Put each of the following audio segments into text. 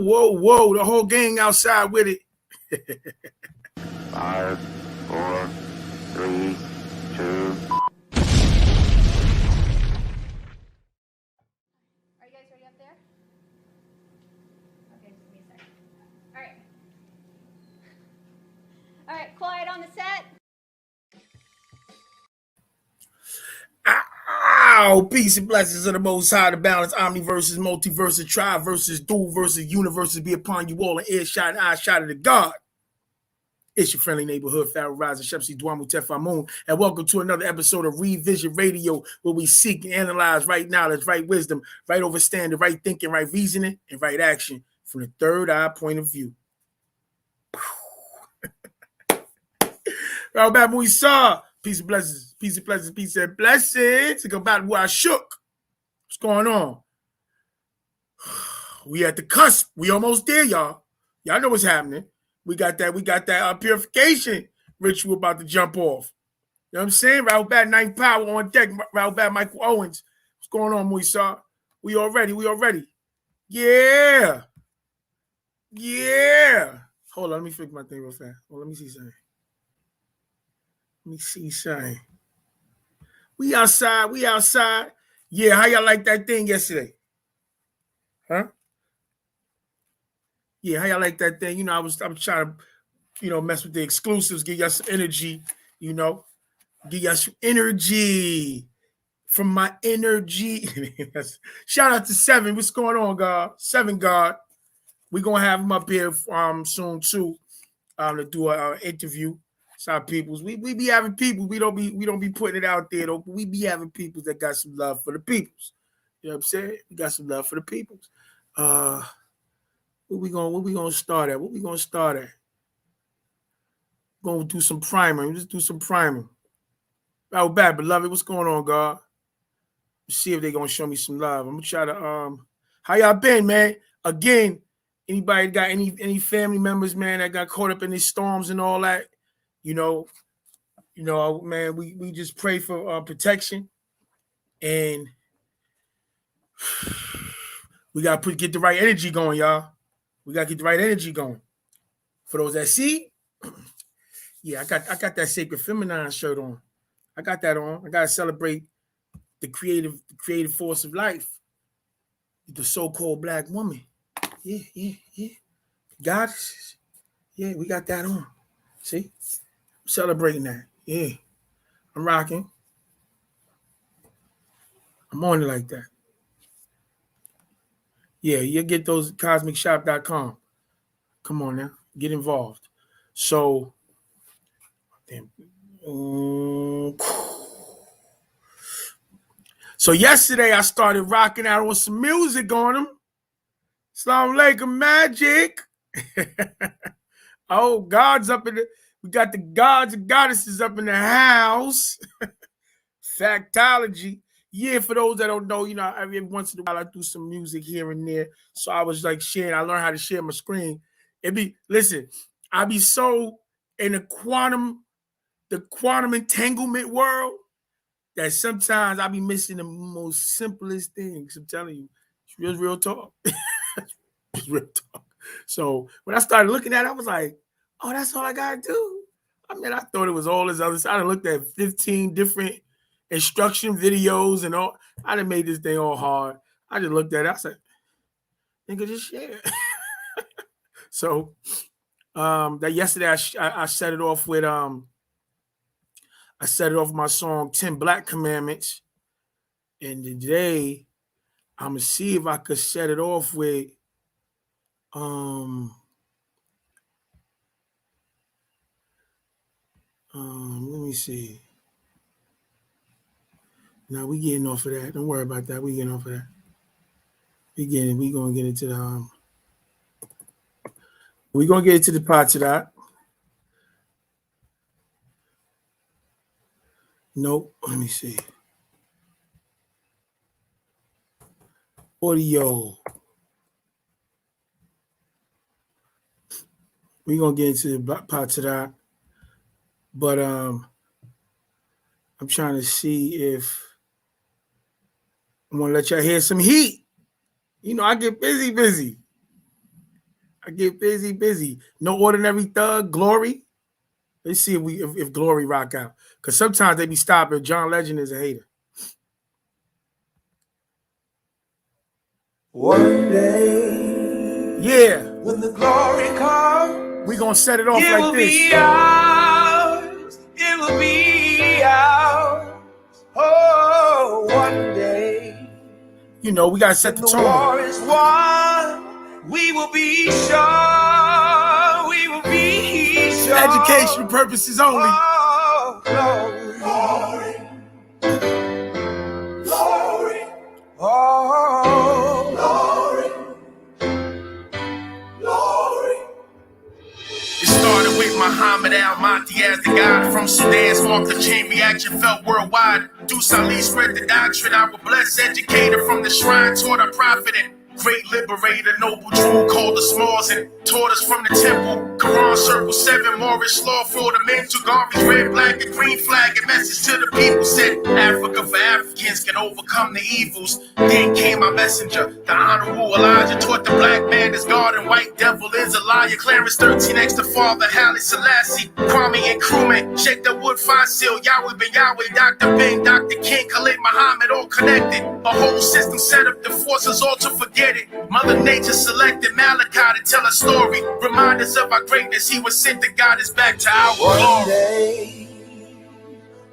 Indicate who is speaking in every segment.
Speaker 1: whoa. The whole gang outside with it.
Speaker 2: 5, 4, 3, 2.
Speaker 3: Are you guys ready up there? Okay, just give me a second. All right, quiet on the set.
Speaker 1: Ow! Peace and blessings of the Most High, the balance, omniverses, multiverses, tri-verses, dual verses, universes be upon you all in earshot and eye shot of the God. It's your friendly neighborhood, Pharaoh Rising, Shepsi Dwamu Tefamoon, and welcome to another episode of Revision Radio, where we seek and analyze right knowledge, right wisdom, right understanding, right thinking, right reasoning, and right action from the third eye point of view. Right back when we saw peace and blessings, peace and blessings, peace and blessings. To go back to where I shook. What's going on? We at the cusp. We almost there, y'all. Y'all know what's happening. We got that purification ritual about to jump off. You know what I'm saying? Right back, Ninth Power on deck. Right back, Michael Owens. What's going on, Moisa? We all ready. Yeah. Hold on, let me fix my thing real fast. Let me see something. We outside. Yeah, how y'all like that thing yesterday? Huh? Yeah, how y'all like that thing? You know, I was trying to, mess with the exclusives, give y'all some energy, give y'all some energy from my energy. Shout out to Seven. What's going on, God? Seven God. We're gonna have him up here soon too, to do an interview. Some peoples. We be having people. We don't be putting it out there though. But we be having peoples that got some love for the peoples. You know what I'm saying? We got some love for the peoples. What we gonna start at? Gonna do some primer. Let's do some primer. Oh, bad beloved. What's going on, God? Let's see if they're gonna show me some love. I'm gonna try to how y'all been, man? Again, anybody got any family members, man, that got caught up in these storms and all that? Man, we just pray for protection, and we gotta get the right energy going, y'all. We gotta get the right energy going. For those that see, yeah, I got that sacred feminine shirt on. I got that on. I gotta celebrate the creative force of life, the so-called black woman. Yeah. Goddesses. Yeah, we got that on. See, I'm celebrating that. Yeah, I'm rocking. I'm on it like that. Yeah, you get those cosmicshop.com. Come on now, get involved. So, so yesterday I started rocking out on some music on them. Assalamu alaikum, magic. Oh, God's up in the. We got the gods and goddesses up in the house. Factology. Yeah, for those that don't know, every once in a while I do some music here and there. So I was like sharing. I learned how to share my screen. I be so in the quantum entanglement world that sometimes I be missing the most simplest things. I'm telling you, it's real talk. It's real talk. So when I started looking at it, I was like, oh, that's all I gotta do. I mean, I thought it was all this other stuff. I looked at 15 different instruction videos and all. I done made this thing all hard. I just looked at it. I said, nigga, just share. So that yesterday I set it off with my song 10 Black Commandments. And today I'm gonna see if I could set it off with let me see. Now we getting off of that. Don't worry about that. We getting off of that. We gonna get into the we're gonna get into the Paa Taraq. Nope. Let me see. Audio. We're gonna get into the Paa Taraq. But I'm trying to see if I want to let y'all hear some heat. I get busy. I get busy. No Ordinary Thug, Glory. Let's see if Glory rock out. Because sometimes they be stopping. John Legend is a hater.
Speaker 4: One day,
Speaker 1: yeah,
Speaker 4: when the glory comes,
Speaker 1: we gonna set it off like
Speaker 4: will
Speaker 1: this.
Speaker 4: Be ours. It will be ours. Oh, one day.
Speaker 1: You know, we gotta set the tone.
Speaker 4: War is won. We will be sure. We will be sure.
Speaker 1: Educational purposes only.
Speaker 4: Oh, glory, glory, oh, glory, glory.
Speaker 5: It started with Muhammad al-Mahdi as the god from Sudan. Sparked the chain reaction felt worldwide. Deuce Ali spread the doctrine. Our blessed educator from the shrine taught our prophet and great liberator. Noble Drew called us Smalls and taught us from the temple. Quran Circle 7, Morris Law for the mental garbage. Red, black, and green flag. A message to the people said Africa for Africans can overcome the evils. Then came our messenger, the Honorable Elijah. Taught the black man is God and white devil is a liar. Clarence 13 next to Father Haile Selassie. Kwame and crewman, Sheikh the Wood Fine Seal. Yahweh Ben Yahweh, Dr. Bing, Dr. King, Khalid Muhammad, all connected. A whole system set up the forces all to forget it. Mother Nature selected Malachi to tell a story. Remind us of our greatness. He was sent to guide us back to our
Speaker 4: One
Speaker 5: glory.
Speaker 4: day,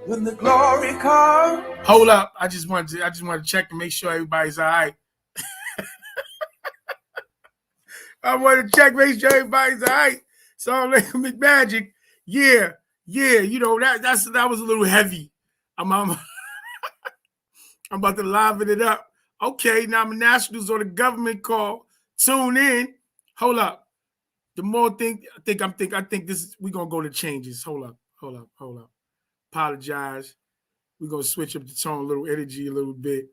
Speaker 4: when the glory comes.
Speaker 1: Hold up. I just want to check to make sure everybody's all right. I want to check, make sure everybody's all right. So I'm like McMagic. Yeah. You know, that was a little heavy. I'm about to liven it up. Okay, now my nationals on the government call. Tune in. Hold up. The more thing, I think this we're gonna go to changes. Hold up. Apologize. We're gonna switch up the tone, a little energy, a little bit.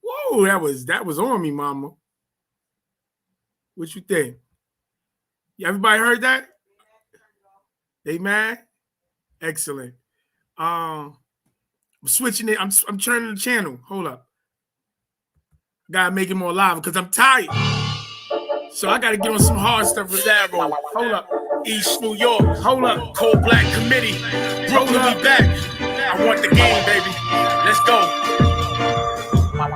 Speaker 1: Whoa, that was on me, mama. What you think? Everybody heard that? They mad? Excellent. I'm switching it. I'm turning the channel. Hold up. Gotta make it more live because I'm tired. So I gotta get on some hard stuff with that roll. Hold up. East New York. Hold up. Cold Black Committee. Brooklyn, we back. I want the game, baby. Let's go.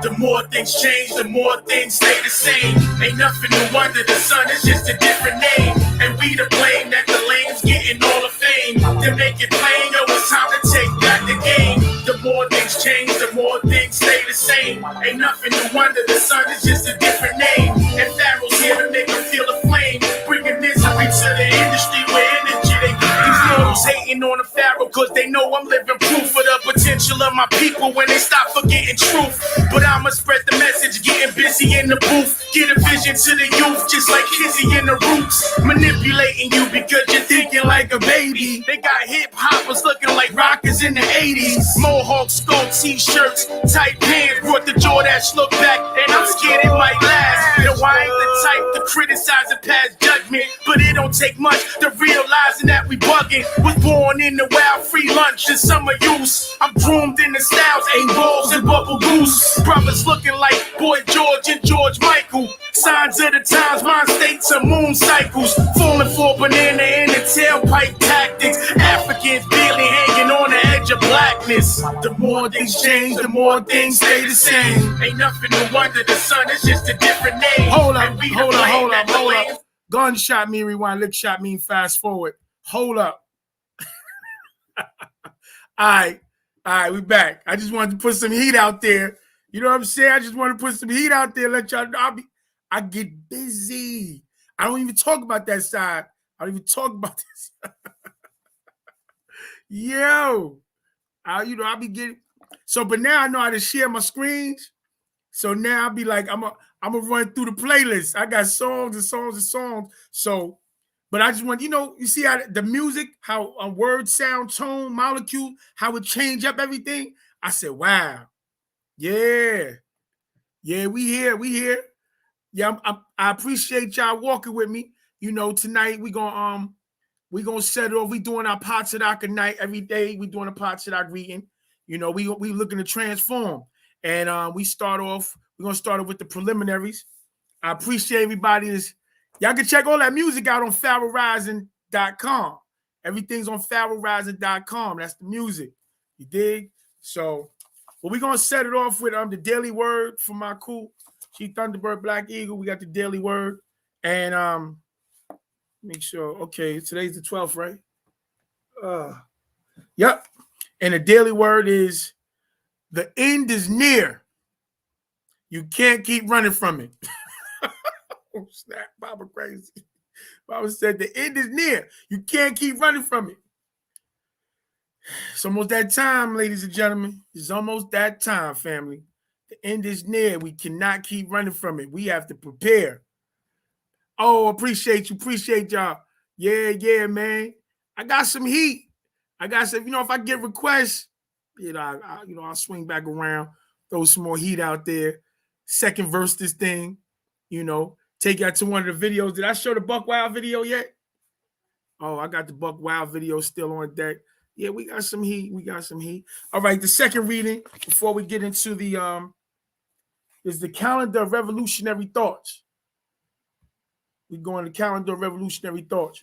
Speaker 1: The more things change, the more things stay the same. Ain't nothing new under the sun, it's just a different name. And we to blame that the lane's getting all the fame. To make it plain, yo, it's time to take back the game. The more things change, the more things stay the same. Ain't nothing new under the sun, it's just a different name. And Pharaoh's here to make them feel the flame. Bringing misery to the industry with energy they bring. These mortals hating on the Pharaoh cause they know I'm living proof of the potential of my people when they stop forgetting truth. But I'ma spread the message, getting busy in the booth. Get a vision to the youth, just like Kizzy in the Roots. Manipulating you because you're thinking like a baby. They got hip hoppers looking like rockers in the 80s. Mohawk skull t-shirts, tight pants, brought the Jordache look back, and I'm scared it might last. No, I ain't the type to criticize and pass judgment, but it don't take much to realizing that we bugging. Was born in the wild, free lunch and summer use. I'm groomed in the styles, 8 balls and bubble goose. Brothers looking like Boy George and George Michael. Signs of the times, mind states of moon cycles. Falling for banana in the tailpipe tactics. Africans barely hanging on the edge of blackness. The more things change, the more things stay the same. Ain't nothing new under the sun, it's just a different name. Hold up. Gunshot mean rewind, lick shot mean fast forward. Hold up. All right, we back. I just wanted to put some heat out there. You know what I'm saying? I just want to put some heat out there, let y'all know I get busy. I don't even talk about that side. I don't even talk about this. Yo, I'll be getting so, but now I know how to share my screens. So now I'll be like, I'm gonna run through the playlist. I got songs and songs and songs. So, but I just want, you see how the music, how a word, sound, tone, molecule, how it change up everything. I said, wow. Yeah, we here. Yeah, I appreciate y'all walking with me. Tonight we gonna set it off. We doing our Paa Taraq night every day. We doing a Paa Taraq reading. We looking to transform, and we're gonna start off with the preliminaries. I appreciate everybody Y'all can check all that music out on pharaohrising.com. Everything's on pharaohrising.com. That's the music. You dig? So, we're going to set it off with the daily word from my cool. She Thunderbird Black Eagle. We got the daily word. And make sure. Okay, today's the 12th, right? Yep. And the daily word is the end is near. You can't keep running from it. Oh, snap. Baba crazy. Baba said the end is near. You can't keep running from it. It's almost that time, ladies and gentlemen. It's almost that time, family. The end is near. We cannot keep running from it. We have to prepare. Oh, appreciate you. Appreciate y'all. Yeah, man. I got some heat. I got some, if I get requests, I'll swing back around, throw some more heat out there. Second verse this thing, take y'all to one of the videos. Did I show the Buck Wild video yet? Oh, I got the Buck Wild video still on deck. Yeah, we got some heat. All right, the second reading before we get into the is the calendar of revolutionary thoughts. We go on the calendar of revolutionary thoughts.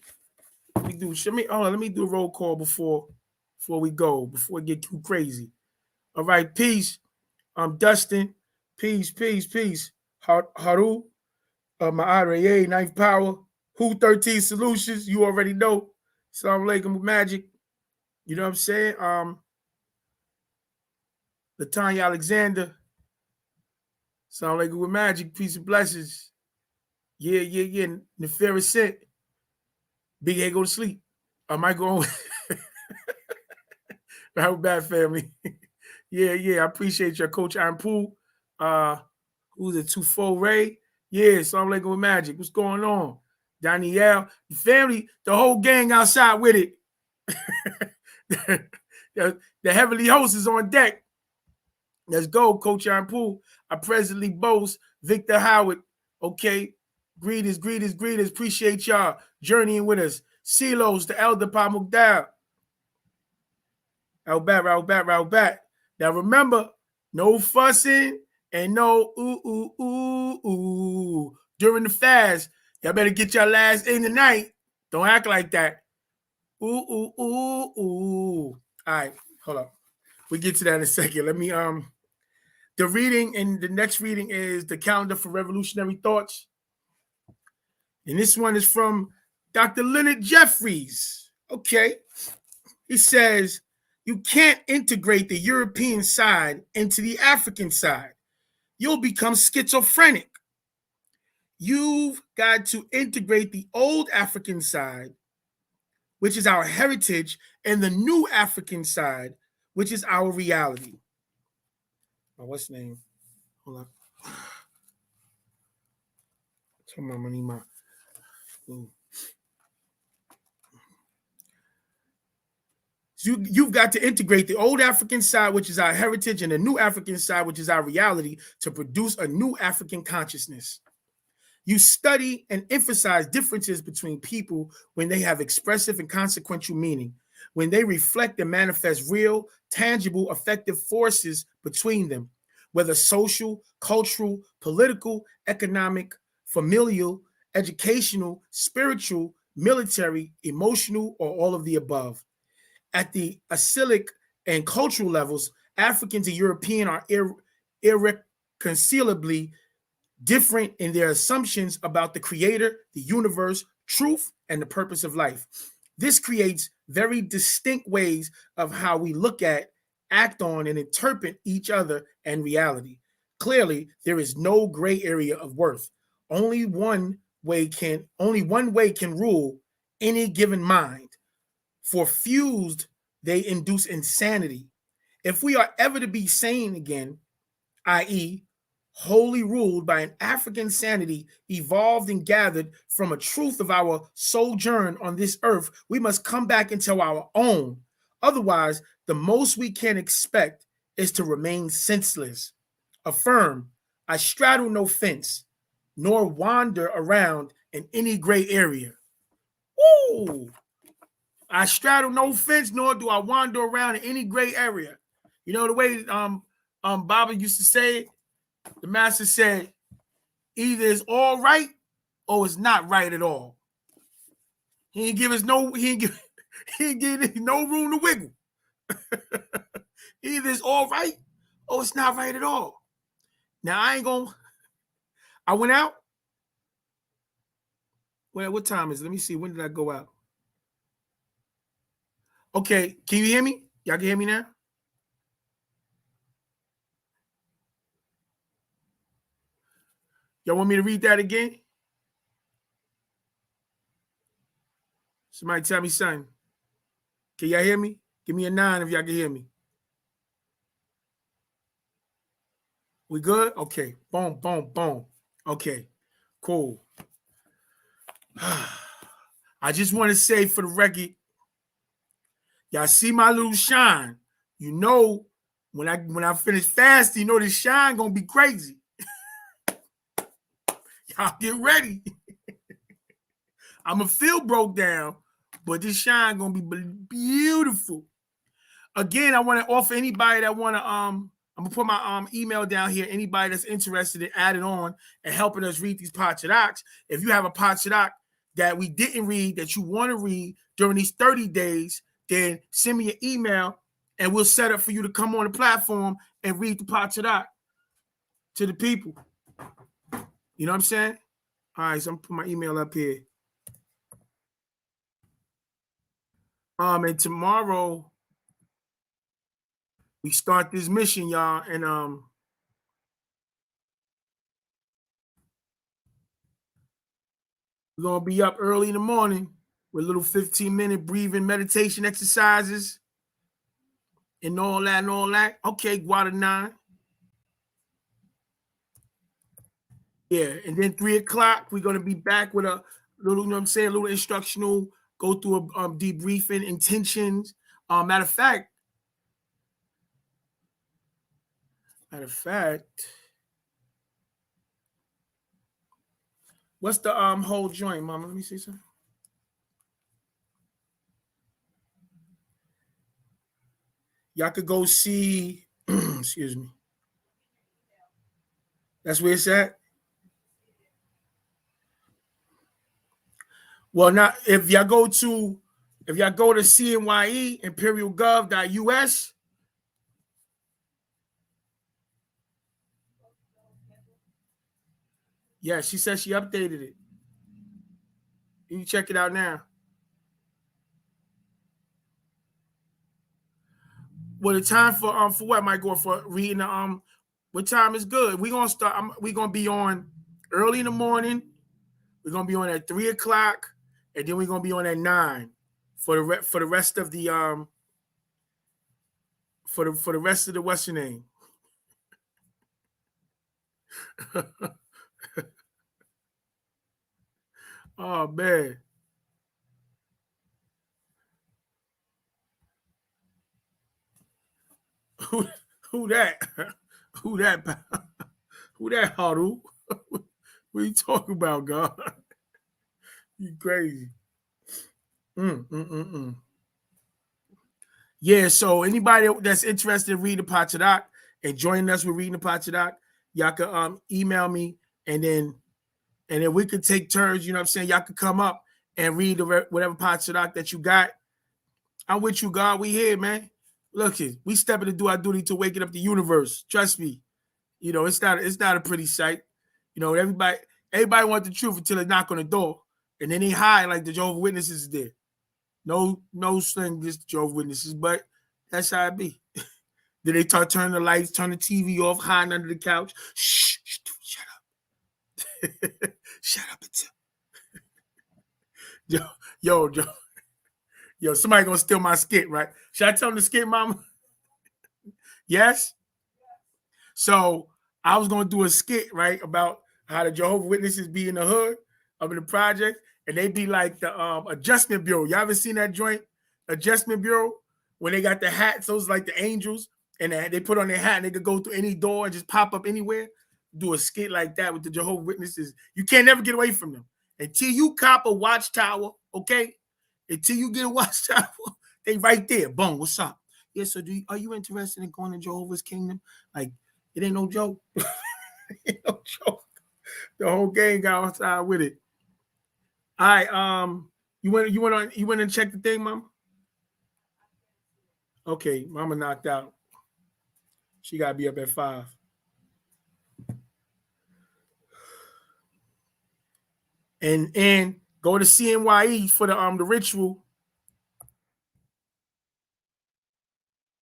Speaker 1: Let me do a roll call before we go, before we get too crazy. All right, peace. Dustin. Peace. Haru. Ma'areye, Ninth Power. Who 13 Solutions. You already know. Assalamu alaikum magic. You know what I'm saying? Latanya Alexander. Assalamu alaikum with magic. Peace and blessings. Yeah. Nefarious Scent. Big Head go to sleep. I might go on. How bad family. Yeah. I appreciate your Coach Iron Pool. Who's it? Tufo Ray. Yeah, Assalamu alaikum with magic. What's going on? Danielle. The family, the whole gang outside with it. The heavenly host is on deck. Let's go, Coach Iron Pool. I presently boast Victor Howard. Okay. Greetings. Appreciate y'all journeying with us. Silos, the Elder Pa Mukdal. Row back. Now remember, no fussing and no ooh. During the fast, y'all better get your last in tonight. Don't act like that. Ooh. All right, hold up. We get to that in a second. Let me the reading, and the next reading is the calendar for revolutionary thoughts. And this one is from Dr. Leonard Jeffries. Okay. He says, you can't integrate the European side into the African side. You'll become schizophrenic. You've got to integrate the old African side, which is our heritage, and the new African side, which is our reality. Oh, what's the name? Hold on. I need my. So you've got to integrate the old African side, which is our heritage, and the new African side, which is our reality, to produce a new African consciousness. You study and emphasize differences between people when they have expressive and consequential meaning, when they reflect and manifest real, tangible, effective forces between them, whether social, cultural, political, economic, familial, educational, spiritual, military, emotional, or all of the above. At the acyclic and cultural levels, Africans and European are irreconcilably different in their assumptions about the creator, the universe, truth, and the purpose of life. This creates very distinct ways of how we look at, act on, and interpret each other and reality. Clearly, there is no gray area of worth. Only one way can rule any given mind. For fused, they induce insanity. If we are ever to be sane again, i.e., wholly ruled by an African sanity evolved and gathered from a truth of our sojourn on this earth, we must come back into our own. Otherwise, the most we can expect is to remain senseless. Affirm, I straddle no fence, nor wander around in any gray area. Woo! I straddle no fence, nor do I wander around in any gray area. You know the way Baba used to say it? The master said, either it's all right oh, it's not right at all. He ain't give us no, he ain't give no room to wiggle. Either it's all right, or it's not right at all. Now I went out. Well, what time is it? Let me see. When did I go out? Okay, can you hear me? Y'all can hear me now? Y'all want me to read that again? Somebody tell me something. Can y'all hear me? Give me a 9 if y'all can hear me. We good? Okay. Boom, boom, boom. Okay, cool. I just want to say for the record, y'all see my little shine. You know, when I finish fasting, you know this shine gonna be crazy. Y'all get ready. I'ma feel broke down, but this shine gonna be beautiful. Again, I want to offer anybody that want to I'm gonna put my email down here. Anybody that's interested in adding on and helping us read these Paa Taraq. If you have a Paa Taraq that we didn't read that you want to read during these 30 days, then send me an email and we'll set up for you to come on the platform and read the Paa Taraq to the people. You know what I'm saying? All right, so I'm gonna put my email up here. And tomorrow we start this mission, y'all, and we're gonna be up early in the morning with little 15-minute breathing meditation exercises and all that. Okay, Guada 9. Yeah, and then 3 o'clock, we're gonna be back with a little, you know what I'm saying, a little instructional, go through a debriefing, intentions. Matter of fact, what's the whole joint, Mama? Let me see something. Y'all could go see, excuse me. That's where it's at. Well, now if y'all go to CNYE, imperialgov.us. Yeah, she said she updated it. You can check it out now. Well, the time for what, Michael, for reading the what time is good? We're gonna start. We're gonna be on early in the morning. We're gonna be on at 3 o'clock, and then we're gonna be on at 9 for the rest of the for the rest of the what's your name? Oh man. Who that? Who that? Who that, Haru? What are you talking about, God? You crazy. Yeah, so anybody that's interested in reading the Paa Taraq and joining us with reading the Paa Taraq, y'all can email me and then we could take turns, you know what I'm saying? Y'all could come up and read whatever Paa Taraq that you got. I'm with you, God. We here, man. Look, we stepping to do our duty to waking up the universe. Trust me. You know, it's not a pretty sight. You know, everybody wants the truth until they knock on the door. And then they hide like the Jehovah's Witnesses did. No sling against the Jehovah's Witnesses, but that's how it be. Then they start turning the lights, turn the TV off, hiding under the couch. Shh, shut up. Shut up. Yo, somebody gonna steal my skit, right? Should I tell them the skit, Mama? Yes? So I was gonna do a skit, right, about how the Jehovah's Witnesses be in the hood up in the project, and they be like the Adjustment Bureau. Y'all ever seen that joint, Adjustment Bureau, when they got the hats, those like the angels, and they put on their hat and they could go through any door and just pop up anywhere? Do a skit like that with the Jehovah's Witnesses. You can't never get away from them until you cop a watchtower, okay? Until you get a watchtower, they right there. Boom, what's up? Yeah, so are you interested in going to Jehovah's Kingdom? Like, it ain't no joke. It ain't no joke. The whole gang got outside with it. All right. You went and checked the thing, Mom? Okay, Mama knocked out. She gotta be up at 5. And go to CNYE for the ritual.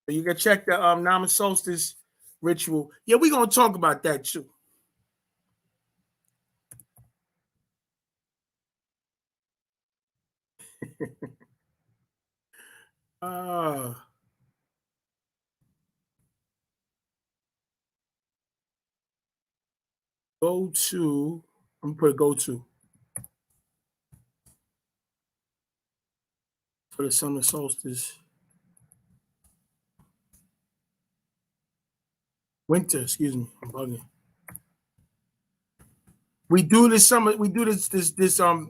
Speaker 1: You can check the Nama Solstice ritual. Yeah, we're gonna talk about that too. Go to. I'm gonna put go to for the summer solstice. Winter, excuse me. I'm bugging. We do this summer. We do this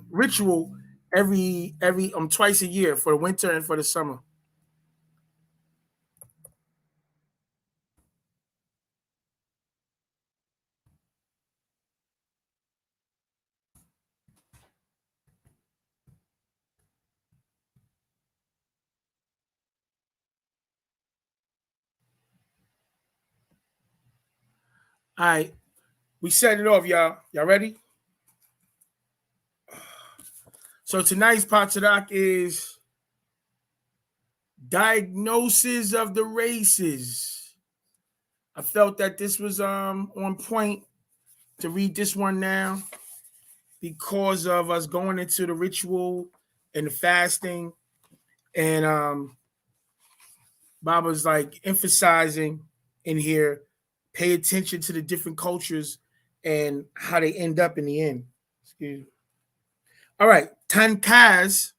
Speaker 1: ritual every twice a year for the winter and for the summer. All right, we set it off, y'all. Y'all ready? So tonight's Paa Taraq is diagnosis of the races. I felt that this was on point to read this one now because of us going into the ritual and the fasting, and Baba's like emphasizing in here, pay attention to the different cultures and how they end up in the end. Excuse me. All right, Tankaz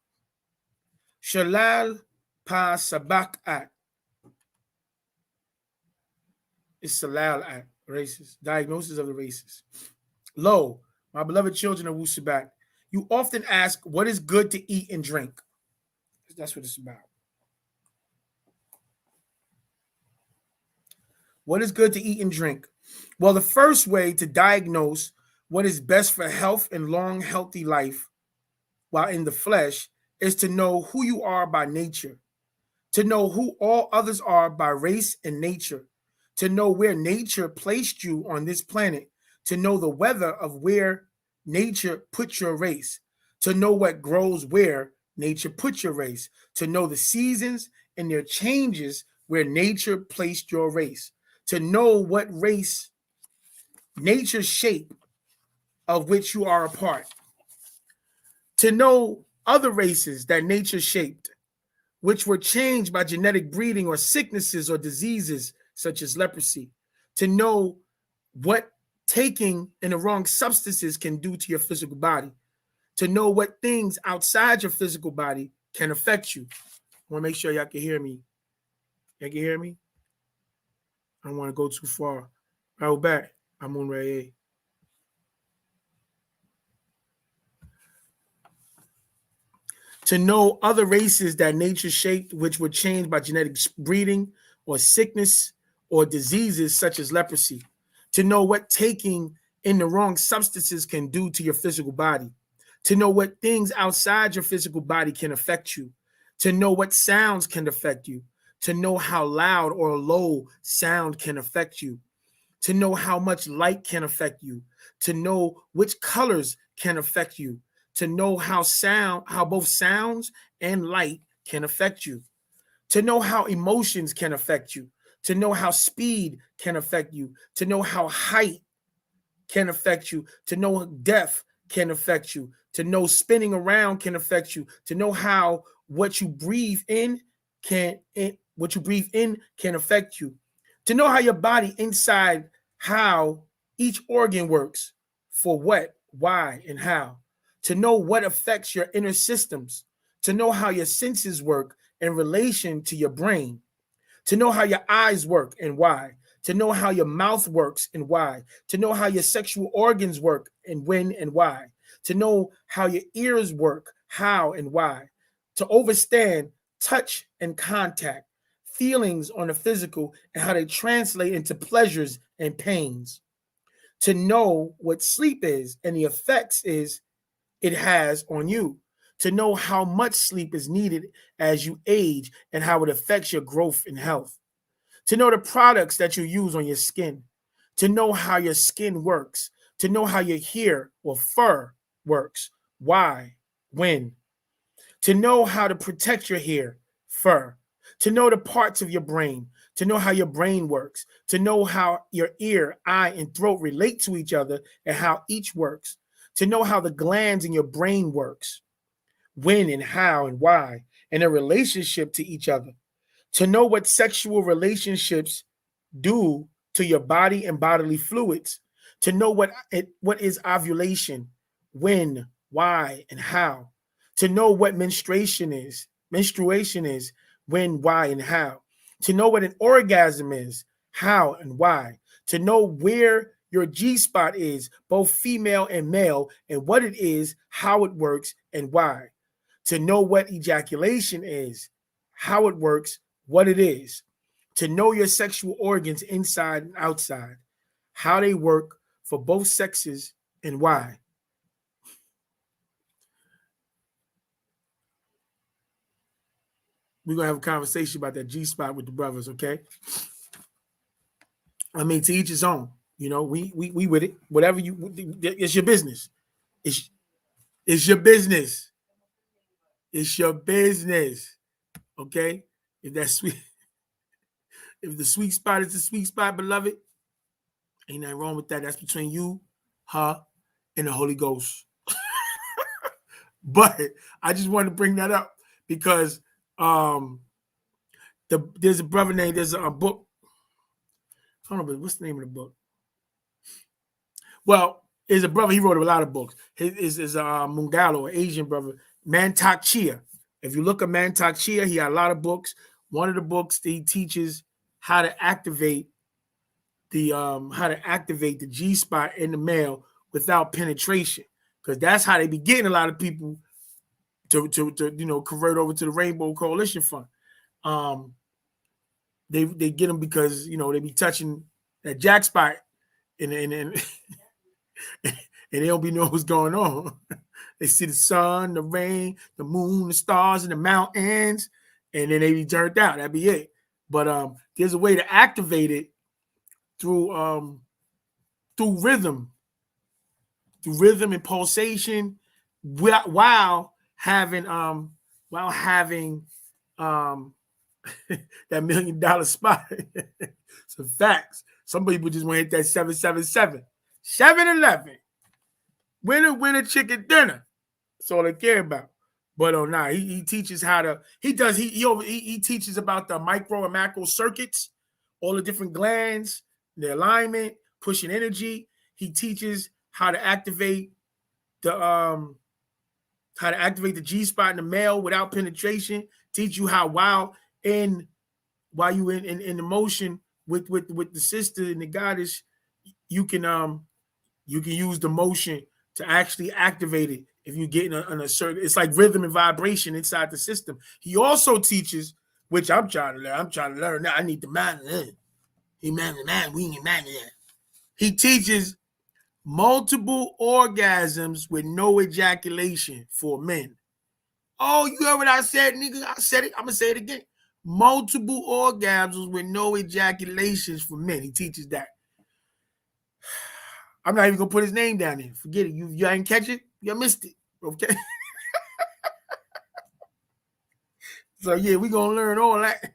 Speaker 1: Shalal Pa Sabak At. It's Salal At, races, diagnosis of the races. Lo, my beloved children of Wusabat, you often ask what is good to eat and drink. That's what it's about. What is good to eat and drink? Well, the first way to diagnose what is best for health and long, healthy life while in the flesh is to know who you are by nature, to know who all others are by race and nature, to know where nature placed you on this planet, to know the weather of where nature put your race, to know what grows where nature put your race, to know the seasons and their changes where nature placed your race, to know what race nature's shape of which you are a part, to know other races that nature shaped, which were changed by genetic breeding or sicknesses or diseases such as leprosy, to know what taking in the wrong substances can do to your physical body, to know what things outside your physical body can affect you. I want to make sure y'all can hear me. Y'all can hear me? I don't want to go too far. Right back. I'm on Ray. To know other races that nature shaped, which were changed by genetic breeding or sickness or diseases such as leprosy. To know what taking in the wrong substances can do to your physical body. To know what things outside your physical body can affect you. To know what sounds can affect you. To know how loud or low sound can affect you. To know how much light can affect you. To know which colors can affect you. To know how both sounds and light can affect you, to know how emotions can affect you, to know how speed can affect you, to know how height can affect you, to know depth can affect you, to know spinning around can affect you, to know how what you breathe in can affect you, to know how your body inside, how each organ works, for what, why, and how. To know what affects your inner systems, to know how your senses work in relation to your brain, to know how your eyes work and why, to know how your mouth works and why, to know how your sexual organs work and when and why, to know how your ears work, how and why, to understand touch and contact, feelings on the physical and how they translate into pleasures and pains, to know what sleep is and the effects is it has on you, to know how much sleep is needed as you age and how it affects your growth and health, to know the products that you use on your skin, to know how your skin works, to know how your hair or fur works, why, when, to know how to protect your hair, fur, to know the parts of your brain, to know how your brain works, to know how your ear, eye, and throat relate to each other and how each works, to know how the glands in your brain works, when and how and why, and their relationship to each other, to know what sexual relationships do to your body and bodily fluids, to know what is ovulation, when, why, and how, to know what menstruation is, when, why, and how, to know what an orgasm is, how and why, to know where your G-spot is, both female and male, and what it is, how it works, and why, to know what ejaculation is, how it works, what it is, to know your sexual organs inside and outside, how they work for both sexes, and why. We're going to have a conversation about that G-spot with the brothers, okay? I mean, to each his own. You know, we with it. Whatever it's your business. It's your business. It's your business, okay? If that's sweet, if the sweet spot is the sweet spot, beloved, ain't nothing wrong with that. That's between you, her, and the Holy Ghost. But I just wanted to bring that up because there's a brother named, there's a book. I don't know, but what's the name of the book? Well, there's a brother, he wrote a lot of books. His is Mungalo, an Asian brother, Mantak Chia. If you look at Mantak Chia, he had a lot of books. One of the books he teaches how to activate the G-spot in the male without penetration, because that's how they be getting a lot of people to convert over to the Rainbow Coalition Fund. They get them because they be touching that jack spot and they don't be knowing what's going on. They see the sun, the rain, the moon, the stars, and the mountains, and then they be turned out. That'd be it. But there's a way to activate it through rhythm and pulsation, while having that $1 million spot. Some facts. Some people just want to hit that 777, 7-Eleven, winner chicken dinner. That's all they care about. But he teaches how to. He teaches about the micro and macro circuits, all the different glands, their alignment, pushing energy. He teaches how to activate the G-spot in the male without penetration. Teach you how while you in the motion with the sister and the goddess, you can use the motion to actually activate it. If you get in a certain, it's like rhythm and vibration inside the system. He also teaches, which I'm trying to learn now. I need to man. We ain't man. He teaches multiple orgasms with no ejaculation for men. Oh, you heard what I said, nigga? I said it. I'm gonna say it again. Multiple orgasms with no ejaculations for men. He teaches that. I'm not even gonna put his name down there. Forget it. You ain't catch it. You missed it. Okay. So yeah, we gonna learn all that.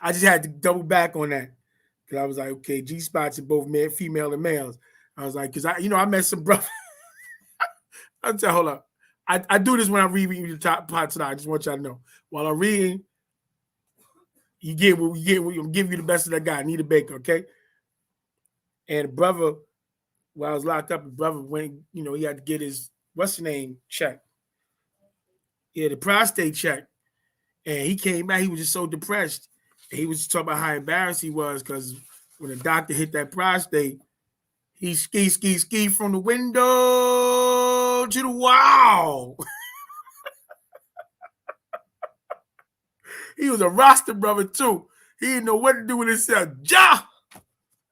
Speaker 1: I just had to double back on that because I was like, okay, G spots in both female and males. I was like, because I met some brother. I'll tell. Hold up. I do this when I read the top parts tonight. I just want y'all to know. While I'm reading, you get what we get. We'll give you the best of that guy. Need a baker, okay? And the brother, while I was locked up, the brother went, he had to get his, what's the name, check. Yeah, the prostate check. And he came back, he was just so depressed. And he was talking about how embarrassed he was because when the doctor hit that prostate, he ski from the window to the wall. He was a Rasta brother too. He didn't know what to do with himself. Ja!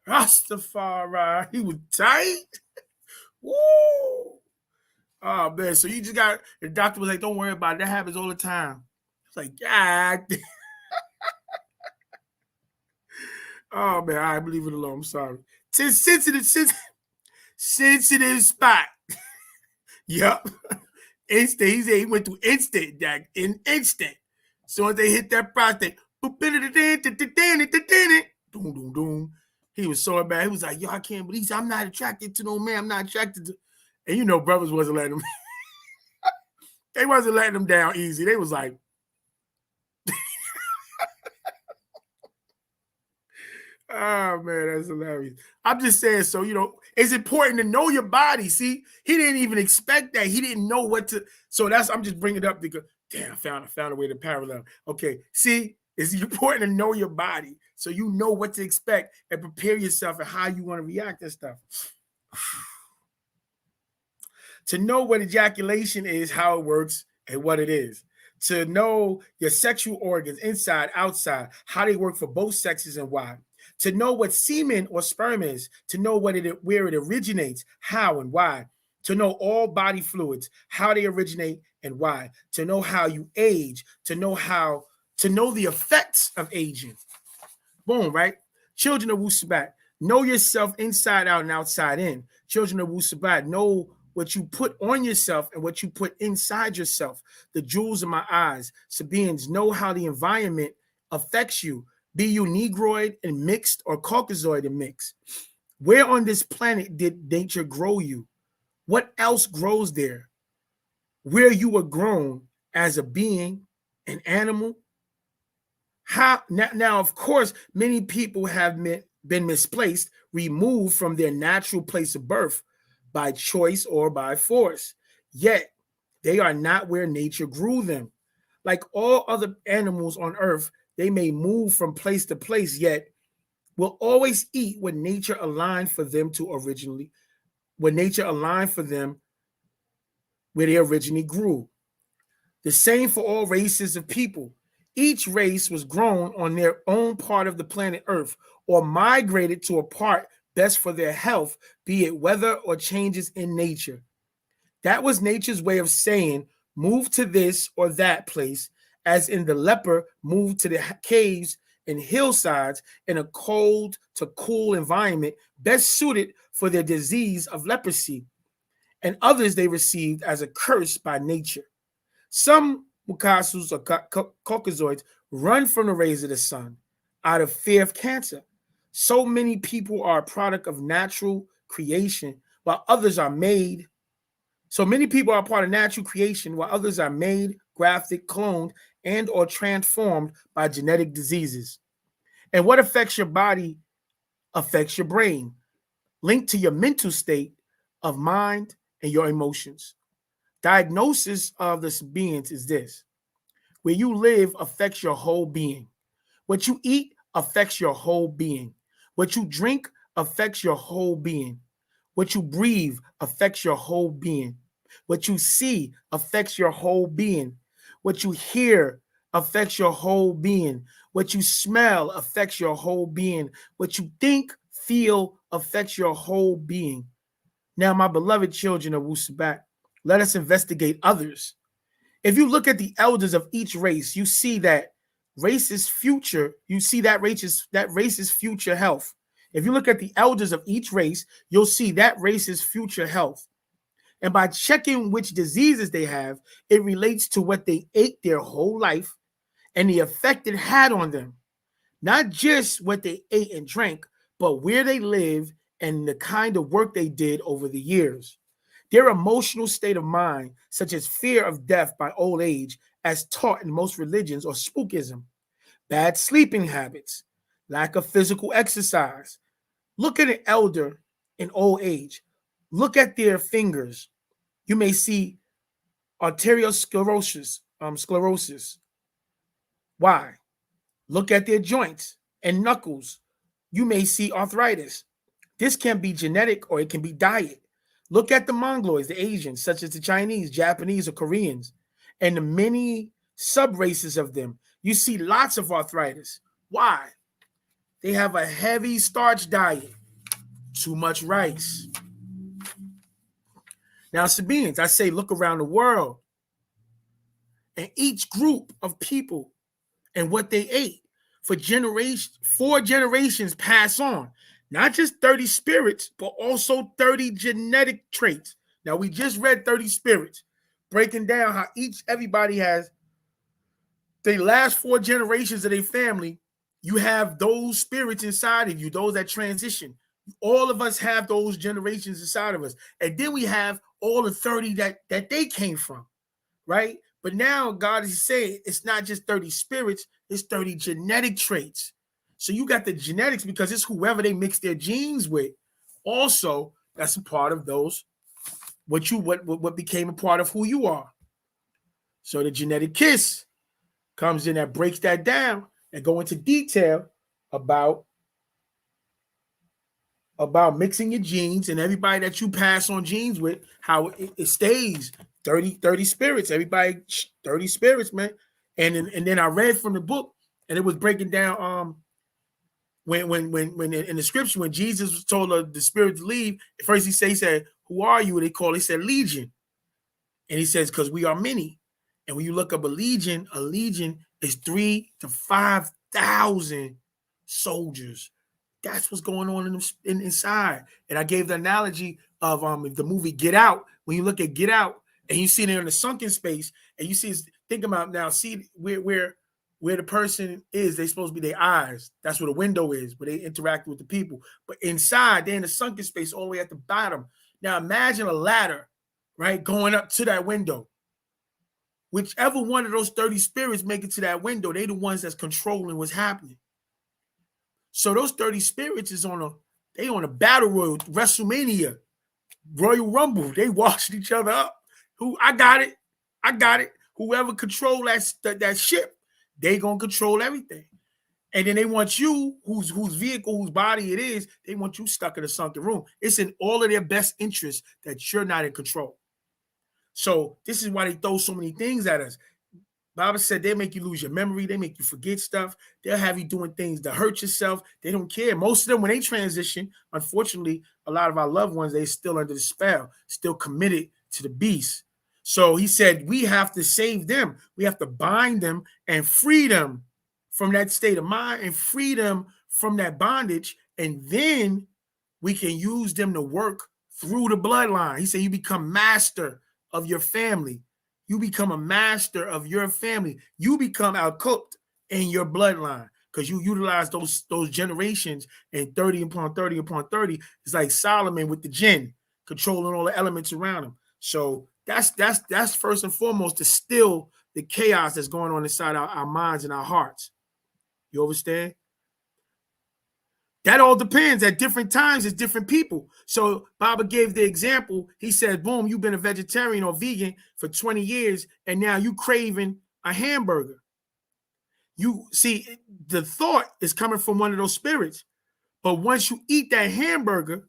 Speaker 1: Rastafari. He was tight. Woo! Oh man, so you just got, the doctor was like, don't worry about it. That happens all the time. It's like, God. Oh man, I leave it alone. I'm sorry. Sensitive spot. Yep. Instant. He went through instant, Jack. In instant. So as they hit that prostate, boom, boom. He was so bad. He was like, yo, I can't believe I'm not attracted to no man. I'm not attracted to. And you know, brothers wasn't letting him. They wasn't letting him down easy. They was like, oh man, that's hilarious. I'm just saying, so you know, it's important to know your body. See, he didn't even expect that. He didn't know what to. So that's, I'm just bringing it up because, damn, I found a way to parallel. Okay, see, it's important to know your body so you know what to expect and prepare yourself and how you want to react to stuff. To know what ejaculation is, how it works, and what it is. To know your sexual organs, inside, outside, how they work for both sexes and why. To know what semen or sperm is. To know where it originates, how and why. To know all body fluids, how they originate and why. To know how you age. To know the effects of aging. Boom, right? Children of Wu Sabat, know yourself inside out and outside in. Children of Wu Sabat, know what you put on yourself and what you put inside yourself. The jewels in my eyes. Sabians, know how the environment affects you. Be you Negroid and mixed or Caucasoid and mixed. Where on this planet did nature grow you? What else grows there? Where you were grown as a being, an animal? How now, of course, many people have been misplaced, removed from their natural place of birth by choice or by force. Yet they are not where nature grew them. Like all other animals on earth, they may move from place to place, yet will always eat what nature aligned for them to originally, what nature aligned for them where they originally grew. The same for all races of people. Each race was grown on their own part of the planet Earth or migrated to a part best for their health, be it weather or changes in nature. That was nature's way of saying, move to this or that place, as in the leper moved to the caves and hillsides in a cold to cool environment best suited for their disease of leprosy, and others they received as a curse by nature. Some Mukasus or Caucasoids run from the rays of the sun out of fear of cancer. So many people are a product of natural creation, while others are made. So many people are part of natural creation, while others are made, grafted, cloned, and or transformed by genetic diseases. And what affects your body affects your brain, linked to your mental state of mind and your emotions. Diagnosis of the beings is this: where you live affects your whole being. What you eat affects your whole being. What you drink affects your whole being. What you breathe affects your whole being. What you see affects your whole being. What you hear affects your whole being. What you smell affects your whole being. What you think, feel affects your whole being. Now, my beloved children of Wu Sabat, let us investigate others. If you look at the elders of each race, you see that race's future, race's future health. If you look at the elders of each race, you'll see that race's future health. And by checking which diseases they have, it relates to what they ate their whole life and the effect it had on them. Not just what they ate and drank, but where they live and the kind of work they did over the years. Their emotional state of mind, such as fear of death by old age, as taught in most religions, or spookism, bad sleeping habits, lack of physical exercise. Look at an elder in old age. Look at their fingers. You may see arteriosclerosis. Why? Look at their joints and knuckles. You may see arthritis. This can be genetic or it can be diet. Look at the Mongoloids, the Asians, such as the Chinese, Japanese, or Koreans, and the many sub-races of them. You see lots of arthritis. Why? They have a heavy starch diet, too much rice. Now, Sabians, I say look around the world, and each group of people and what they ate for generations, 4 generations pass on. Not just 30 spirits, but also 30 genetic traits. Now, we just read 30 spirits, breaking down how everybody has the last 4 generations of their family. You have those spirits inside of you, those that transition. All of us have those generations inside of us. And then we have all the 30 that they came from, right? But now God is saying it's not just 30 spirits, it's 30 genetic traits. So you got the genetics because it's whoever they mix their genes with. Also, that's a part of those, what became a part of who you are. So the genetic kiss comes in that breaks that down and go into detail about mixing your genes and everybody that you pass on genes with, how it stays 30 spirits, everybody 30 spirits, man. And then I read from the book and it was breaking down when in the scripture, when Jesus was told the spirit to leave, first he said, who are you? They said legion. And he says, because we are many. And when you look up a legion is 3,000 to 5,000 soldiers. That's what's going on inside. And I gave the analogy of the movie Get Out. When you look at Get Out and you see it in the sunken space, and you see, think about now, see where the person is, they're supposed to be their eyes. That's where the window is, where they interact with the people. But inside, they're in the sunken space all the way at the bottom. Now imagine a ladder, right, going up to that window. Whichever one of those 30 spirits make it to that window, they the ones that's controlling what's happening. So those 30 spirits is on a battle royal, WrestleMania, Royal Rumble. They washed each other up. I got it. Whoever control that ship, they gonna control everything. And then they want you, whose vehicle, whose body it is, they want you stuck in a sunken room. It's in all of their best interest that you're not in control. So this is why they throw so many things at us. Baba said they make you lose your memory. They make you forget stuff. They'll have you doing things to hurt yourself. They don't care. Most of them, when they transition, unfortunately, a lot of our loved ones, they're still under the spell, still committed to the beast. So he said, we have to save them. We have to bind them and free them from that state of mind and free them from that bondage. And then we can use them to work through the bloodline. He said, you become master of your family. You become a master of your family. You become outcooked in your bloodline because you utilize those generations, and 30 upon 30 upon 30. It's like Solomon with the jinn, controlling all the elements around him. So that's first and foremost to still the chaos that's going on inside our minds and our hearts. You understand? That all depends. At different times, it's different people. So Baba gave the example. He said, boom, you've been a vegetarian or vegan for 20 years, and now you craving a hamburger. You see, the thought is coming from one of those spirits. But once you eat that hamburger,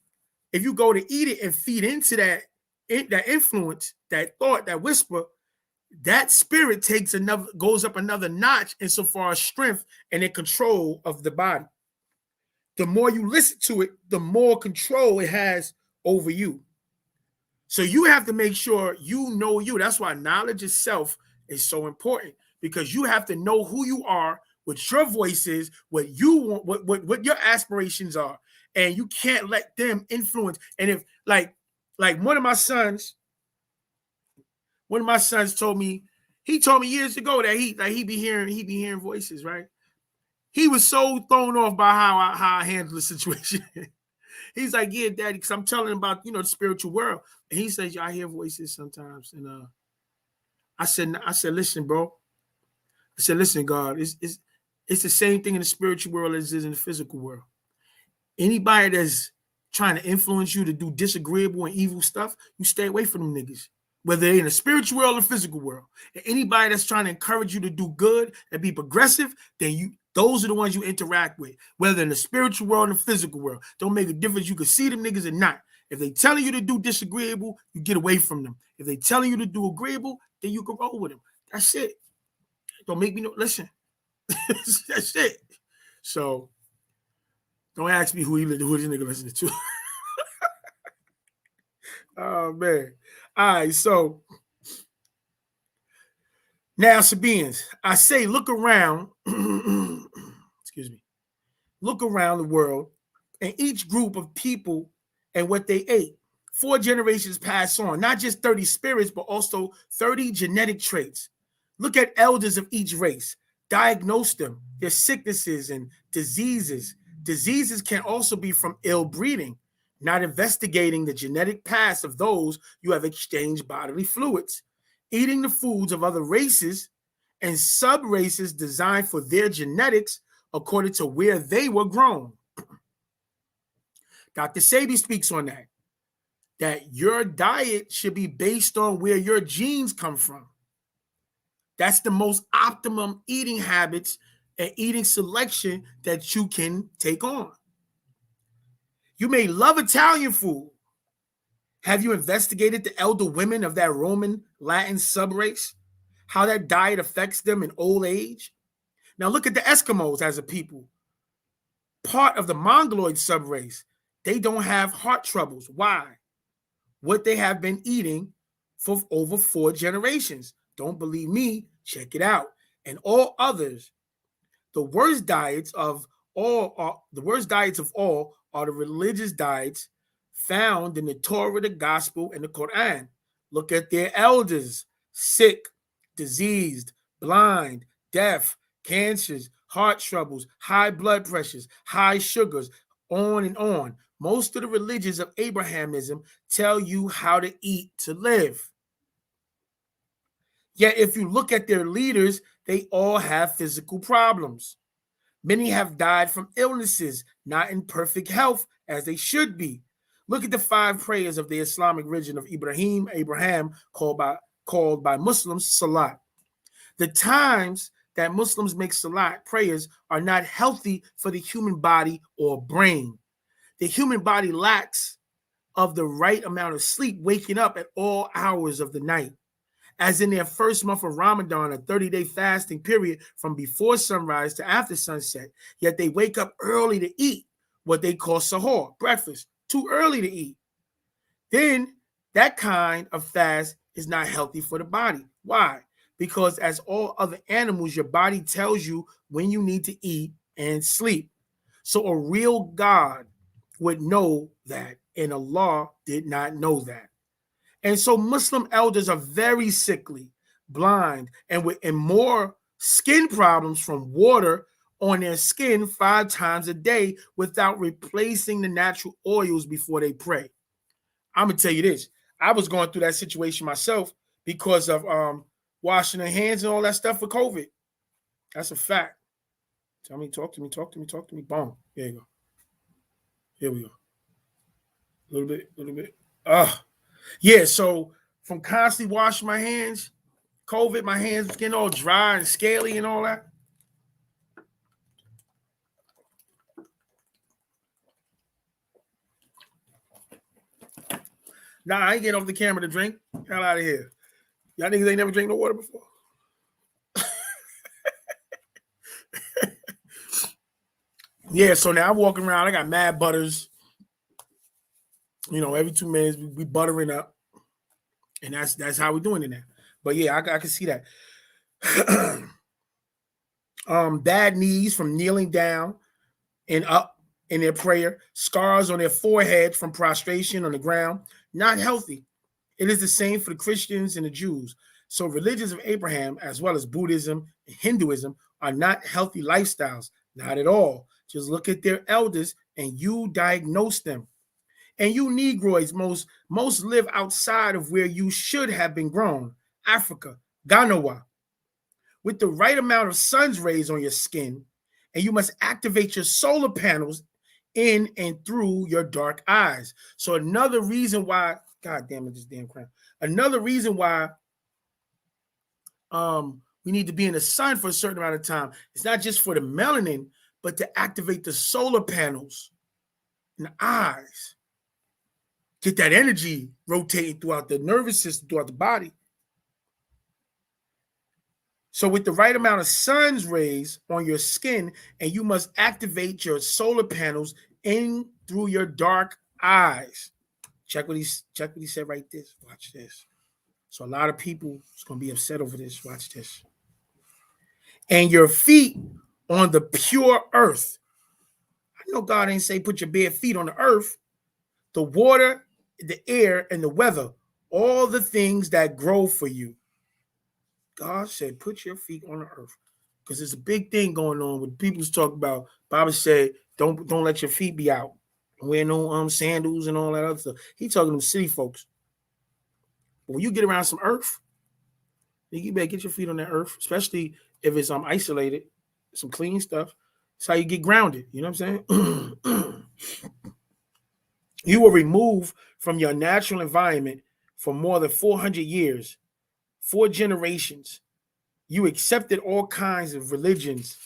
Speaker 1: if you go to eat it and feed into that influence, that thought, that whisper, that spirit goes up another notch insofar as strength and in control of the body. The more you listen to it, the more control it has over you. So you have to make sure you know you. That's why knowledge itself is so important, because you have to know who you are, what your voice is, what you want, what your aspirations are. And you can't let them influence. And if like one of my sons told me years ago that he be hearing voices, right? He was so thrown off by how I handle the situation. He's like, yeah, daddy, because I'm telling him about, the spiritual world. And he says, I hear voices sometimes. And I said, listen, bro. I said, listen, God, it's the same thing in the spiritual world as it is in the physical world. Anybody that's trying to influence you to do disagreeable and evil stuff, you stay away from them niggas. Whether they're in the spiritual world or physical world. And anybody that's trying to encourage you to do good and be progressive, then those are the ones you interact with. Whether in the spiritual world or the physical world. Don't make a difference. You can see them niggas or not. If they telling you to do disagreeable, you get away from them. If they telling you to do agreeable, then you can roll with them. That's it. Don't make me listen. That's it. So don't ask me who this nigga listening to. Oh man. All right, so now Sabians, I say look around, excuse me, look around the world and each group of people and what they ate. 4 generations pass on, not just 30 spirits, but also 30 genetic traits. Look at elders of each race, diagnose them, their sicknesses and diseases. Diseases can also be from ill breeding, not investigating the genetic past of those you have exchanged bodily fluids. Eating the foods of other races and sub races designed for their genetics according to where they were grown. Dr. Sebi speaks on that your diet should be based on where your genes come from. That's the most optimum eating habits and eating selection that you can take on. You may love Italian food. Have you investigated the elder women of that Roman Latin subrace? How that diet affects them in old age? Now look at the Eskimos as a people. Part of the Mongoloid subrace. They don't have heart troubles. Why? What they have been eating for over 4 generations. Don't believe me? Check it out. And all others, the worst diets of all are the religious diets found in the Torah, the Gospel, and the Quran. Look at their elders: sick, diseased, blind, deaf, cancers, heart troubles, high blood pressures, high sugars, on and on. Most of the religions of Abrahamism tell you how to eat to live. Yet if you look at their leaders, they all have physical problems. Many have died from illnesses, not in perfect health as they should be. Look at the 5 prayers of the Islamic religion of Abraham, called by Muslims Salat. The times that Muslims make Salat prayers are not healthy for the human body or brain. The human body lacks of the right amount of sleep, waking up at all hours of the night. As in their first month of Ramadan, a 30-day fasting period from before sunrise to after sunset, yet they wake up early to eat what they call sahur, breakfast, too early to eat. Then that kind of fast is not healthy for the body. Why? Because as all other animals, your body tells you when you need to eat and sleep. So a real God would know that, and Allah did not know that. And so Muslim elders are very sickly, blind, and more skin problems from water on their skin 5 times a day without replacing the natural oils before they pray. I'm gonna tell you this. I was going through that situation myself because of washing their hands and all that stuff for COVID. That's a fact. Tell me, talk to me. Boom. There you go. Here we go. A little bit. Yeah, so from constantly washing my hands, COVID, my hands getting all dry and scaly and all that. Nah, I ain't getting off the camera to drink. Hell out of here. Y'all niggas ain't never drank no water before. Yeah, so now I'm walking around. I got mad butters. You know, every 2 minutes we buttering up. And that's how we're doing it now. But yeah, I can see that. Bad knees from kneeling down and up in their prayer, scars on their forehead from prostration on the ground, not healthy. It is the same for the Christians and the Jews. So religions of Abraham, as well as Buddhism and Hinduism, are not healthy lifestyles, not at all. Just look at their elders and you diagnose them. And you Negroids most live outside of where you should have been grown, Africa, Ghana. With the right amount of sun's rays on your skin, and you must activate your solar panels in and through your dark eyes. So another reason why, God damn it, this damn crap. Another reason why we need to be in the sun for a certain amount of time. It's not just for the melanin, but to activate the solar panels in the eyes. Get that energy rotating throughout the nervous system, throughout the body. So with the right amount of sun's rays on your skin, and you must activate your solar panels in through your dark eyes. Check what he said right there. Watch this. So a lot of people is going to be upset over this. Watch this. And your feet on the pure earth. I know God ain't say put your bare feet on the earth. The water, the air, and the weather, all the things that grow for you. God said put your feet on the earth. Because there's a big thing going on with people's talk about. Baba said, don't let your feet be out. Don't wear no sandals and all that other stuff. He talking to city folks. But when you get around some earth, you better get your feet on that earth, especially if it's isolated, some clean stuff. That's how you get grounded. You know what I'm saying? You were removed from your natural environment for more than 400 years, 4 generations. You accepted all kinds of religions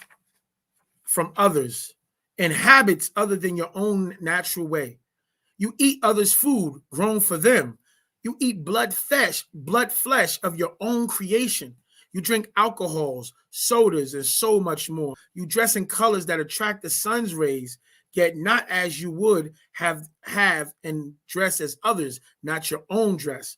Speaker 1: from others and habits other than your own natural way. You eat others' food grown for them. You eat blood flesh of your own creation. You drink alcohols, sodas, and so much more. You dress in colors that attract the sun's rays, yet not as you would have and dress as others, not your own dress.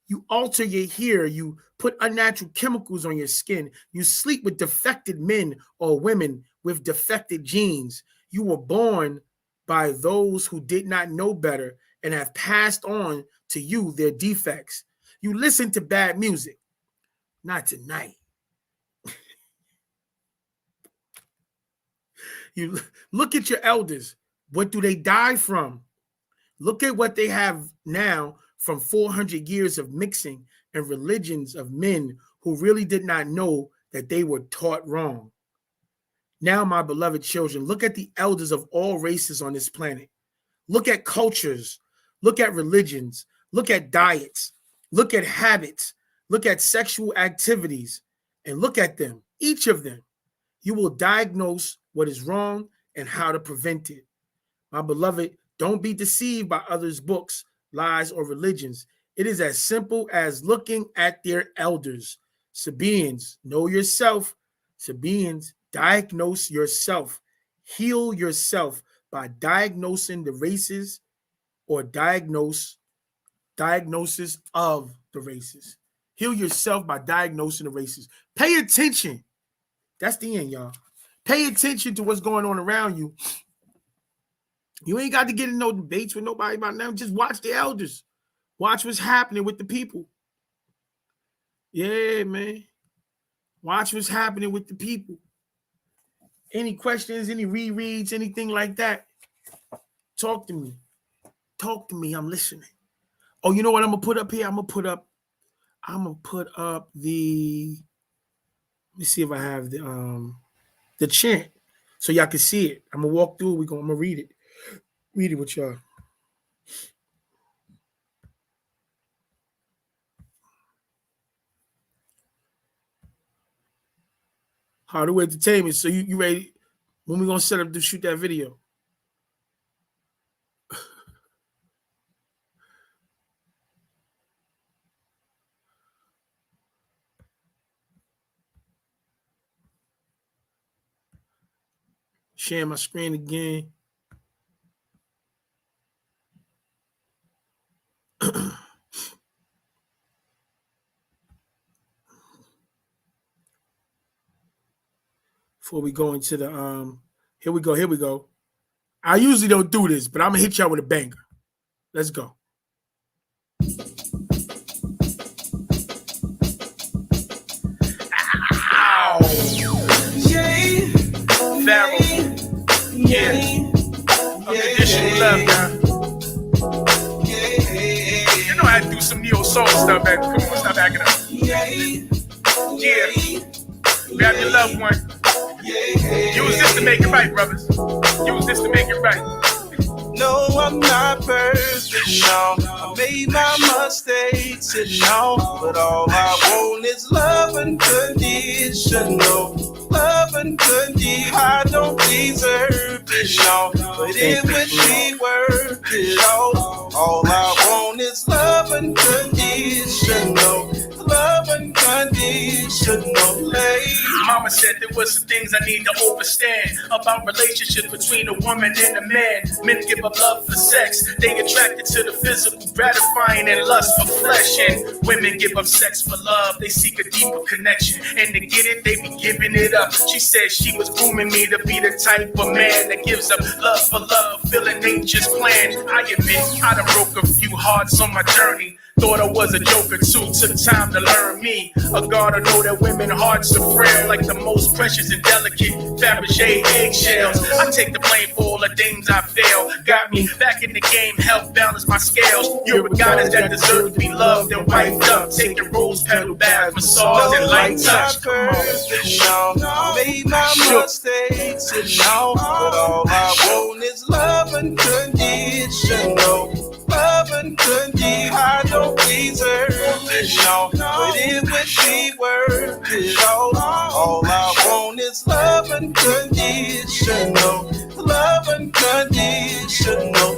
Speaker 1: You alter your hair. You put unnatural chemicals on your skin. You sleep with defected men or women with defected genes. You were born by those who did not know better and have passed on to you their defects. You listen to bad music. Not tonight. You look at your elders. What do they die from? Look at what they have now from 400 years of mixing and religions of men who really did not know that they were taught wrong. Now, my beloved children, look at the elders of all races on this planet. Look at cultures. Look at religions. Look at diets. Look at habits. Look at sexual activities. And look at them, each of them. You will diagnose what is wrong and how to prevent it. My beloved, don't be deceived by others' books, lies, or religions. It is as simple as looking at their elders. Sabaeans, know yourself. Sabaeans, diagnose yourself. Heal yourself by diagnosing the races or diagnosis of the races. Heal yourself by diagnosing the races. Pay attention. That's the end, y'all. Pay attention to what's going on around you. You ain't got to get in no debates with nobody about them. Just watch the elders. Watch what's happening with the people. Yeah, man. Watch what's happening with the people. Any questions, any rereads, anything like that? Talk to me. Talk to me. I'm listening. Oh, you know what I'm going to put up here? I'm going to put up the, let me see if I have the chant so y'all can see it. I'm going to walk through it. I'm going to read it. Read it with y'all. Hardware Entertainment. So you ready? When we going to set up to shoot that video? Share my screen again. Before we go into the here we go. I usually don't do this, but I'm gonna hit y'all with a banger. Let's go. Ow!
Speaker 4: Yay!
Speaker 1: Pharaoh. Yeah. Unconditional love, y'all. You know I do some neo soul stuff, man. Come on, stop acting up. Yeah. Grab your loved one. Use this to make it right, brothers. Use this to make it right.
Speaker 4: No, I'm not perfect, no. I made my mistakes, and no. But all I want is love unconditional. Love unconditional. I don't deserve it, no. But it would be worth it all. All I want is love unconditional. Love unconditional.
Speaker 1: Mama
Speaker 5: Mama said there was some things I need to understand about relationships between a woman and a man. Men give up love for sex. They attracted to the physical, gratifying and lust for flesh. And women give up sex for love. They seek a deeper connection. And to get it, they be giving it up. She said she was grooming me to be the type of man that gives up love for love, feeling nature's plan. I admit I done broke a few hearts on my journey. Thought I was a joker too, took time to learn me. A God to know that women's hearts are frail, like the most precious and delicate Fabergé eggshells. I take the blame for all the things I failed. Got me back in the game, helped balance my scales. You're a goddess that deserves to be loved and wiped up. Taking rose petal baths, massage and light touch. Come on.
Speaker 4: Made my mistakes and now, but all I want is love unconditional. Love unconditional. I don't deserve it, no, but it would be worth it all. All I want is love unconditional. Love unconditional.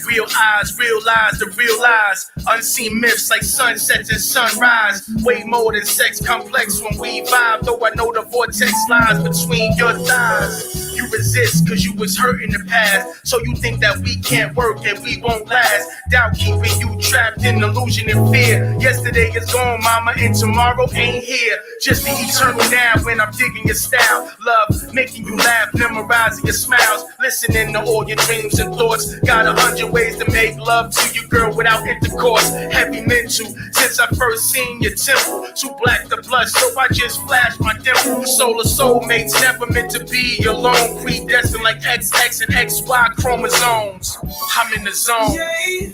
Speaker 5: Real eyes realize the real lies. Unseen myths like sunsets and sunrise. Way more than sex complex when we vibe. Though I know the vortex lies between your thighs. You resist cause you was hurt in the past. So you think that we can't work and we won't last. Doubt keeping you trapped in illusion and fear. Yesterday is gone, mama, and tomorrow ain't here. Just the eternal now when I'm digging your style. Love, making you laugh, memorizing your smiles. Listening to all your dreams and thoughts. Got 100 ways to make love to you, girl, without intercourse. Heavy mental, since I first seen your temple. Too black to blush, so I just flashed my dimple. Solar soulmates, never meant to be alone. Predestined like XX and XY chromosomes. I'm in the zone,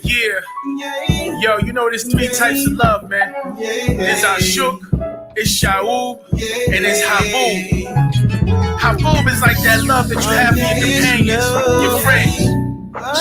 Speaker 5: yeah. Yo, you know there's 3 types of love, man. There's Ashuk, it's Shaub, and it's Habub. Habub is like that love that you have for your companions, your friends.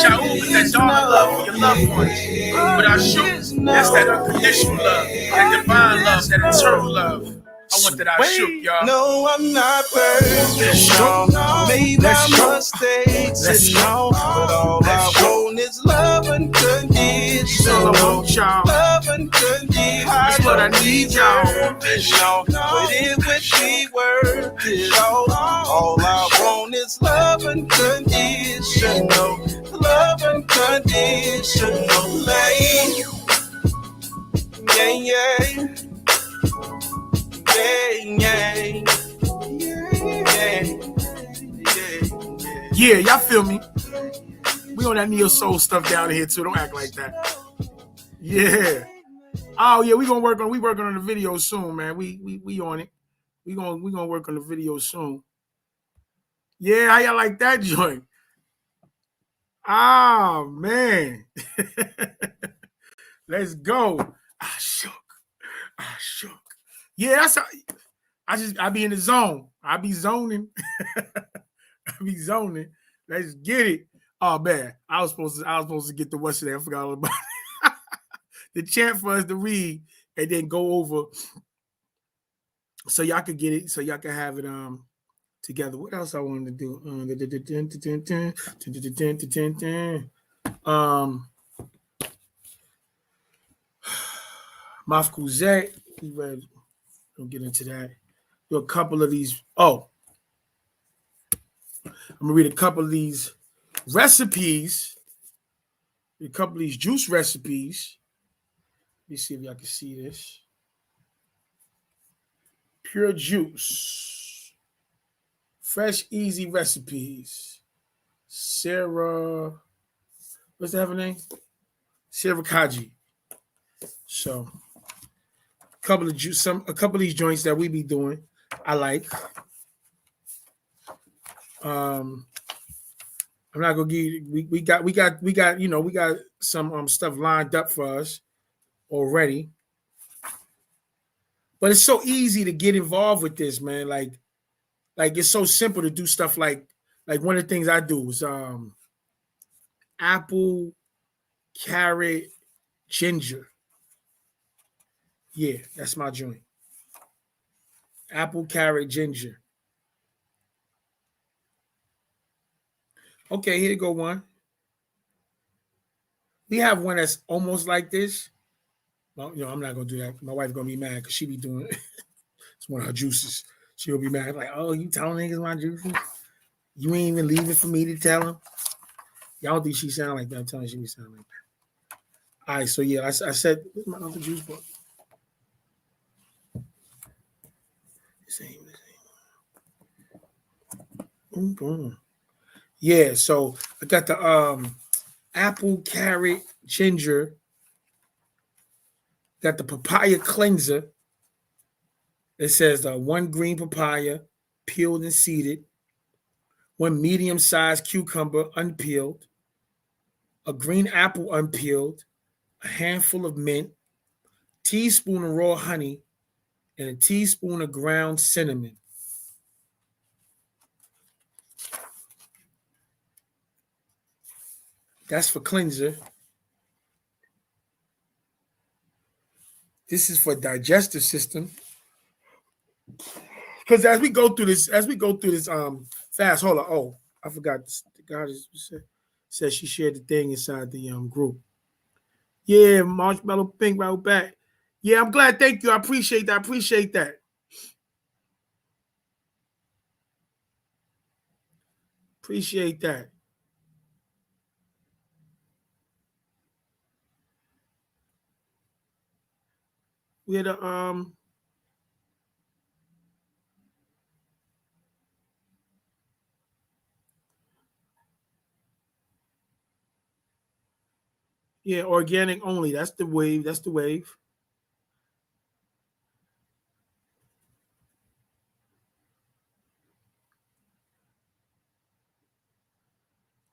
Speaker 5: Shaub is that dark love for your loved ones. But Ashuk, that's that unconditional love, that divine love, that eternal love. I want that Ashuk, y'all.
Speaker 4: No, I'm not perfect, no. Made my mistakes and no, but all I want is love unconditional. Love unconditional.
Speaker 1: That's what I need, y'all.
Speaker 4: But it would be worth it all. All I want is love unconditional. Love unconditional. Yeah.
Speaker 1: Yeah, y'all feel me? We on that neo soul stuff down here too. Don't act like that. Yeah. Oh yeah, we working on the video soon, man. We on it. We gonna work on the video soon. Yeah, how y'all like that joint? Oh man. Let's go. Ashuk. Yeah, that's how I be in the zone. I be zoning. Let's get it. Oh man, I was supposed to get the what's today. I forgot all about it. The chant for us to read and then go over so y'all could get it, so y'all can have it together. What else I wanted to do? Mafkuzet. We'll get into that. Do a couple of these. Oh, I'm gonna read a couple of these recipes. A couple of these juice recipes. Let me see if y'all can see this. Pure juice. Fresh, easy recipes. Sarah, what's that her name? Sarah Kaji. So a couple of these joints that we be doing, I like. I'm not gonna give you, we got some stuff lined up for us already. But it's so easy to get involved with this, man. Like it's so simple to do stuff like one of the things I do is apple, carrot, ginger. Yeah, that's my joint. Apple, carrot, ginger. Okay, here you go one. We have one that's almost like this. Well, I'm not gonna do that. My wife's gonna be mad because she be doing it. It's one of her juices. She'll be mad, like, oh, you telling niggas my juices? You ain't even leaving for me to tell them? Y'all think she sound like that? I'm telling you, she be sound like that. All right, so yeah, I said, where's my other juice book? Same. Yeah, so I got the apple, carrot, ginger. Got the papaya cleanser. It says 1 green papaya, peeled and seeded. 1 medium-sized cucumber, unpeeled. A green apple, unpeeled. A handful of mint. Teaspoon of raw honey. And a teaspoon of ground cinnamon. That's for cleanser. This is for digestive system. Because as we go through this fast, hold on. Oh, I forgot. The guy said she shared the thing inside the group. Yeah, Marshmallow Pink right back. Yeah, I'm glad. Thank you. I appreciate that. Appreciate that. We had a yeah, organic only. That's the wave.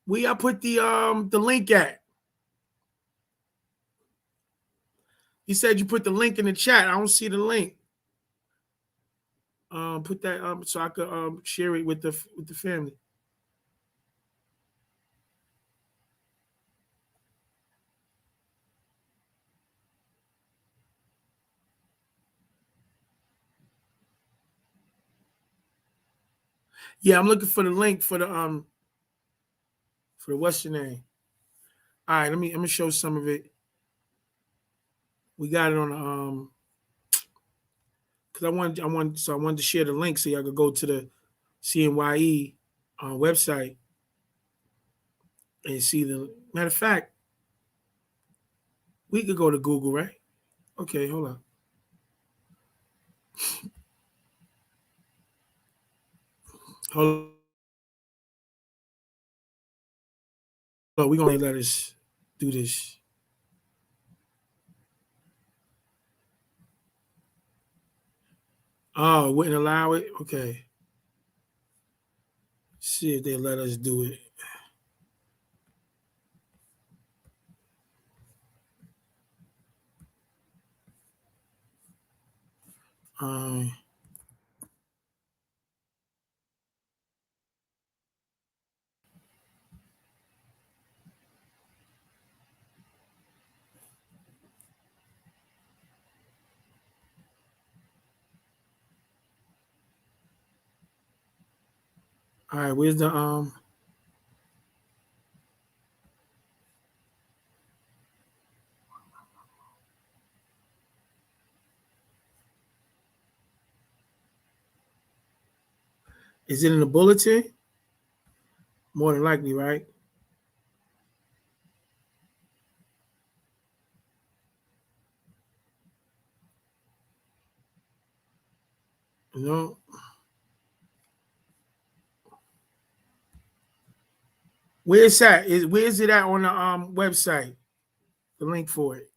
Speaker 1: Where I put the link at? You said you put the link in the chat. I don't see the link. Put that so I could share it with the family. Yeah, I'm looking for the link for the what's your name? All right, let me show some of it. We got it on the because I wanted to share the link so y'all could go to the CNYE website and see the matter of fact. We could go to Google, right? Okay, hold on. Hold on, we're gonna let us do this. Oh, wouldn't allow it? Okay. See if they let us do it. All right, where's the is it in the bulletin? More than likely, right? No. Where's that? Where's it at on the website? The link for it.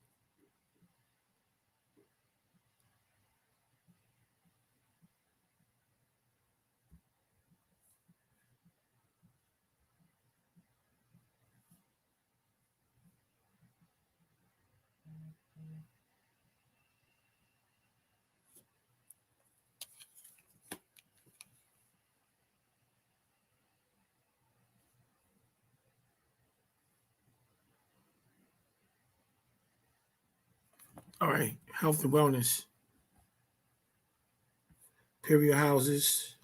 Speaker 1: All right, health and wellness. Period houses.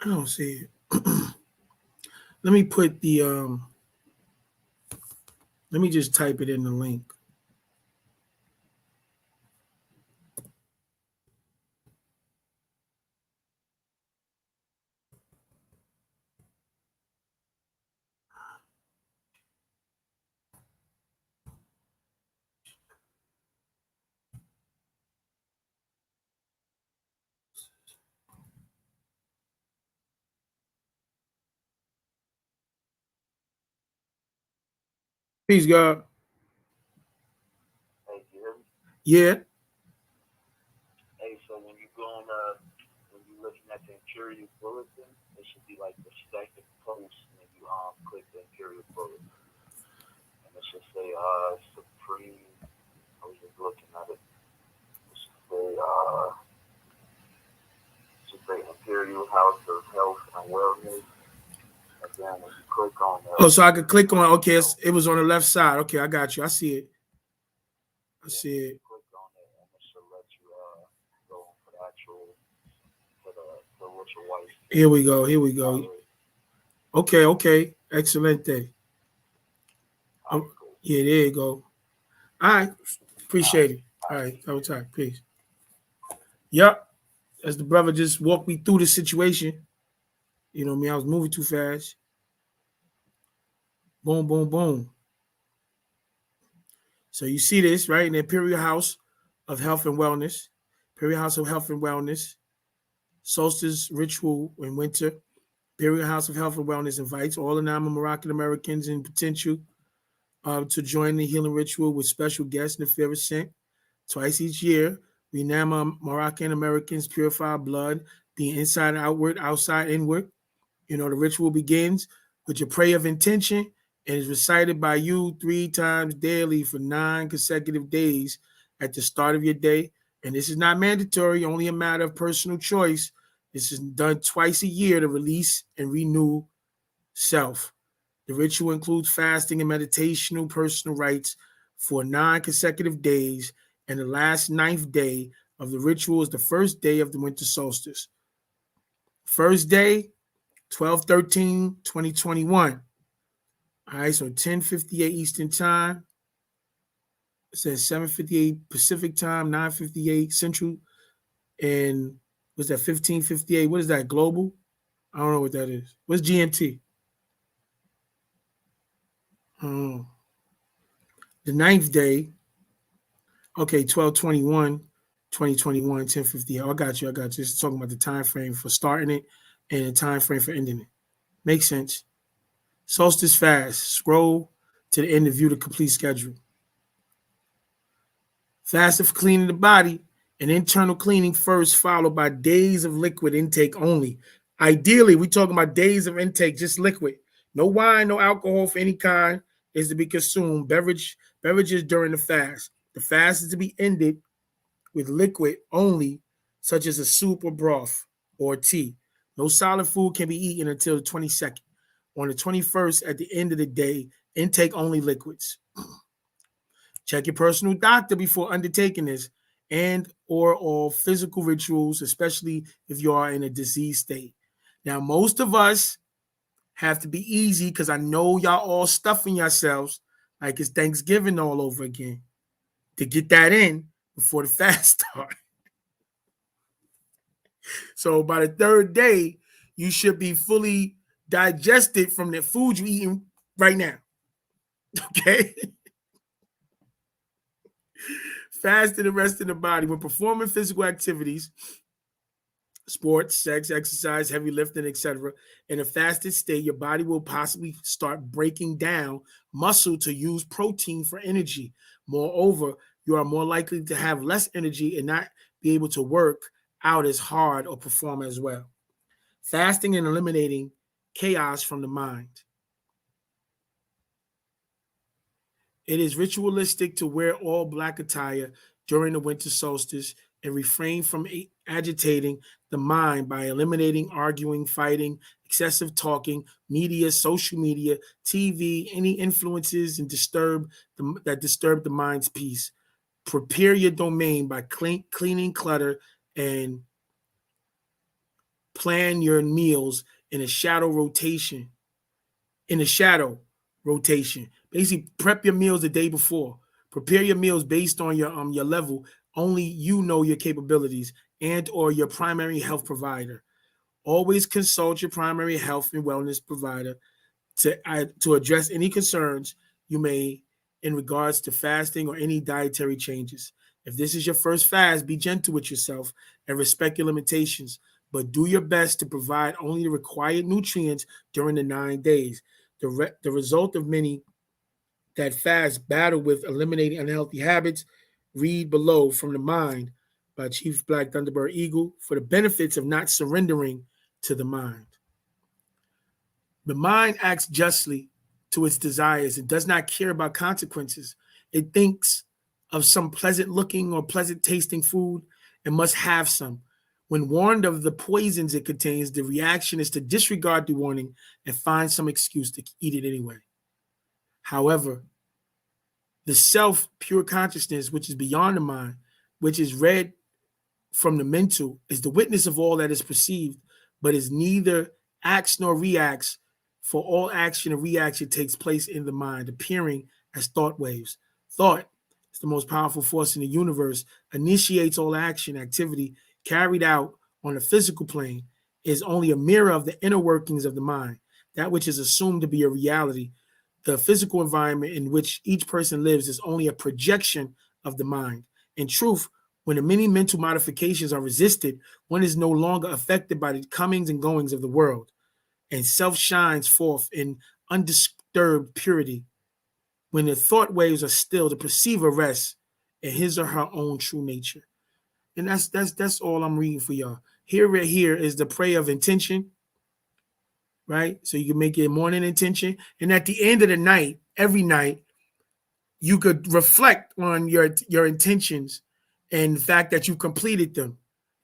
Speaker 1: I don't see it. Let me put the let me just type it in the link. Peace, God.
Speaker 2: Hey, you hear me?
Speaker 1: Yeah.
Speaker 2: Hey, so when you go on, when you're looking at the Imperial Bulletin, it should be like the second post, and you click the Imperial Bulletin, and it should say Supreme. I was just looking at it. It should say Imperial House of Health and Wellness, and then when you click on that.
Speaker 1: Oh, so I could click on. Okay, it was on the left side. Okay, I got you. I see it. I see it.
Speaker 2: Click on it, and it should let you go for the actual for what your wife.
Speaker 1: Here we go. Here we go. Okay, okay. Excellent day. Yeah, there you go. All right. Appreciate it. All right. Have a time. Peace. Yep. As the brother just walked me through the situation. You know what I mean? I was moving too fast. Boom, boom, boom. So you see this, right? In the Imperial House of Health and Wellness. Imperial House of Health and Wellness. Solstice ritual in winter. Imperial House of Health and Wellness invites all the non-Moroccan Americans in potential to join the healing ritual with special guests Neferisent. Twice each year, we Moroccan Americans purify blood, being inside outward, outside inward. You know, the ritual begins with your prayer of intention and is recited by you 3 times daily for 9 consecutive days at the start of your day. And this is not mandatory, only a matter of personal choice. This is done twice a year to release and renew self. The ritual includes fasting and meditational personal rites for 9 consecutive days, and the last 9th day of the ritual is the first day of the winter solstice. First day, 12/13/2021. All right, so 10:58 Eastern Time. It says 7:58 Pacific Time, 9:58 Central, and what's that, 15:58? What is that, global? I don't know what that is. What's GMT? The 9th day, okay, 12/21/2021, 10:58. Oh, I got you. This is talking about the time frame for starting it and the time frame for ending it. Makes sense. Solstice fast. Scroll to the end to view the complete schedule. Fasting for cleaning the body, an internal cleaning first, followed by days of liquid intake only. Ideally, we're talking about days of intake, just liquid. No wine, no alcohol for any kind is to be consumed. Beverages during the fast. The fast is to be ended with liquid only, such as a soup or broth or tea. No solid food can be eaten until the 22nd. On the 21st, at the end of the day, intake only liquids. Check your personal doctor before undertaking this and or all physical rituals, especially if you are in a disease state. Now, most of us have to be easy because I know y'all all stuffing yourselves like it's Thanksgiving all over again to get that in before the fast starts. So by the 3rd day, you should be fully digested from the food you're eating right now. Okay? Fasting the rest of the body. When performing physical activities, sports, sex, exercise, heavy lifting, etc., in a fasted state, your body will possibly start breaking down muscle to use protein for energy. Moreover, you are more likely to have less energy and not be able to work out as hard or perform as well. Fasting and eliminating chaos from the mind. It is ritualistic to wear all black attire during the winter solstice and refrain from agitating the mind by eliminating arguing, fighting, excessive talking, media, social media, TV, any influences and that disturb the mind's peace. prepare your domain by cleaning clutter and plan your meals in a shadow rotation. Basically, prep your meals the day before. Prepare your meals based on your level. Only you know your capabilities and or your primary health provider. Always consult your primary health and wellness provider to address any concerns you may in regards to fasting or any dietary changes. If this is your first fast, be gentle with yourself and respect your limitations, but do your best to provide only the required nutrients during the 9 days. The result of many that fast battle with eliminating unhealthy habits, read below From the Mind by Chief Black Thunderbird Eagle for the benefits of not surrendering to the mind. The mind acts justly to its desires. It does not care about consequences. It thinks of some pleasant looking or pleasant tasting food and must have some. When warned of the poisons it contains, the reaction is to disregard the warning and find some excuse to eat it anyway. However, the self, pure consciousness, which is beyond the mind, which is read from the mental, is the witness of all that is perceived, but is neither acts nor reacts, for all action and reaction takes place in the mind, appearing as thought waves. Thought is the most powerful force in the universe, initiates all action, activity carried out on the physical plane, is only a mirror of the inner workings of the mind, that which is assumed to be a reality. The physical environment in which each person lives is only a projection of the mind. In truth, when the many mental modifications are resisted, one is no longer affected by the comings and goings of the world, and self shines forth in undisturbed purity. When the thought waves are still, the perceiver rests in his or her own true nature. And that's all I'm reading for y'all. Here is the prayer of intention, right? So you can make your morning intention. And at the end of the night, every night, you could reflect on your intentions and the fact that you completed them,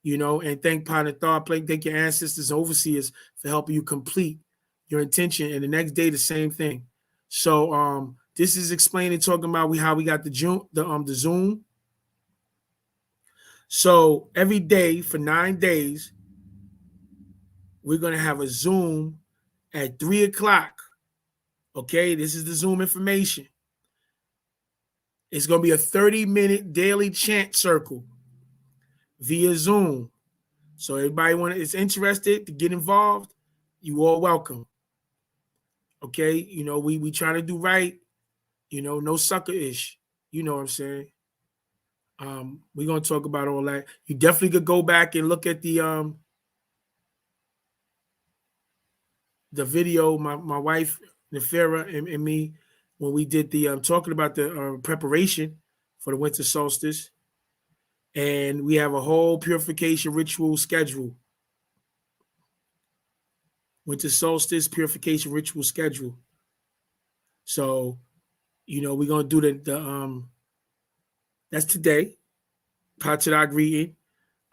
Speaker 1: and thank Paa Taraq, thank your ancestors and overseers for helping you complete your intention. And the next day, the same thing. So this is explaining, talking about how we got the Zoom. So every day for 9 days, we're going to have a Zoom at 3 o'clock. Okay, this is the Zoom information. It's going to be a 30-minute daily chant circle via Zoom. So everybody is interested to get involved, you all welcome. Okay, we trying to do right, no sucker-ish. You know what I'm saying? We're going to talk about all that. You definitely could go back and look at the video, my wife, Nefera, and me, when we did the talking about the preparation for the winter solstice. And we have a whole purification ritual schedule. Winter solstice purification ritual schedule. So, we're gonna do the that's today. Paa Taraq Reading.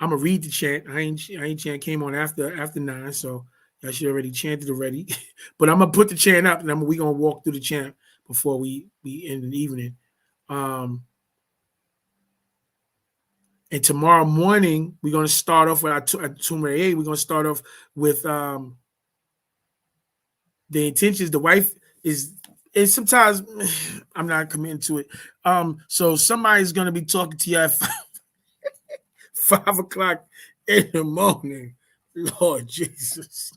Speaker 1: I'm gonna read the chant. I ain't chant, came on after 9, so I should already chanted already. But I'm gonna put the chant up, and we're gonna walk through the chant before we end the evening. And tomorrow morning, we're going to start off with our turmeric. We're going to start off with the intentions. The wife is, and sometimes I'm not committing to it. So somebody's going to be talking to you at 5 o'clock in the morning. Lord Jesus.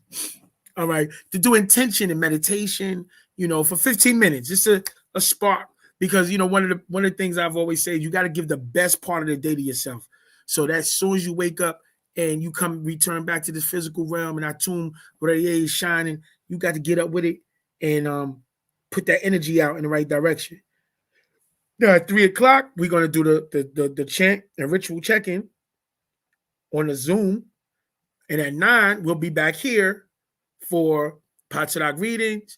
Speaker 1: All right. To do intention and meditation, for 15 minutes. Just a spark. Because one of the things I've always said, you got to give the best part of the day to yourself. So that as soon as you wake up and you return back to this physical realm and Atum Reye is shining, you got to get up with it and put that energy out in the right direction. Now at 3 o'clock, we're gonna do the chant and ritual check-in on the Zoom, and at 9 we'll be back here for Paa Taraq readings,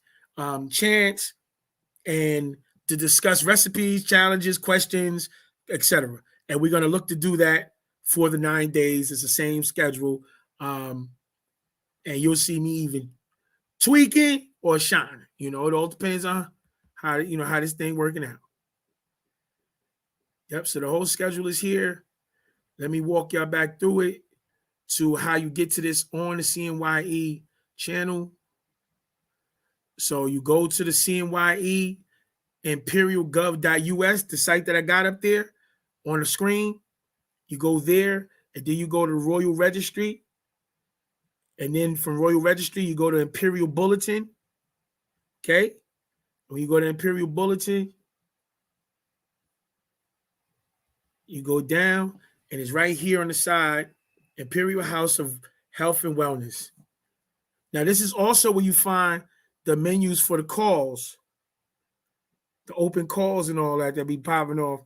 Speaker 1: chants, and to discuss recipes, challenges, questions, etc. And we're going to look to do that for the 9 days. It's the same schedule. And you'll see me even tweaking or shining. It all depends on how this thing working out. Yep, so the whole schedule is here. Let me walk y'all back through it to how you get to this on the CNYE channel. So you go to the CNYE imperialgov.us, the site that I got up there on the screen. You go there, and then you go to the Royal Registry. And then from Royal Registry, you go to Imperial Bulletin. Okay? When you go to Imperial Bulletin, you go down, and it's right here on the side, Imperial House of Health and Wellness. Now, this is also where you find the menus for the calls, the open calls and all that be popping off.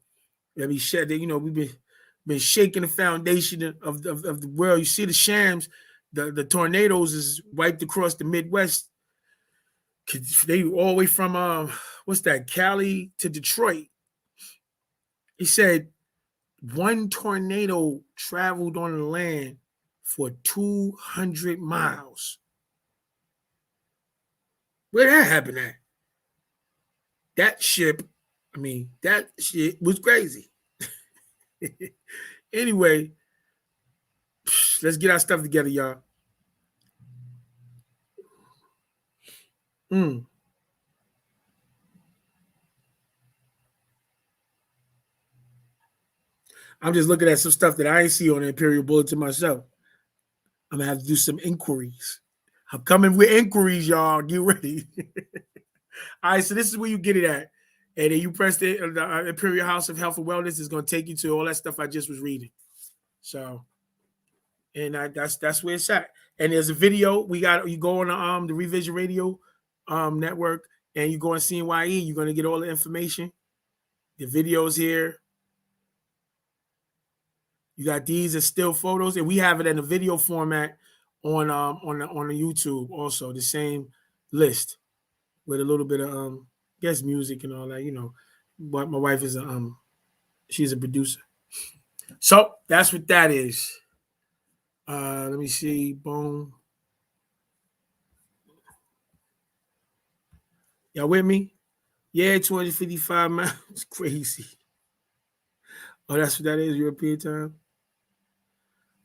Speaker 1: That be shed. You know, we've been shaking the foundation of the world. You see the shams, the tornadoes is wiped across the Midwest. They all the way from what's that, Cali to Detroit. He said one tornado traveled on the land for 200 miles. Where that happened at? That ship was crazy. Anyway, let's get our stuff together, y'all. I'm just looking at some stuff that I ain't see on the Imperial Bulletin myself. I'm gonna have to do some inquiries. I'm coming with inquiries, y'all. Get ready. All right, so this is where you get it at. And then you press the Imperial House of Health and Wellness is going to take you to all that stuff I just was reading. So, and that's where it's at. And there's a video. You go on the Revision Radio network, and you go on CNYE. You're going to get all the information. The videos here. You got these as still photos, and we have it in a video format on the YouTube also. The same list with a little bit of guest music and all that, you know. But my wife is she's a producer. So that's what that is. Let me see. Boom. Y'all with me? Yeah, 255 miles. It's crazy. Oh, that's what that is, European time.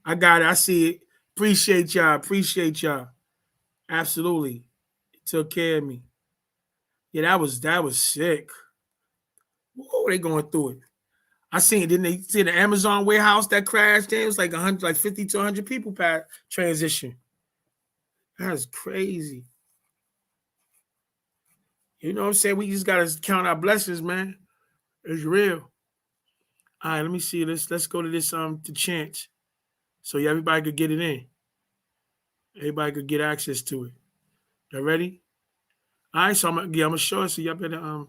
Speaker 1: I got it. I see it. Appreciate y'all. Absolutely. It took care of me. Yeah, that was sick. Oh, they going through it. I seen it. Didn't they see the Amazon warehouse that crashed? It was like 50 to 100 people transition. That's crazy. You know what I'm saying? We just gotta count our blessings, man. It's real. All right, let me see. Let's go to this to Chants, so everybody could get it in. Everybody could get access to it. Y'all ready? All right, so I'm gonna show it. So y'all better I'm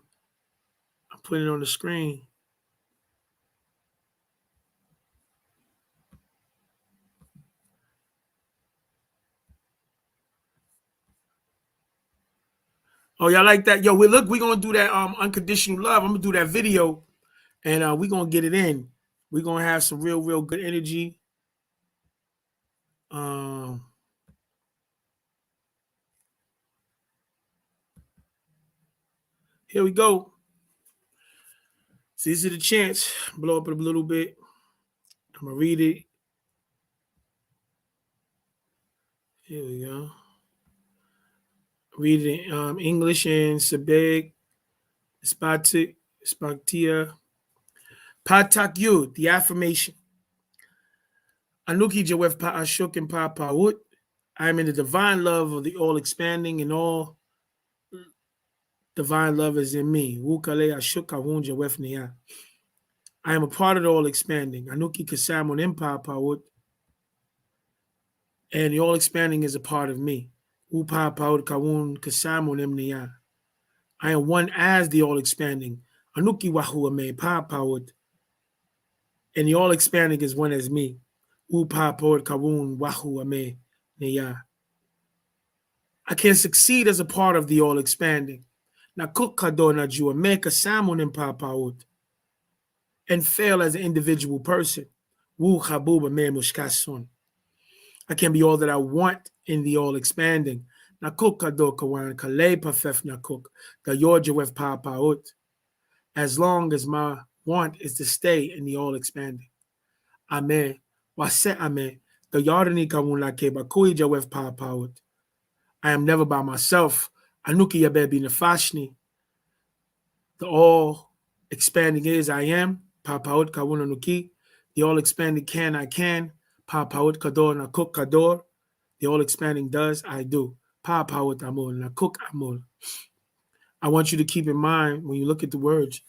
Speaker 1: putting it on the screen. Oh, y'all like that? Yo, we're gonna do that unconditional love. I'm gonna do that video, and we're gonna get it in. We're gonna have some real good energy. Here we go. So these are the chants. Blow up a little bit. I'm gonna read it. Here we go. Read it in English and Sebeg, Spatia. Paa Taraq, the affirmation. Anuki Jawef Pa Ashok and Pa Pawut. I am in the divine love of the all expanding, and all divine love is in me. Wukale Ashok Kawun Jawef Nia. I am a part of the all expanding. Anuki Kasamun and Pa Pawut. And the all expanding is a part of me. Upa Pawut Kawun Kasamun Nia. I am one as the all expanding. Anuki Wahu Ame Pa Pawut. And the all expanding is one as me. Upa Pawut Kawun Wahu Ame Nia. I can succeed as a part of the all expanding. Nakukadona Jua make a salmon in Pawut. And fail as an individual person. Wu Habuba Me Mushkasun. I can be all that I want in the all expanding. Nakukadokwan Kale Pafef Nakuk. The Yorjawef Pawut. As long as my want is to stay in the all expanding. Amen. Wase amen. The Yardani Kawun Lake Bakui Jawef Paa Taraq. I am never by myself. Anuki Yabebi Nefashni. The all expanding is I am. Paa Taraq Kawun Anuki. The all expanding can I can. Paa Taraq Kador Nakuk Kador. The all expanding does I do. Paa Taraq Amul Nakuk Amul. I want you to keep in mind when you look at the words,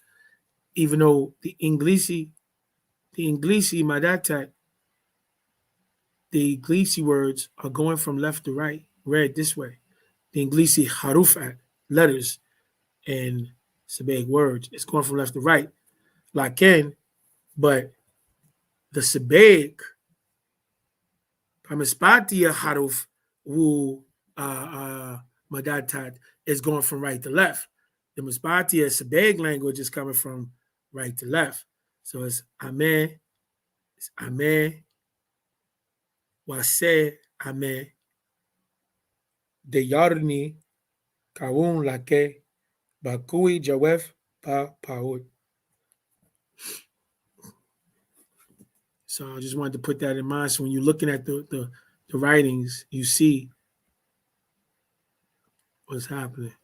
Speaker 1: even though the Inglisi Madatat, the Inglisi words are going from left to right, read this way. The Inglisi Harufat, letters, and Sebeg words, it's going from left to right, Laken, but the Sebeg, Pamispatia Haruf, Wu Madatat, is going from right to left. The Mispatia Sebeg language is coming from right to left. So it's Amen, Wase, Amen, De Yarni, Kawun Lake, Bakui Jawef Paa Taraq. So I just wanted to put that in mind. So when you're looking at the writings, you see what's happening.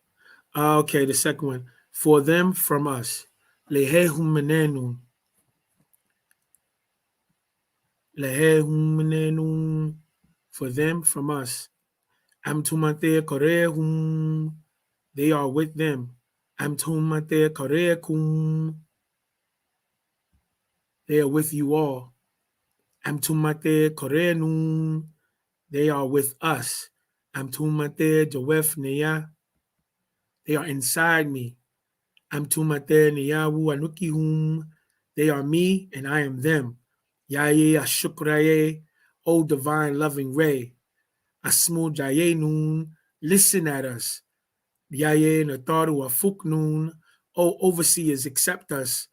Speaker 1: Okay, the second one. For them from us. Lehehum menenun. Lehehum menenun. For them from us. Amtumate korehum. They are with them. Amtumate korekum. They are with you all. Amtumate korenun. They are with us. Amtumate jawef neya. They are inside me. Amtumate neyawu anukihum. They are me and I am them. Yaye ashukraye. O divine loving ray. Asmu jayenun. Listen at us. Yaye nataru afuknun. O overseers, accept us.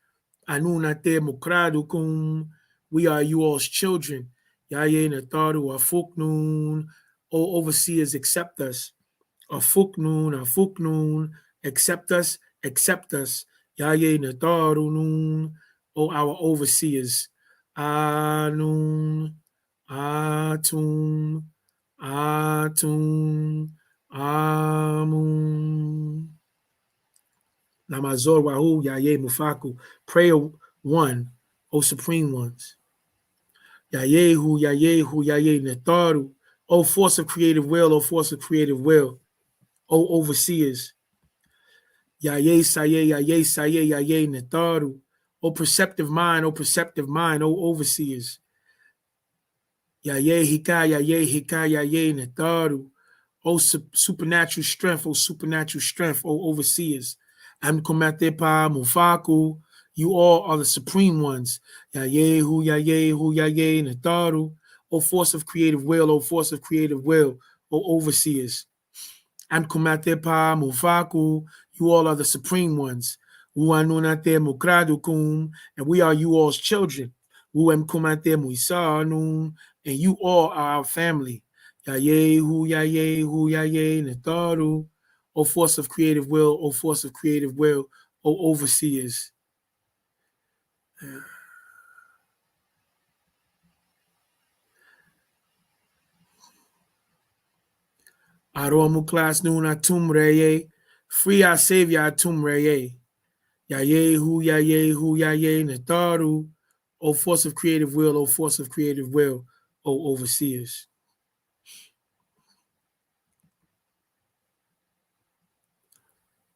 Speaker 1: Anunate mukradukum. We are you all's children. Yaye nataru afuknun. O overseers, accept us. Afuknun. Accept us. Yaye natarunun. O our overseers. Anun. Atun. Amun. Namazor Wahu Yaye Mufaku. Prayer 1, O Supreme Ones. Yayehu Yaye Netaru. O force of creative will, O force of creative will. O overseers. Yaye Saye Yaye Netaru. O perceptive mind, O overseers. Yaye Hika Yaye Netaru. O supernatural strength, O overseers. Amkumatepa Mufaku. You all are the supreme ones. Yayehu Yaye Nataru. O force of creative will, O overseers. Amkumatepa Mufaku. You all are the supreme ones. Uanunate Mukradukum. And we are you all's children. Uemkumate Muisanun. And you all are our family. Yayehu Yaye Nataru. O force of creative will, O overseers. Aromu class nun atum reye. Free our savior atum reye. Yayehu Yaye Nataru. O force of creative will, O overseers.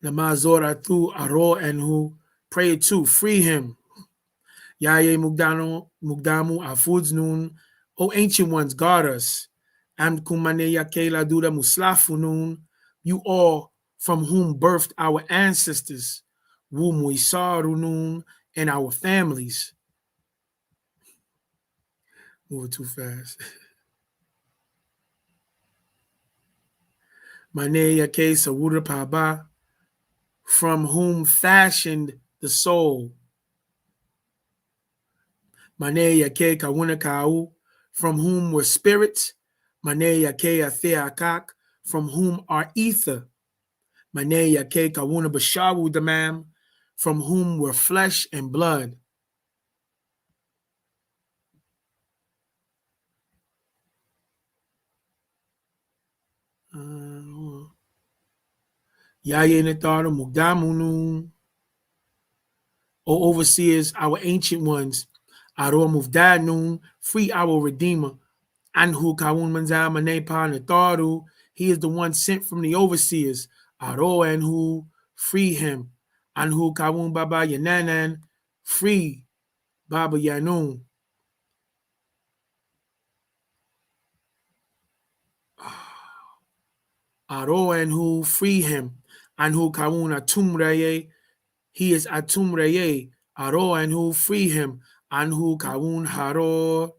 Speaker 1: Namazoratu Aro Enhu. Pray to free him. Yaye Mugdamu Afuznun. O ancient ones, guard us. Amkumane Yakela Duda Muslafunun. You all from whom birthed our ancestors. Wumuisarunun. And our families. Moving too fast. Mane Yake Sawura Paba. From whom fashioned the soul. Mane Yake Kawuna Kau. From whom were spirits. Mane Yake Atheakak. From whom are ether. Mane Yake Kawuna Bashawu Damam. from whom were flesh and blood. Yaye Nataru Mugdamunun. O overseers, our ancient ones, Aro Muvdanun, free our Redeemer. Anhu Kawun Manza Manepa Nataru, he is the one sent from the overseers. Aro Anhu, free him. Anhu Kawun Baba Yananan, free Baba Yanun. Aro Anhu, free him. Anhu Kawun Atum Raye, he is Atum Raye. Aro Anhu, free him. Anhu Kawun Haro,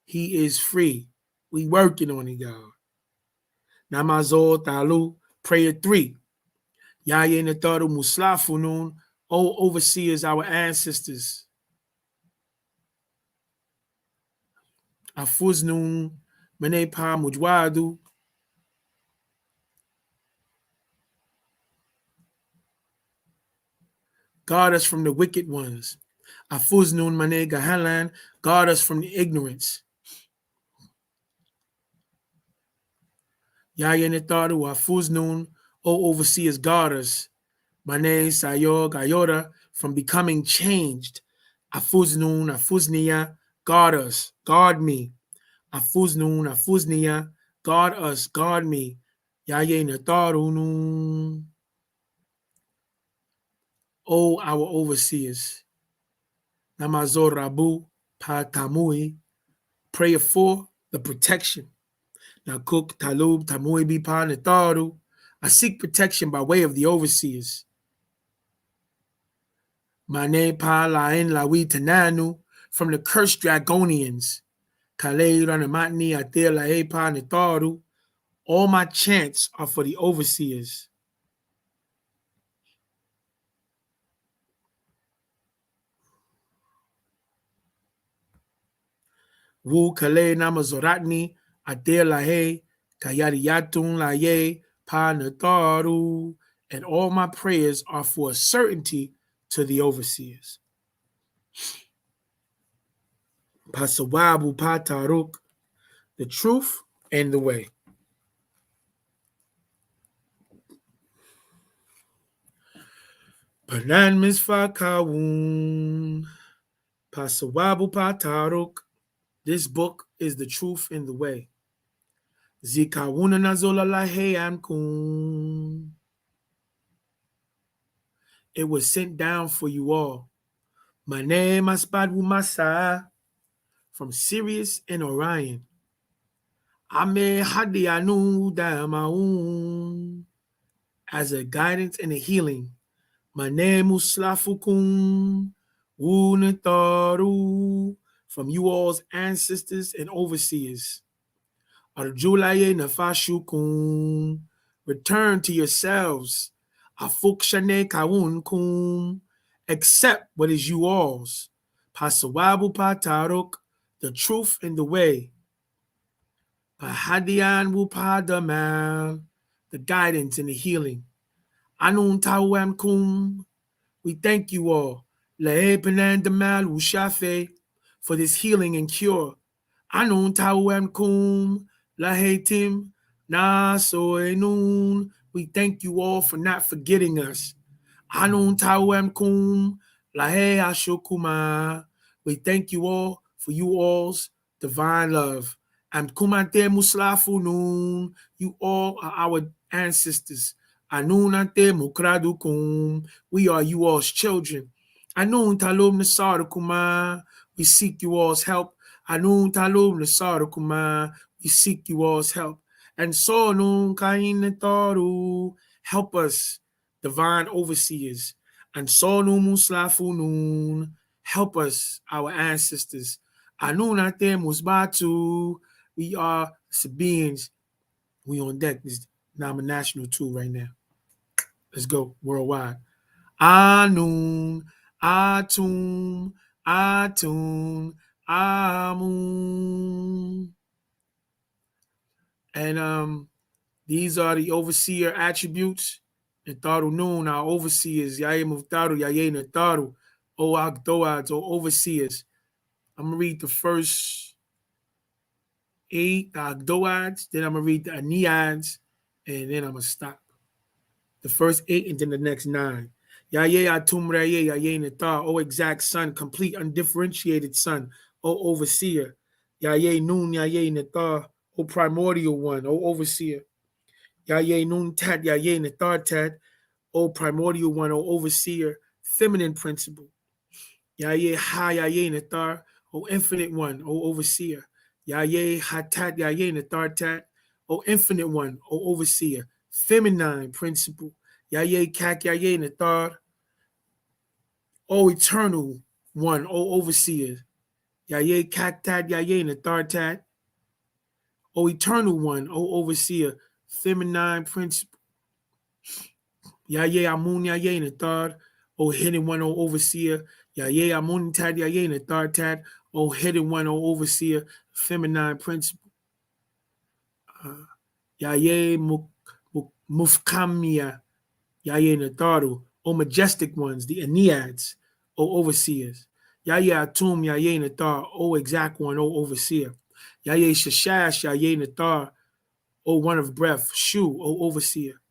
Speaker 1: he is free. We working on it, y'all. Namazol Talu, prayer 3. Yaye Nataru Muslafunun, O overseers, our ancestors. Afuznun, Menepa Mujwadu. Guard us from the wicked ones. Afuznun Mane Gahalan, guard us from the ignorance. Yaye Nataru Afuznun, O overseers, guard us. Mane Sayo Gayora, from becoming changed. Afuznun, Afuzniya, guard us, guard me. Afuznun, Afuzniya, guard us, guard me. Yaye Natarunun. O our overseers. Namazor Rabu Patamui. Prayer 4, the protection. Nakuk Talub Tamui Bipa Nataru. I seek protection by way of the overseers. Mane Pa Lain Lawi Tananu, from the cursed Dragonians. Kale Ranamatni Atir Lae Pa Nataru. All my chants are for the overseers. Wu Kale Namazoratni Atir Lahe Kayariyatun Laye Pa Nataru. And all my prayers are for a certainty to the overseers. Pasawabu Paa Taraq, the truth and the way. Panan Misfa Kawun. Pasawabu Paa Taraq. This book is the truth and the way. Zikawuna Nazola Lahe Amkun. It was sent down for you all. My name is Masa, from Sirius and Orion. Ame Hadianu Damaun, as a guidance and a healing. My name is Slafukum Wunataru, from you all's ancestors and overseers. Arjulaye Nafashukum, return to yourselves. Afukshane Kawunkum, accept what is you all's. Pasawabu Paa Taraq, the truth and the way. Pahadian Wupadamal, the guidance and the healing. Anun Tawamkum, we thank you all. Lae Penandamal Wushafe, for this healing and cure. Anun Tawamkum, Lahetim, Nasoenun, we thank you all for not forgetting us. Anun Tawamkum, Lahe Ashokuma, we thank you all for you all's divine love. And Kumante Muslafunun, you all are our ancestors. Anunante Mukradukum, we are you all's children. Anun Talum Nasarakuma, we seek you all's help. Anun Talum Nasarakuma, we seek you all's help. And so Nun Kainataru, help us, divine overseers. And so Nun Muslafunun, help us, our ancestors. Anunate Musbatu, we are Sabians. We on deck. This is national 2 right now. Let's go worldwide. Anun, Atum, Atun, Amun. And these are the overseer attributes. Nataru Noon, our overseers. Yaye Muftaru, Yaye Nataru, O Agdoads, O overseers. I'm going to read the first 8, the Agdoads, then I'm going to read the Aniads, and then I'm going to stop. The first 8 and then the next 9. Yaye Atumraye, Yaye Natar, O exact son, complete undifferentiated son, O overseer. Yaye Noon, Yaye Natar, O primordial one, O overseer. Yaye Noon Tat, Yaye Natar Tat, O primordial one, O overseer, feminine principle. Yaye Ha, Yaye Natar, O infinite one, O overseer. Yaye Hatat, Yaye Natar Tat, O infinite one, O overseer, feminine principle. Yaye Kak, Yaye Natar, O eternal one, O overseer. Yaye Kak Tat, Yaye Natar Tat, O eternal one, O overseer, feminine principle. Yaye Amun, Yaye Natar, O hidden one, O overseer. Yaye Amun Tat, Yaye Natar Tat, O hidden one, O overseer, feminine principle. Yaye Mufkamia, Yaye Nataru, O majestic ones, the Aniads, O overseers. Yaye Atum, Yaye Natar, O exact one, O overseer. Yaye Shashash, Yaye Natar, O one of breath, Shu, O overseer.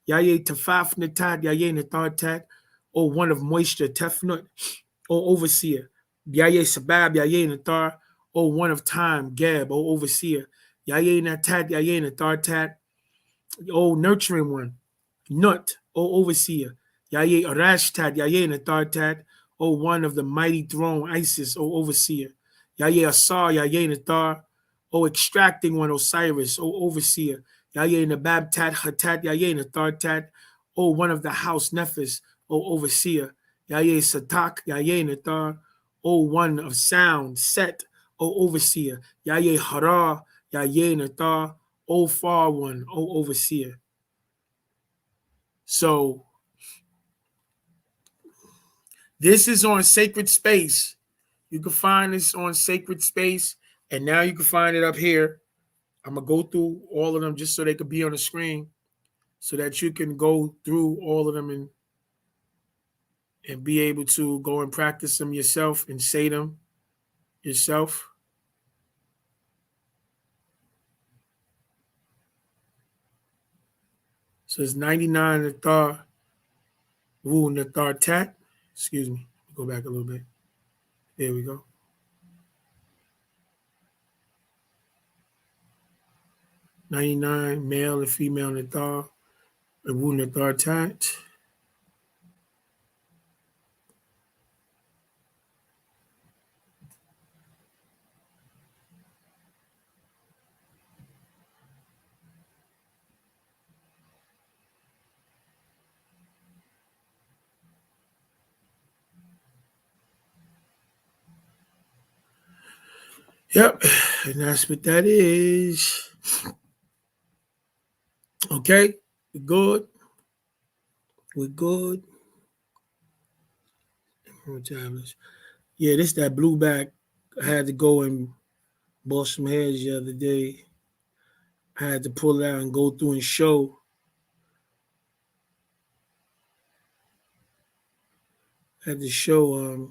Speaker 1: Yaye Tafaf Natat, Yaye Natar Tat, O one of moisture, Tefnut, O overseer. Yaye Sabab, Yaye Natar, O one of time, Gab, O overseer. Yaye Natat, Yaye Natar Tat, O nurturing one, Nut, O overseer. Yaye Arashtad, Yaye Nathartat, O one of the mighty throne, Isis, O overseer. Yaye Asar, Yaye Nathar, O extracting one, Osiris, O overseer. Yaye Nababtat, Hatat, Yaye Nathartat, O one of the house, Nephis, O overseer. Yaye Satak, Yaye Nathar, O one of sound, Set, O overseer. Yaye Hara, Yaye Nathar, O far one, O overseer. So this is on Sacred Space. You can find this on Sacred Space, and now you can find it up here. I'm going to go through all of them just so they could be on the screen so that you can go through all of them and be able to go and practice them yourself and say them yourself. So it's 99 Nathar, Wu Nathar Tat. Excuse me. Go back a little bit. There we go. 99 male and female Nathar, and Wu Nathar Tat. Yep, and that's what that is. Okay, we're good. We're good. Yeah, this that blue back. I had to go and bought some heads the other day. I had to pull it out and go through and show. I had to show.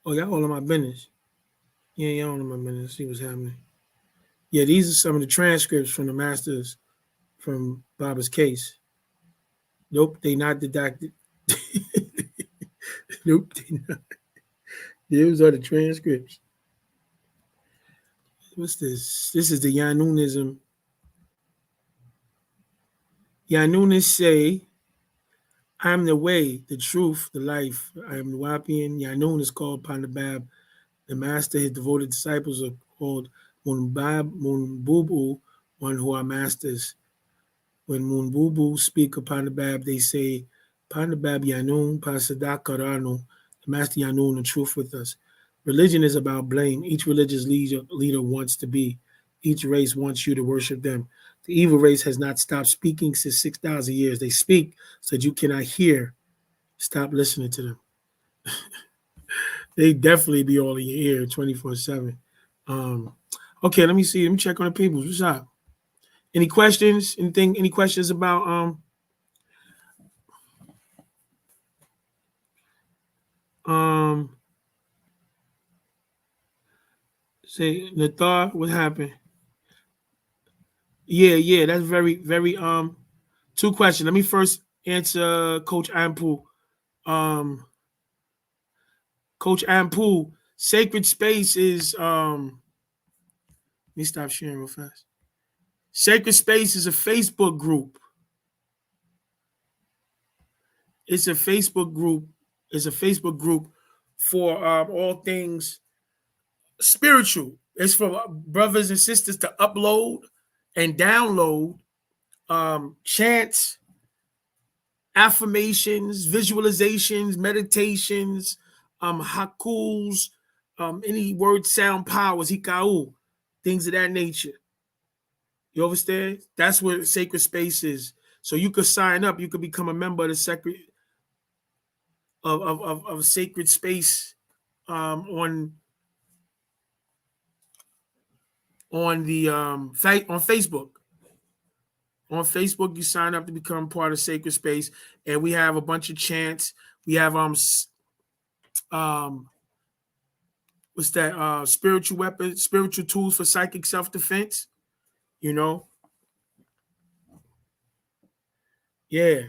Speaker 1: Oh, y'all all in my business. Yeah, y'all all in my business. See what's happening. Yeah, these are some of the transcripts from the masters from Baba's case. Nope, they not didactic. Nope, they not. Those are the transcripts. What's this? This is the Yanunism. Yanunis say, I'm the way, the truth, the life. I am the Wapian. Yanun is called Pandabab. The master, his devoted disciples are called Munbubu, one who are masters. When Munbubu speak of Pandabab, they say, Pandabab Yanun, Pasadakarano, the master Yanun, the truth with us. Religion is about blame. Each religious leader wants to be. Each race wants you to worship them. The evil race has not stopped speaking since 6,000 years. They speak so that you cannot hear. Stop listening to them. They definitely be all in your ear 24/7. Okay, let me see. Let me check on the people. What's up? Any questions? Anything? Any questions about say Nathar? What happened? Yeah, that's very, very two questions. Let me first answer Coach Ampu. Coach Ampu, Sacred Space is let me stop sharing real fast. Sacred Space is a Facebook group. It's a Facebook group. It's a Facebook group for all things spiritual. It's for brothers and sisters to upload and download chants, affirmations, visualizations, meditations, hakus, any word sound powers, hikau, things of that nature. You understand? That's what Sacred Space is. So you could sign up. You could become a member of the sacred of Sacred Space on the on Facebook. On Facebook, you sign up to become part of Sacred Space, and we have a bunch of chants. We have what's that? Spiritual weapons, spiritual tools for psychic self-defense. You know, yeah.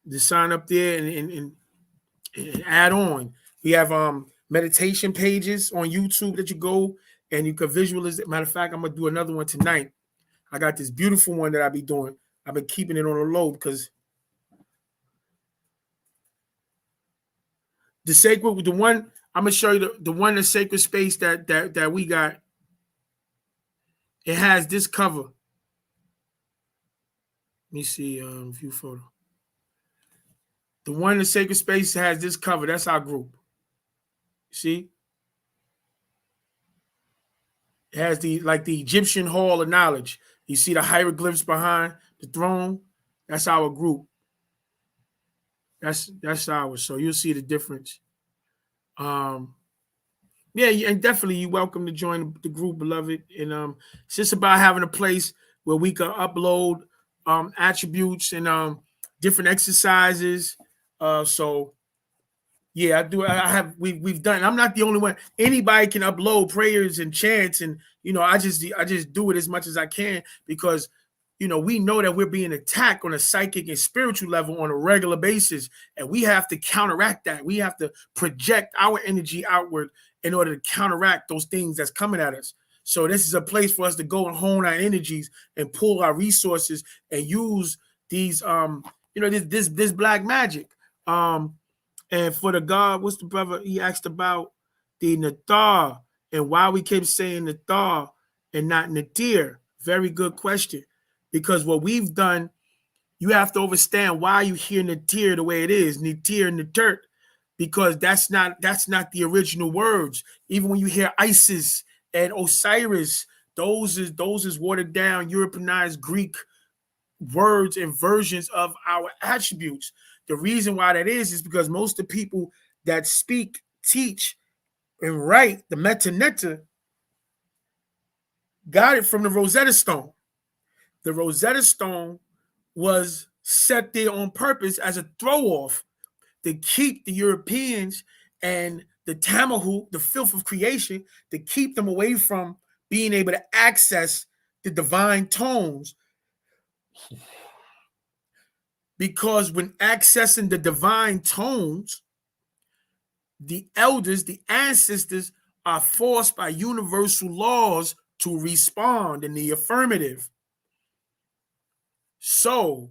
Speaker 1: Just sign up there and add on. We have meditation pages on YouTube that you go and you can visualize. Matter of fact, I'm gonna do another one tonight. I got this beautiful one that I'll be doing. I've been keeping it on the low because the sacred, the one I'm gonna show you the one in Sacred Space that we got. It has this cover. Let me see view photo. The one in Sacred Space has this cover. That's our group. See? It has the Egyptian Hall of Knowledge. You see the hieroglyphs behind the throne? That's our group. That's ours. So you'll see the difference. Yeah, and definitely you're welcome to join the group, beloved. And it's just about having a place where we can upload attributes and different exercises. So yeah, I do. We've done. I'm not the only one. Anybody can upload prayers and chants, and I just do it as much as I can because we know that we're being attacked on a psychic and spiritual level on a regular basis, and we have to counteract that. We have to project our energy outward in order to counteract those things that's coming at us. So this is a place for us to go and hone our energies and pull our resources and use these this black magic. And for the God, what's the brother? He asked about the Nathar and why we kept saying Nathar and not Natir. Very good question. Because what we've done, you have to understand why you hear Natir the way it is, Natir and Natert, because that's not the original words. Even when you hear Isis and Osiris, those is watered down, Europeanized Greek words and versions of our attributes. The reason why that is because most of the people that speak, teach, and write the Metanetta got it from the Rosetta Stone. The Rosetta Stone was set there on purpose as a throw-off to keep the Europeans and the Tamahu, the filth of creation, to keep them away from being able to access the divine tones. Because when accessing the divine tones, the elders, the ancestors, are forced by universal laws to respond in the affirmative. So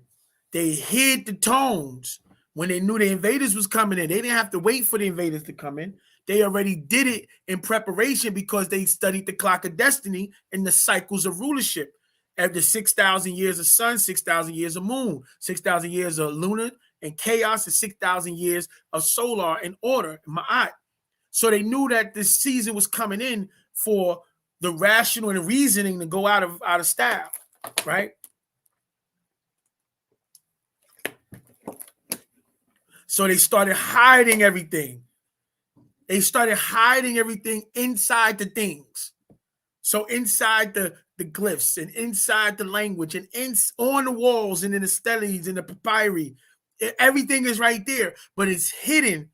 Speaker 1: they hid the tones when they knew the invaders was coming in. They didn't have to wait for the invaders to come in. They already did it in preparation because they studied the clock of destiny and the cycles of rulership. After 6,000 years of sun, 6,000 years of moon, 6,000 years of lunar and chaos, and 6,000 years of solar and order, ma'at. So they knew that this season was coming in for the rational and reasoning to go out of style, right? So they started hiding everything. They started hiding everything inside the things. So inside the glyphs and inside the language and on the walls and in the steles and the papyri, everything is right there, but it's hidden,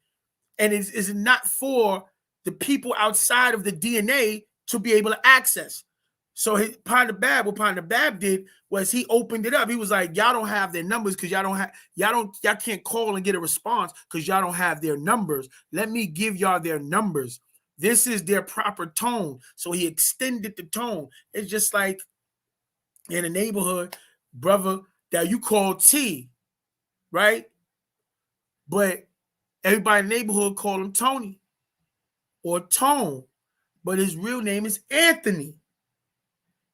Speaker 1: and it's not for the people outside of the DNA to be able to access. So Paa Taraq, what Paa Taraq did was he opened it up. He was like, y'all don't have their numbers because y'all can't call and get a response because y'all don't have their numbers. Let me give y'all their numbers. This is their proper tone. So he extended the tone. It's just like in a neighborhood, brother, that you call T, right? But everybody in the neighborhood call him Tony or Tone, but his real name is Anthony.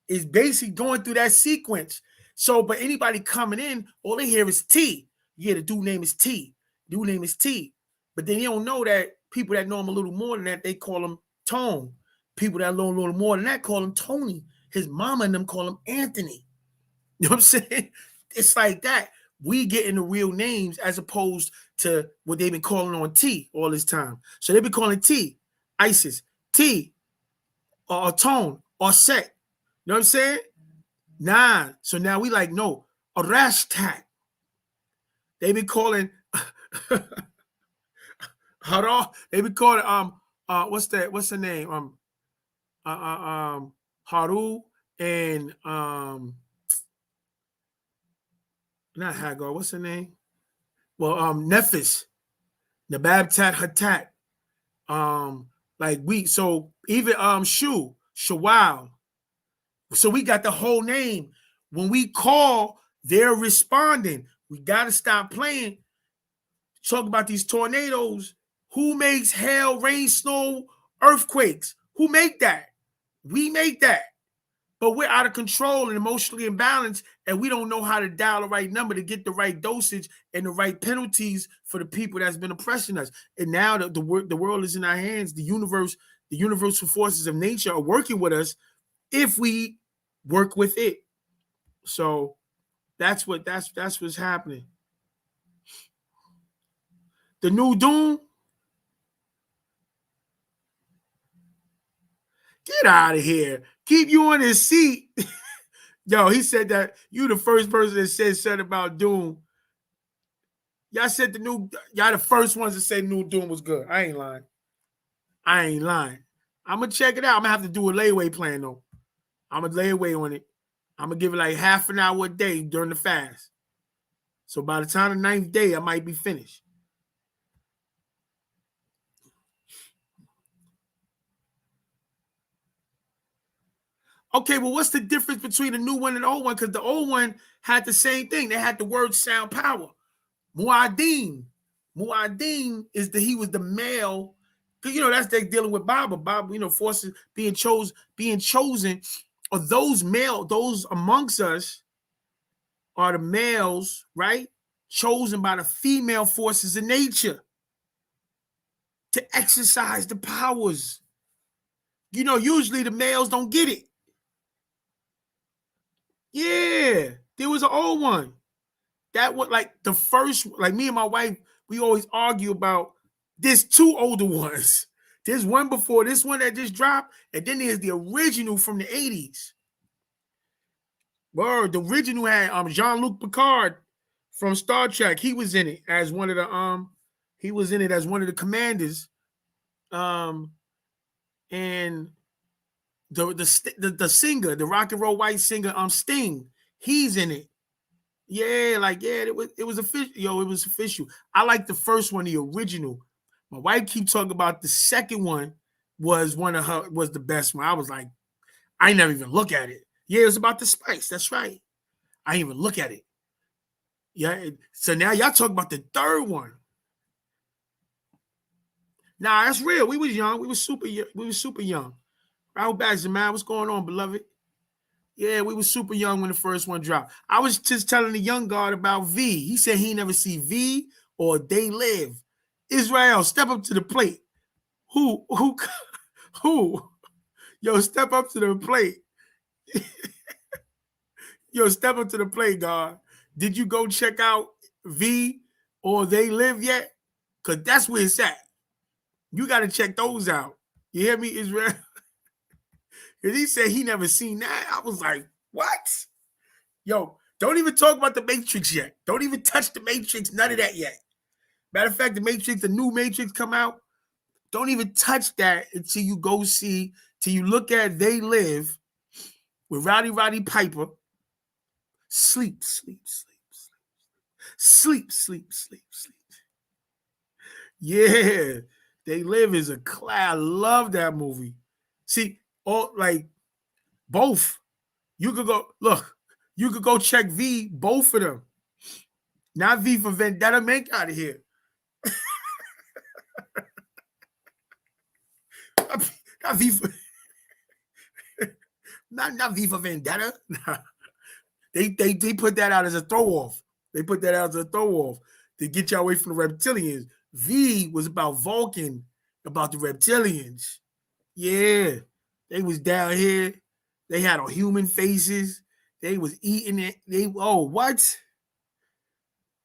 Speaker 1: Is basically going through that sequence. So, but anybody coming in, all they hear is T. Yeah, the dude name is T. Dude name is T. But then you don't know that people that know him a little more than that, they call him Tone. People that know him a little more than that call him Tony. His mama and them call him Anthony. You know what I'm saying? It's like that. We getting the real names as opposed to what they've been calling on T all this time. So they've been calling T, Isis, T, or Tone, or Set. You know what I'm saying? Nah. So now we like, no, a rash tat. They be calling they be calling what's the name? Haru and not Hagar, what's her name? Well, Nephis, Nabab Tat Hatat. Like we, so even Shawal. So we got the whole name. When we call, they're responding. We got to stop playing. Talk about these tornadoes. Who makes hail, rain, snow, earthquakes? Who make that? We make that. But we're out of control and emotionally imbalanced, and we don't know how to dial the right number to get the right dosage and the right penalties for the people that's been oppressing us. And now the world is in our hands. The universal forces of nature are working with us if we work with it. So that's what's happening. The new doom. Get out of here. Keep you on his seat. Yo, he said that you the first person that said something about doom. Y'all said y'all the first ones to say new doom was good. I ain't lying. I'm gonna check it out. I'm gonna have to do a layaway plan though. I'm gonna lay away on it. I'm gonna give it like half an hour a day during the fast. So by the time the 9th day, I might be finished. Okay, well, what's the difference between the new one and the old one? Because the old one had the same thing. They had the word sound power. Muad'Dim is he was the male. Because, that's they dealing with Baba. Baba, forces being chosen. Or those amongst us are the males, right? Chosen by the female forces of nature to exercise the powers. Usually the males don't get it. Yeah, there was an old one. That was like the first, like me and my wife, we always argue about there's two older ones. There's one before this one that just dropped, and then there's the original from the 80s. Word, the original had Jean-Luc Picard from Star Trek. He was in it as one of the commanders. And the singer, the rock and roll white singer, Sting, he's in it. Yeah, it was official. It was official. I like the first one, the original. My wife keep talking about the second one was the best one. I was like, I never even look at it. Yeah, it was about the spice. That's right. I didn't even look at it. Yeah. So now y'all talk about the third one. Nah, that's real. We was young. We was super young. Rahul Baghdadi, man, what's going on, beloved? Yeah, we were super young when the first one dropped. I was just telling the young guard about V. He said he never see V or They Live. Israel, step up to the plate. Who? Yo, step up to the plate. Yo, step up to the plate, guard. Did you go check out V or They Live yet? Because that's where it's at. You got to check those out. You hear me, Israel? And he said he never seen that. I was like, what? Yo, don't even talk about the Matrix yet. Don't even touch the Matrix, none of that yet. Matter of fact, the new Matrix come out. Don't even touch that until you go see, till you look at They Live with Roddy Piper. Sleep. Yeah, They Live is a class. I love that movie. See, all like both. You could go look. You could go check V, both of them. Not V for Vendetta. Make out of here. Not V for not V for Vendetta. Nah. They put that out as a throw off. They put that out as a throw off to get you away from the reptilians. V was about Vulcan, about the reptilians. Yeah, they was down here. They had on human faces. They was eating it. What?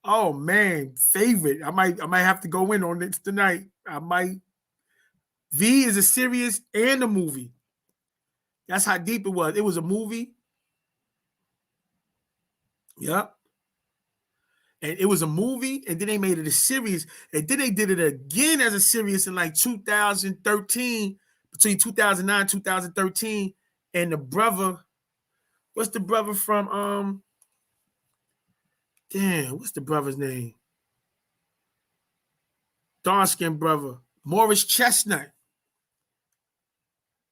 Speaker 1: Oh man, favorite. I might have to go in on it tonight. I might. V is a series and a movie. That's how deep it was. It was a movie. Yep. And it was a movie, and then they made it a series, and then they did it again as a series in like 2013, between 2009 2013. And the brother, what's the brother from what's the brother's name? Dark-skinned brother, Morris Chestnut.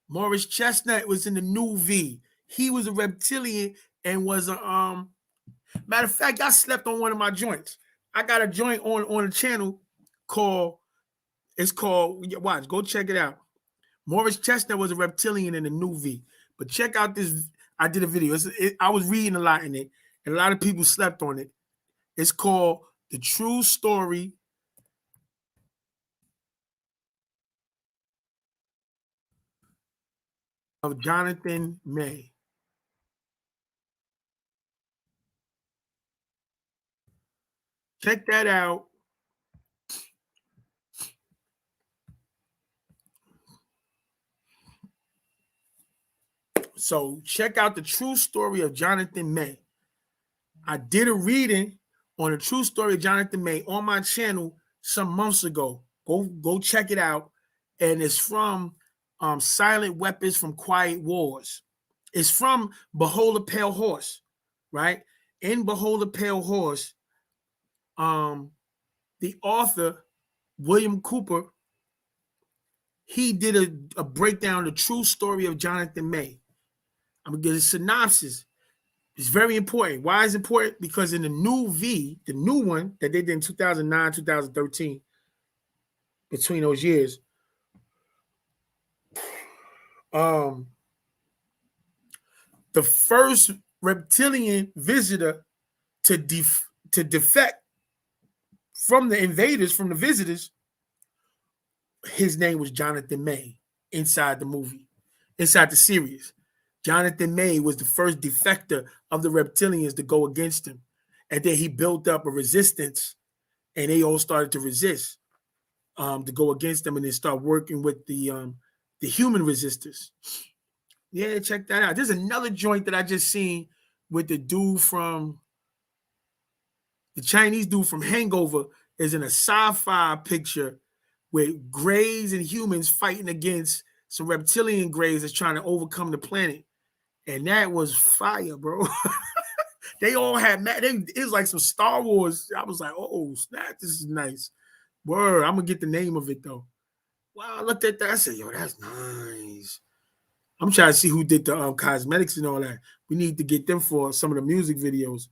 Speaker 1: Morris Chestnut was in the new V. He was a reptilian and was a matter of fact, I slept on one of my joints. I got a joint on a channel called watch, go check it out. Morris Chestnut was a reptilian in the new V. But check out this. I did a video. I was reading a lot in it, and a lot of people slept on it. It's called The True Story of Jonathan May. Check that out. So check out The True Story of Jonathan May. I did a reading on The True Story of Jonathan May on my channel some months ago. Go check it out. And it's from Silent Weapons from Quiet Wars. It's from Behold a Pale Horse, right? In Behold a Pale Horse, the author, William Cooper, he did a breakdown of The True Story of Jonathan May. I'm going to give a synopsis. It's very important. Why is it important? Because in the new V, the new one that they did in 2009, 2013, between those years, the first reptilian visitor to defect from the invaders, from the visitors, his name was Jonathan May inside the movie, inside the series. Jonathan May was the first defector of the reptilians to go against him. And then he built up a resistance, and they all started to resist to go against them, and then start working with the human resistors. Yeah, check that out. There's another joint that I just seen with the Chinese dude from Hangover is in a sci-fi picture with grays and humans fighting against some reptilian grays that's trying to overcome the planet. And that was fire, bro. They all had it was like some Star Wars. I was like, oh, snap, this is nice. Word, I'm going to get the name of it, though. Wow, I looked at that. I said, yo, that's nice. I'm trying to see who did the cosmetics and all that. We need to get them for some of the music videos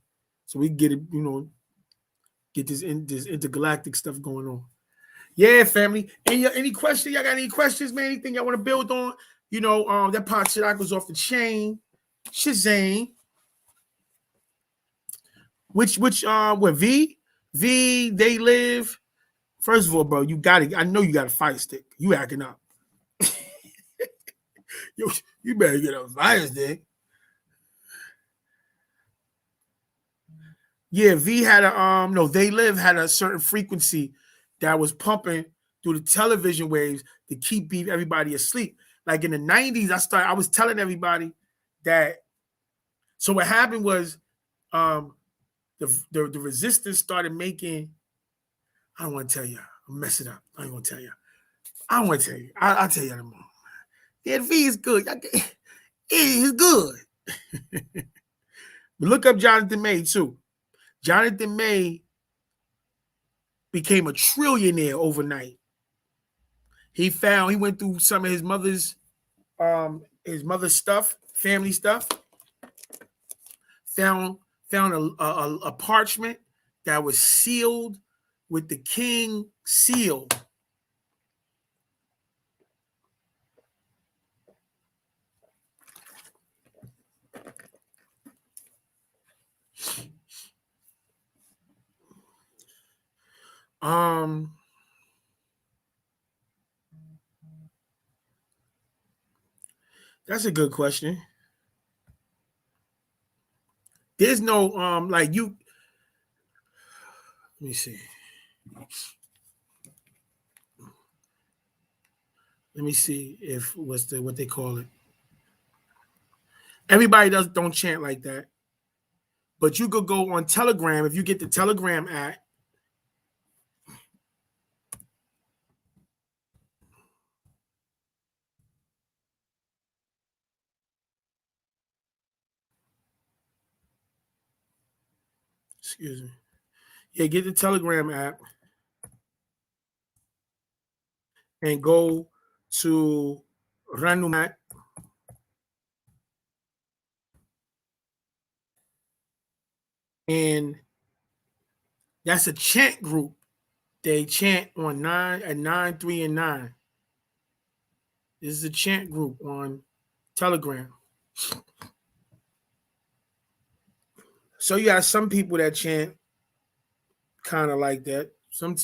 Speaker 1: so we can get it, get this intergalactic stuff going on. Yeah, family. Any questions? Y'all got any questions, man? Anything y'all want to build on? That Paa Taraq was off the chain. Shazam. Which what V? They Live. First of all, bro, I know you got a fire stick. You acting up. You better get a fire stick. Yeah, V had They Live had a certain frequency that was pumping through the television waves to keep everybody asleep. like in the 90s, I was telling everybody that. So what happened was the resistance started making, I don't want to tell you. I'll mess it up. I ain't going to tell you. I don't want to tell you. I'll tell you in a moment. Yeah, the V is good. It's good. But look up Jonathan May, too. Jonathan May became a trillionaire overnight. He went through some of his mother's stuff, family stuff. Found a parchment that was sealed with the king seal. That's a good question. There's no like you. Let me see. Let me see if what they call it. Everybody don't chant like that. But you could go on Telegram if you get the Telegram app. Excuse me. Yeah, get the Telegram app and go to Ranumat. And that's a chant group. They chant on 9, 3, and 9. This is a chant group on Telegram. So you got some people that chant kind of like that. Some,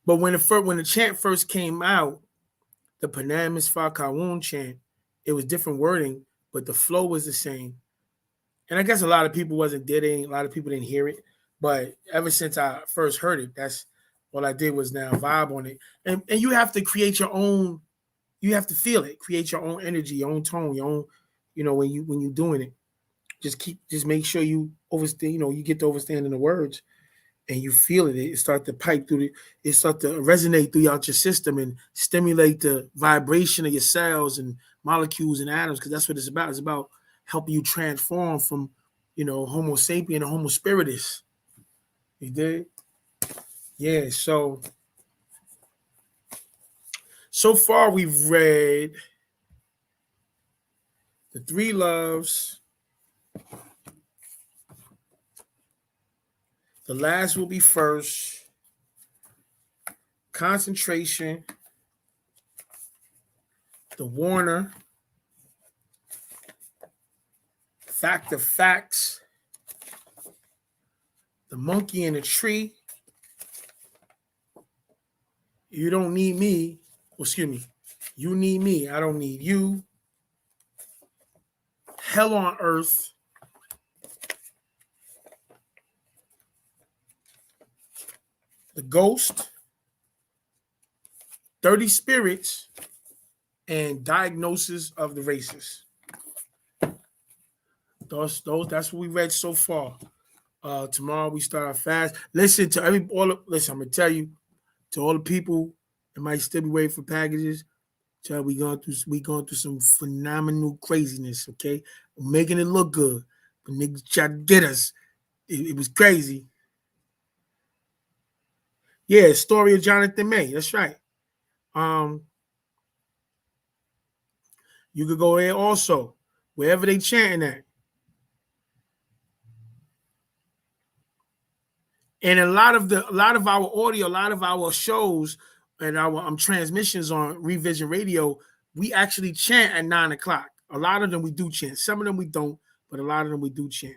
Speaker 1: but when the chant first came out, the Panamis Fa Kawun chant, it was different wording, but the flow was the same. And I guess a lot of people wasn't getting, a lot of people didn't hear it. But ever since I first heard it, that's all I did was now vibe on it. And you have to create your own, you have to feel it, create your own energy, your own tone, your own, when you're doing it. Just make sure you overstand, you get to understanding the words and you feel it. It start to pipe through it start to resonate throughout your system and stimulate the vibration of your cells and molecules and atoms, because that's what it's about. It's about helping you transform from, Homo sapien to Homo spiritus. You did? Yeah, so far we've read the Three Loves. The last will be first. Concentration. The Warner. Fact of Facts. The Monkey in the Tree. You don't need me. Well, excuse me. You need me. I don't need you. Hell on Earth. The Ghost. 30 Spirits. And Diagnosis of the Races. Those that's what we read so far. Tomorrow we start our fast. Listen, I'm gonna tell you, to all the people that might still be waiting for packages, we going through some phenomenal craziness, okay? We're making it look good, but niggas tried to get us. It was crazy. Yeah, story of Jonathan May. That's right. You could go there also, wherever they chanting at. And a lot of our audio, a lot of our shows and our transmissions on Revision Radio, we actually chant at 9 o'clock. A lot of them we do chant. Some of them we don't, but a lot of them we do chant.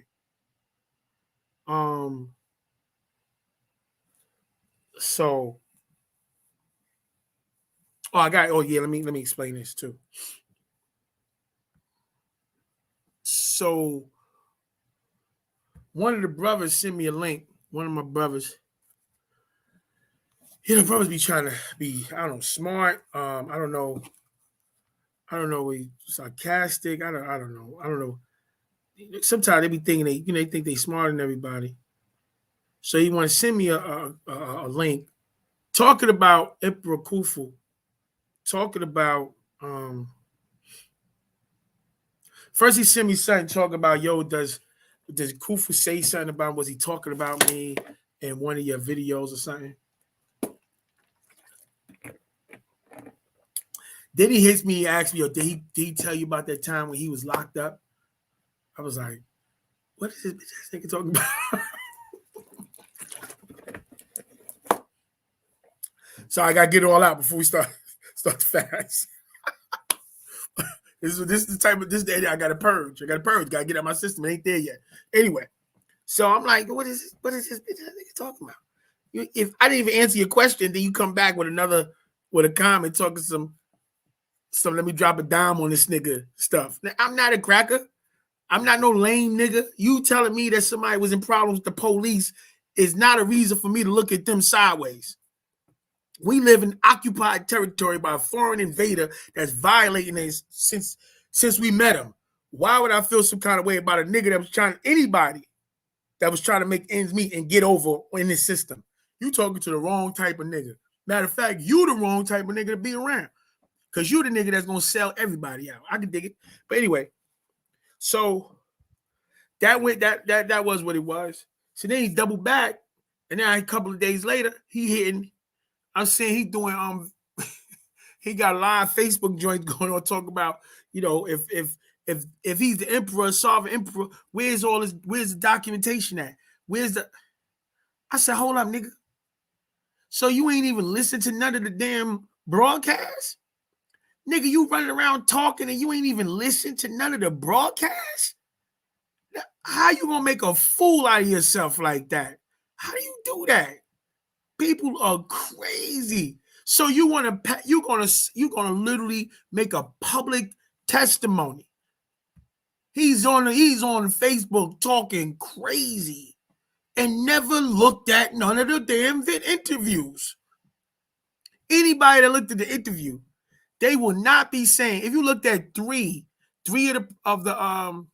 Speaker 1: So, let me explain this too. So, one of the brothers sent me a link. One of my brothers. You know, brothers be trying to be, I don't know, smart. I don't know, sarcastic. I don't know. Sometimes they be thinking they think they smarter than everybody. So you want to send me a link talking about Emperor Khufu, talking about first he sent me something talking about, yo, does Khufu say something about, was he talking about me in one of your videos or something? Then he hits me, he asked me, yo, did he tell you about that time when he was locked up? I was like, what is this bitch ass nigga talking about? So I gotta get it all out before we start the fast. This is the type of this day I gotta purge. Gotta get out of my system. It ain't there yet. Anyway, so I'm like, what is this bitch ass nigga talking about? If I didn't even answer your question, then you come back with a comment talking some let me drop a dime on this nigga stuff. Now, I'm not a cracker. I'm not no lame nigga. You telling me that somebody was in problems with the police is not a reason for me to look at them sideways. We live in occupied territory by a foreign invader that's violating us since we met him. Why would I feel some kind of way about a nigga that was trying to make ends meet and get over in this system? You talking to the wrong type of nigga. Matter of fact, you the wrong type of nigga to be around. Because you the nigga that's going to sell everybody out. I can dig it. But anyway, so that was what it was. So then he doubled back. And then a couple of days later, he hitting. I'm saying he doing he got a live Facebook joints going on talking about, you know, if he's the emperor, sovereign emperor, where's the documentation at? I said, hold up, nigga. So you ain't even listen to none of the damn broadcasts? Nigga, you running around talking and you ain't even listen to none of the broadcasts? How you gonna make a fool out of yourself like that? How do you do that? People are crazy. So you're gonna literally make a public testimony. He's on Facebook talking crazy and never looked at none of the damn interviews. Anybody that looked at the interview, they will not be saying, if you looked at three of the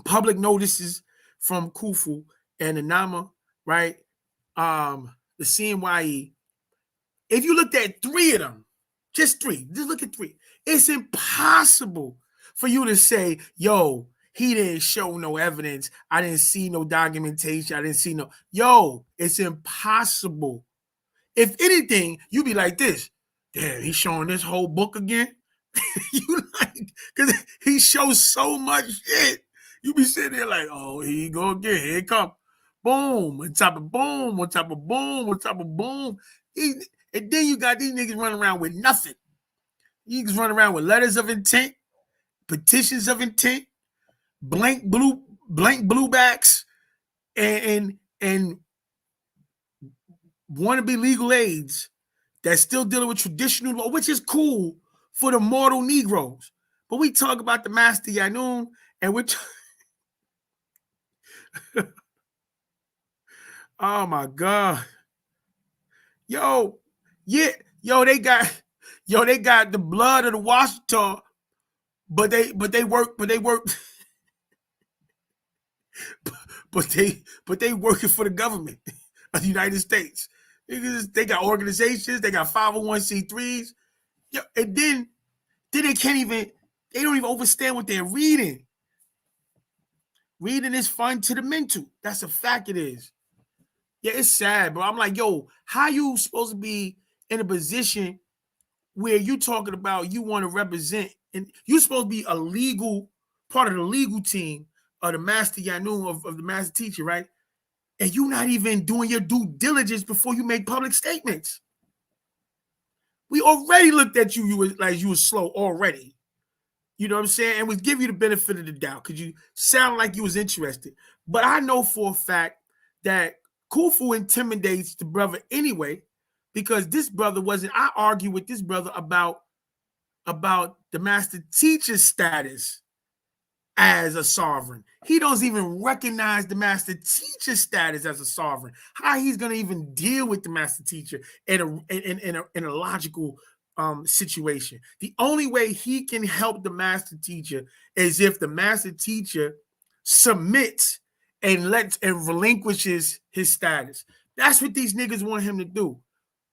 Speaker 1: public notices from Khufu and the Nama, right? The CNYE, if you looked at three of them, just look at three, it's impossible for you to say, yo, he didn't show no evidence. I didn't see no documentation. I didn't see no. Yo, it's impossible. If anything, you be like this. Damn, he's showing this whole book again. You like, because he shows so much shit. You be sitting there like, oh, here you go again. Here it come. Boom, on top of boom, on top of boom, on top of boom. And then you got these niggas running around with nothing. You niggas running around with letters of intent, petitions of intent, blank blue backs, and wannabe legal aids that's still dealing with traditional law, which is cool for the mortal Negroes. But we talk about the Master Yanun, and we're oh my God. Yo, they got the blood of the Washington, but they work but they working for the government of the United States. They got organizations, they got 501c3s. Yo, and then they don't even understand what they're reading. Reading is fun to the mental. That's a fact it is. Yeah, it's sad, bro. I'm like, yo, how you supposed to be in a position where you talking about you want to represent, and you're supposed to be a legal part of the legal team of the Master Yanun, of the Master Teacher, right? And you're not even doing your due diligence before you make public statements. We already looked at you were slow already. You know what I'm saying? And we give you the benefit of the doubt because you sound like you was interested. But I know for a fact that Khufu intimidates the brother anyway, because this brother wasn't. I argue with this brother about the Master Teacher's status as a sovereign. He doesn't even recognize the master teacher status as a sovereign. How he's going to even deal with the master teacher in a logical situation. The only way he can help the master teacher is if the master teacher submits and relinquishes his status. That's what these niggas want him to do.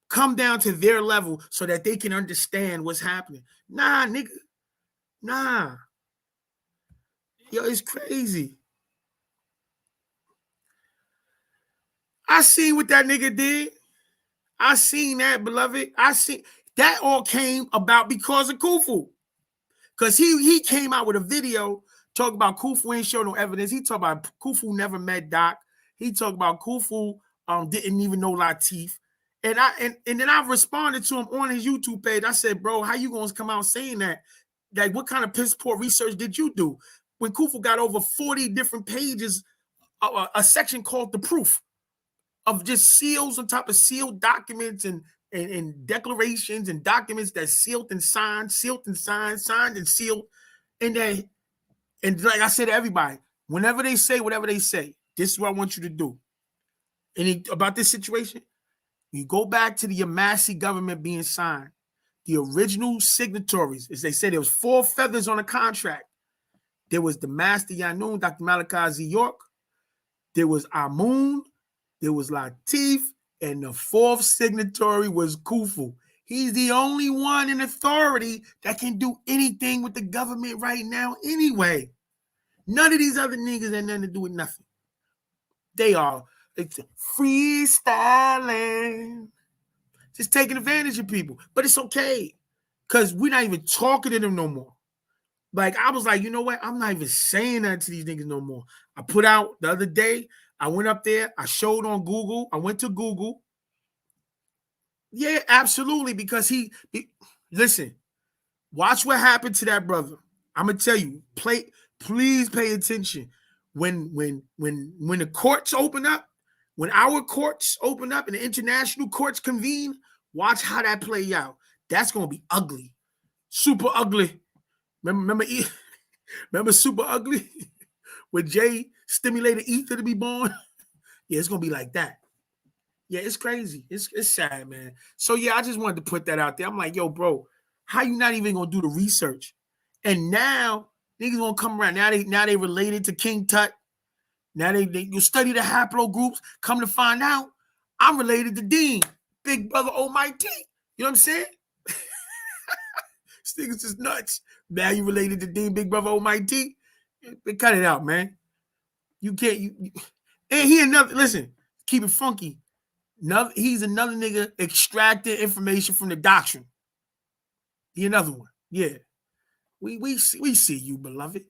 Speaker 1: Come down to their level so that they can understand what's happening. Nah, nigga. Nah. Yo, it's crazy. I seen what that nigga did. I seen that, beloved. I seen that all came about because of Khufu. Because he came out with a video talking about Khufu ain't show no evidence. He talked about Khufu never met Doc. He talked about Khufu didn't even know Latif. And then I responded to him on his YouTube page. I said, bro, how you gonna come out saying that? Like, what kind of piss poor research did you do? When Khufu got over 40 different pages, a section called The Proof of just seals on top of sealed documents and declarations and documents that sealed and signed, signed and sealed. And like I said to everybody, whenever they say whatever they say, this is what I want you to do. About this situation, you go back to the Yamasi government being signed. The original signatories, as they said, there was 4 feathers on the contract. There was the Master Yanun, Dr. Malachi Z. York. There was Amun. There was Latif. And the 4th signatory was Khufu. He's the only one in authority that can do anything with the government right now anyway. None of these other niggas had nothing to do with nothing. They are freestyling. Just taking advantage of people. But it's okay. Because we're not even talking to them no more. Like, I was like, you know what? I'm not even saying that to these niggas no more. I put out the other day, I went up there, I showed on Google. I went to Google. Yeah, absolutely. Because listen, watch what happened to that brother. I'm going to tell you, please pay attention. When the courts open up, when our courts open up and the international courts convene, watch how that play out. That's going to be ugly. Super ugly. Remember Super Ugly? When Jay stimulated Ether to be born? Yeah, it's going to be like that. Yeah, it's crazy. It's sad, man. So, yeah, I just wanted to put that out there. I'm like, yo, bro, how you not even going to do the research? And now, niggas going to come around. Now they related to King Tut. Now you study the haplogroups. Come to find out, I'm related to Dean, Big Brother Almighty. You know what I'm saying? This nigga's just nuts. Now you related to Dean, Big Brother Almighty. Cut it out, man. You can't. And he another. Listen, keep it funky. He's another nigga extracting information from the doctrine. He another one. Yeah, we see you, beloved.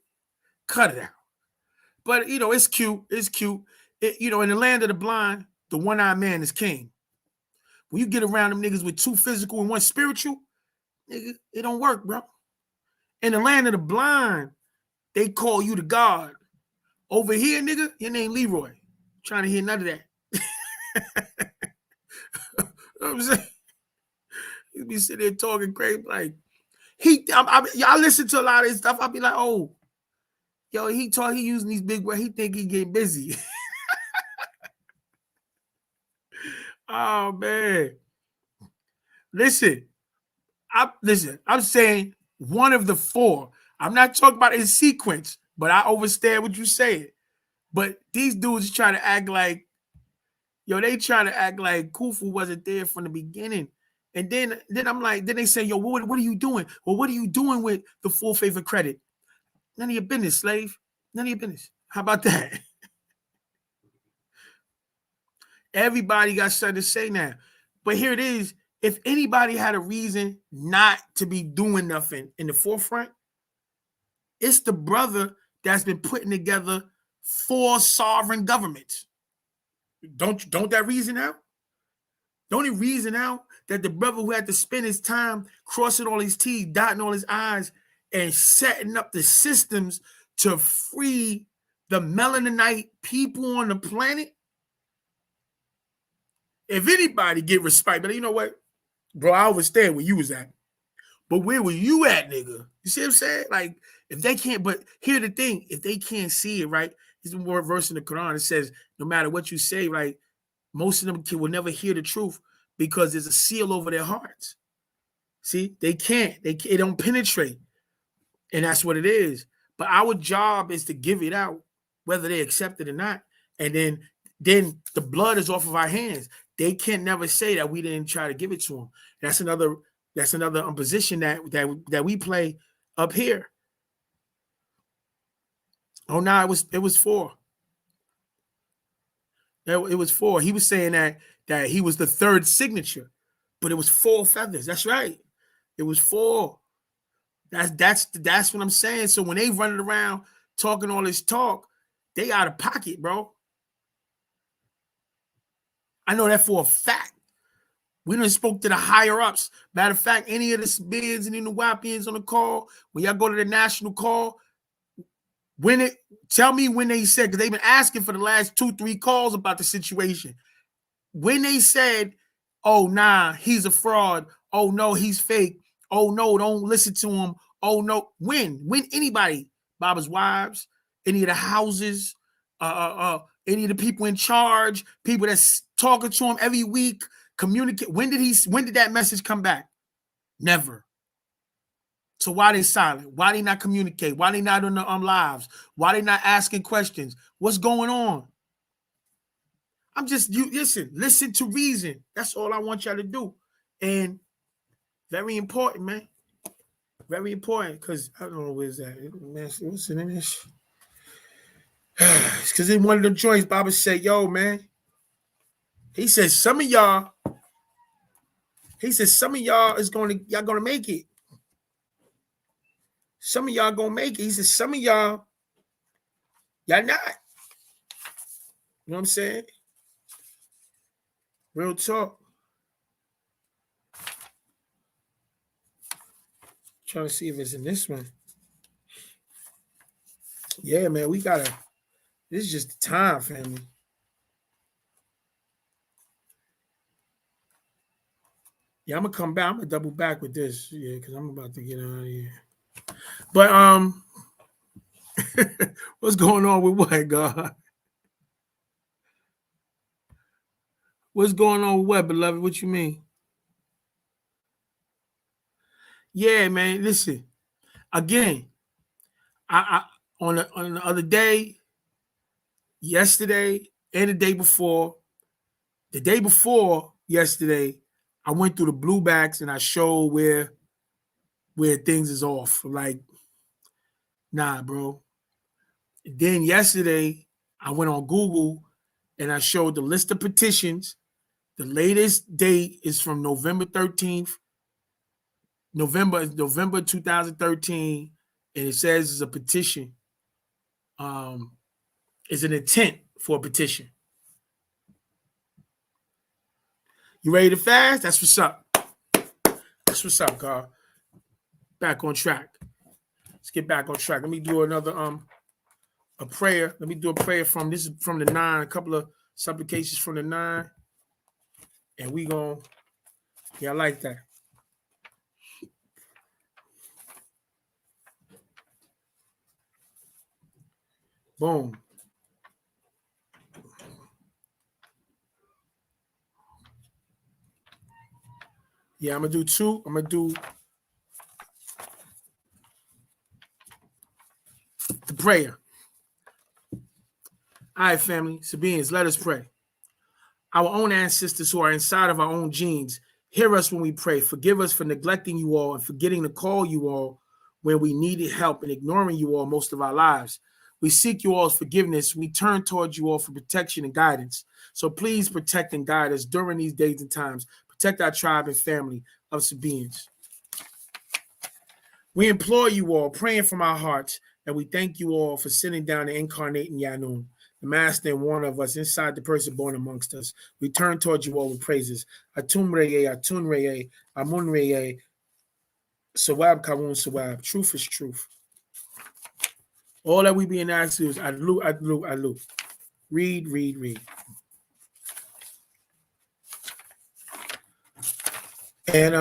Speaker 1: Cut it out. But, it's cute. It's cute. In the land of the blind, the one-eyed man is king. When you get around them niggas with 2 physical and 1 spiritual, nigga, it don't work, bro. In the land of the blind, they call you the God. Over here, nigga, your name Leroy. Trying to hear none of that. You know what I'm saying? You be sitting there talking crazy. Like, I listen to a lot of his stuff. I'll be like, oh, yo, he using these big words. He think he getting busy. Oh, man. Listen, I'm saying one of the 4. I'm not talking about in sequence, but I understand what you're saying. But these dudes trying to act like, they trying to act like Khufu wasn't there from the beginning. And then I'm like, then they say, yo, what are you doing? Well, what are you doing with the full favor credit? None of your business, slave. None of your business. How about that? Everybody got something to say now. But here it is. If anybody had a reason not to be doing nothing in the forefront, it's the brother that's been putting together 4 sovereign governments. Don't that reason out? Don't it reason out that the brother who had to spend his time crossing all his T's, dotting all his I's, and setting up the systems to free the melaninite people on the planet? If anybody get respect, but you know what, bro, I understand where you was at. But where were you at, nigga? You see what I'm saying? Like, if they can't, but here's the thing, if they can't see it, right? There's one verse in the Quran. It says, no matter what you say, right, most of them will never hear the truth because there's a seal over their hearts. See, they can't. They don't penetrate. And that's what it is. But our job is to give it out, whether they accept it or not. And then the blood is off of our hands. They can never say that we didn't try to give it to them. That's another position that we play up here. Oh no, it was 4. It was 4. He was saying that he was the 3rd signature, but it was 4 feathers. That's right. It was 4. That's what I'm saying. So when they running around talking all this talk, they out of pocket, bro. I know that for a fact. We done spoke to the higher ups. Matter of fact, any of the Sabians and the Wapians on the call, when y'all go to the national call, tell me when they said, because they've been asking for the last 2-3 calls about the situation. When they said, oh, nah, he's a fraud. Oh, no, he's fake. Oh, no, don't listen to him. Oh, no. When anybody, Baba's wives, any of the houses, any of the people in charge, people that's talking to him every week, communicate. When did that message come back? Never. So why they silent? Why they not communicate? Why they not on the lives? Why they not asking questions? What's going on? I'm just, listen to reason. That's all I want y'all to do. And very important, man. Very important, because I don't know where's that. What's in this? It's because in one of the joints, Baba said, yo, man. He said, some of y'all y'all gonna make it. Some of y'all gonna make it. He said, some of y'all not. You know what I'm saying? Real talk. Trying to see if it's in this one. Yeah, man, this is just the time, family. Yeah, I'm gonna come back. I'm gonna double back with this. Yeah, because I'm about to get out of here. But what's going on with what, God? What's going on with what, beloved? What you mean? Yeah, man. Listen, again, I on the other day, yesterday, and the day before yesterday, I went through the blue backs and I showed where things is off. Like, nah, bro. Then yesterday, I went on Google and I showed the list of petitions. The latest date is from November 13th, November 2013, and it says it's a petition. It's an intent for a petition. You ready to fast? That's what's up. That's what's up, God. Back on track. Let's get back on track. Let me do another a prayer. Let me do a prayer from the 9, a couple of supplications from the 9. And we gonna, I like that. Boom. Yeah, I'm gonna do 2. I'm gonna do the prayer. All right, family, Sabians, let us pray. Our own ancestors who are inside of our own genes, hear us when we pray. Forgive us for neglecting you all and forgetting to call you all when we needed help and ignoring you all most of our lives. We seek you all's forgiveness. We turn towards you all for protection and guidance. So please protect and guide us during these days and times. Protect our tribe and family of Sabians. We implore you all, praying from our hearts, and we thank you all for sitting down and incarnating Yanun, the master and one of us inside the person born amongst us. We turn towards you all with praises. Atum reye, amun reye, sawab kawun sawab. Truth is truth. All that we being asked to do is adlu, adlu, adlu. Read, read, read. And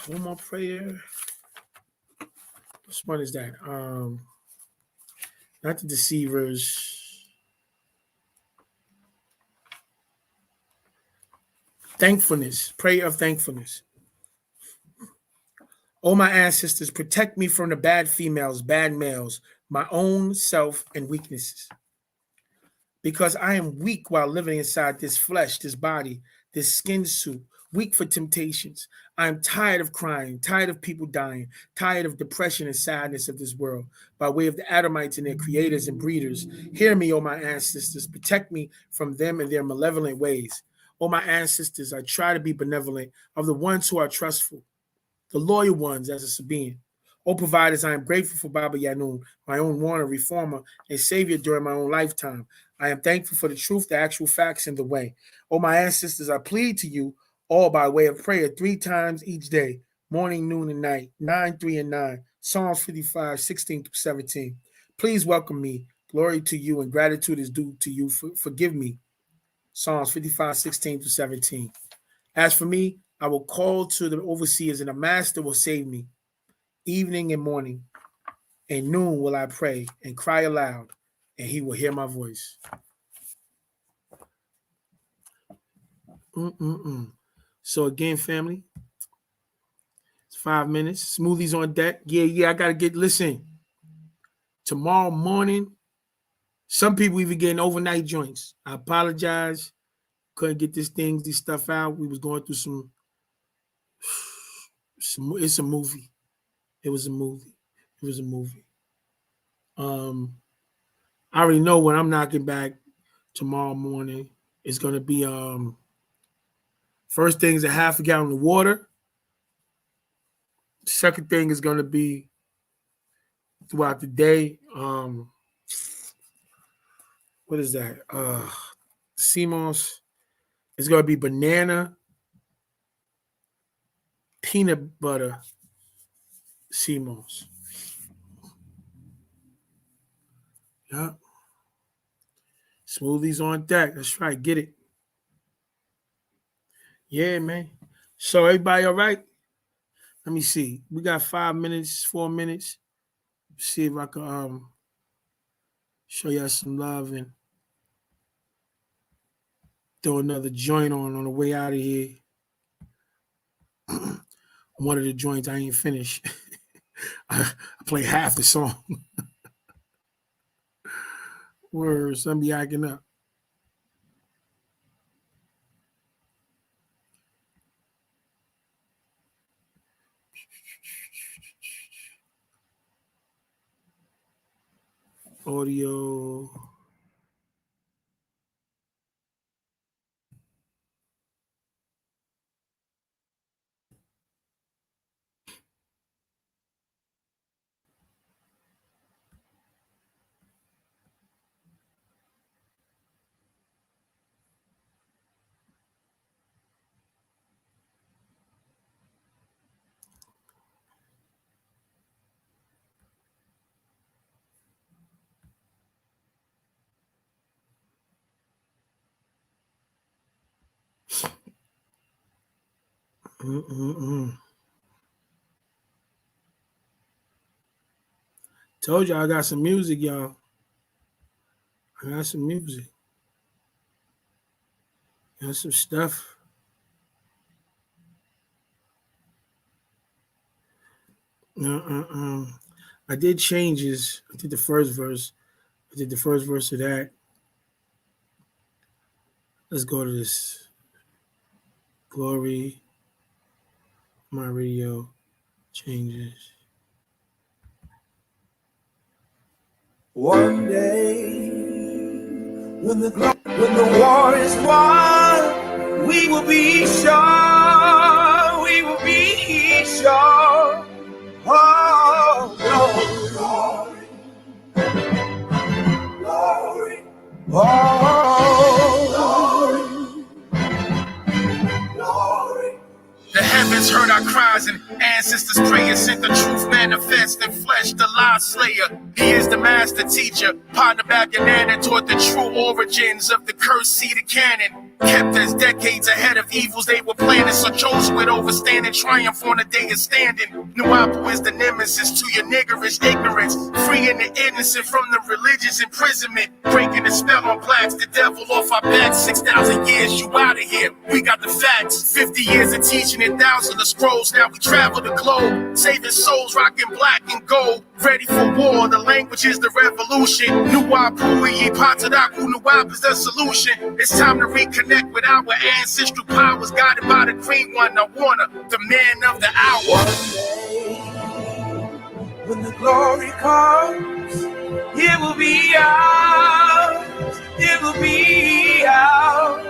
Speaker 1: one more prayer. Which one is that? Not the Deceivers. Thankfulness. Prayer of thankfulness. Oh, my ancestors, protect me from the bad females, bad males, my own self and weaknesses. Because I am weak while living inside this flesh, this body, this skin suit, weak for temptations. I am tired of crying, tired of people dying, tired of depression and sadness of this world. By way of the Adamites and their creators and breeders, hear me, O my ancestors, protect me from them and their malevolent ways. O my ancestors, I try to be benevolent of the ones who are trustful, the loyal ones as a Sabian. O providers, I am grateful for Baba Yanun, my own warner, reformer, and savior during my own lifetime. I am thankful for the truth, the actual facts, and the way. O my ancestors, I plead to you all by way of prayer 3 times each day, morning, noon, and night, 9, 3, and 9, Psalms 55, 16 through 17. Please welcome me. Glory to you and gratitude is due to you. Forgive me. Psalms 55, 16 through 17. As for me, I will call to the overseers, and the master will save me. Evening and morning and noon will I pray and cry aloud, and he will hear my voice. So again, family, it's 5 minutes. Smoothies on deck. Yeah, I got to listen. Tomorrow morning, some people even getting overnight joints. I apologize. Couldn't get these stuff out. We was going through some it's a movie. It was a movie. I already know when I'm knocking back tomorrow morning, it's going to be first thing is a half a gallon of water. Second thing is going to be throughout the day. What is that? CMOS. It's going to be banana, peanut butter, CMOS. Yep. Smoothies on deck. That's right. Get it. Yeah, man. So everybody all right? Let me see. We got 5 minutes, 4 minutes. See if I can show y'all some love and throw another joint on the way out of here. One of the joints I ain't finished. I play half the song. Words, I'm be acting up. Audio. Told y'all I got some music, y'all. I got some music. Got some stuff. I did changes. I did the first verse. of that. Let's go to this. Glory. My radio changes.
Speaker 4: One day, when the war is won, we will be sure. We will be sure. Oh, glory, glory, oh, glory, glory.
Speaker 5: The heavens heard our cries and ancestors' prayers sent the truth manifest in flesh, the lie slayer. He is the master teacher. Partner Babylon taught the true origins of the cursed seed of canon. Kept us decades ahead of evils they were planning, so chose with overstanding triumph on the day of standing. Nuapu is the nemesis to your niggerish ignorance, freeing the innocent from the religious imprisonment, breaking the spell on blacks, the devil off our backs. 6,000 years, you out of here. We got the facts. 50 years of teaching and thousands of scrolls. Now we travel the globe, saving souls, rocking black and gold. Ready for war, the language is the revolution. Nuapu, Paa Taraq Reading is the solution. It's time to reconnect with our ancestral powers, guided by the green one, the Warner, the man of the hour.
Speaker 4: One day, when the glory comes, it will be ours. It will be ours.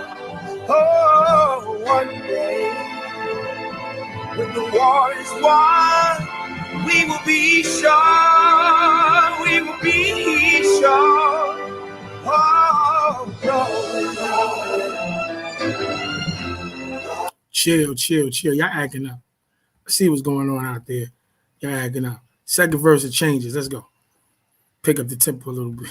Speaker 4: Oh, one day, when the war is won, we will be sure. We will be sure. Oh, no.
Speaker 1: Chill. Y'all acting up. See what's going on out there. Y'all acting up. Second verse, it changes. Let's go. Pick up the tempo a little bit.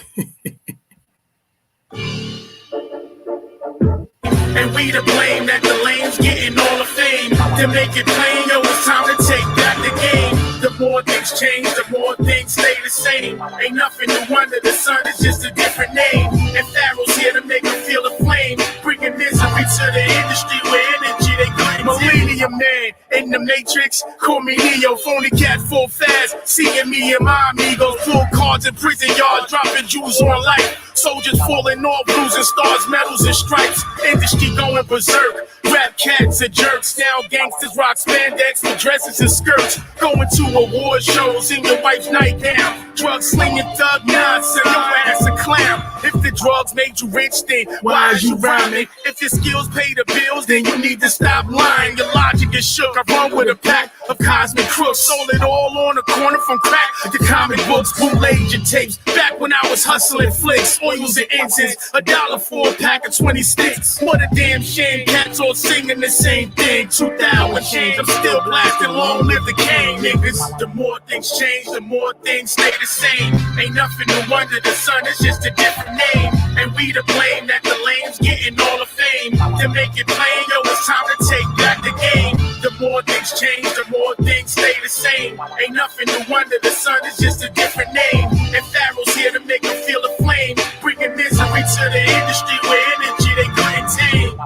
Speaker 5: And we to blame that the lane's getting all the fame. To make it plain, yo, it's time to take back the game. The more things change, the more things stay the same. Ain't nothing new under the sun, it's just a different name. And Pharaoh's here to make them feel the flame, bringing misery to the industry where energy they couldn't. Millennium man in the matrix, call me Neo, phony cat full fast. Seeing me and my amigos, pull cards in prison yards, dropping jewels on life. Soldiers falling off, losing stars, medals, and stripes. Industry going berserk. Rap cats and jerks. Now gangsters rock spandex with dresses and skirts. Going to award shows in your wife's nightgown. Drug slinging thug nonsense, your ass a clown. If the drugs made you rich, then why is you rhyming? If your skills pay the bills, then you need to stop lying. Your logic is shook. I run with a pack of cosmic crooks. Sold it all on the corner from crack to comic books, bootlegs and tapes. Back when I was hustling flicks, oils and incense, $1 for a pack of 20 sticks. What a damn shame, cats all singing the same thing. 2000 change, I'm still blasting, long live the king, niggas. The more things change, the more things stay the same. Ain't nothing new under the sun, it's just a different name. And we to blame that the lane's getting all the fame. To make it plain, yo, it's time to take back the game. The more things change, the more things stay the same. Ain't nothing new under the sun, it's just a different name. And Pharaoh's here to make them feel the flame, bringing misery to the industry where energy they couldn't tame.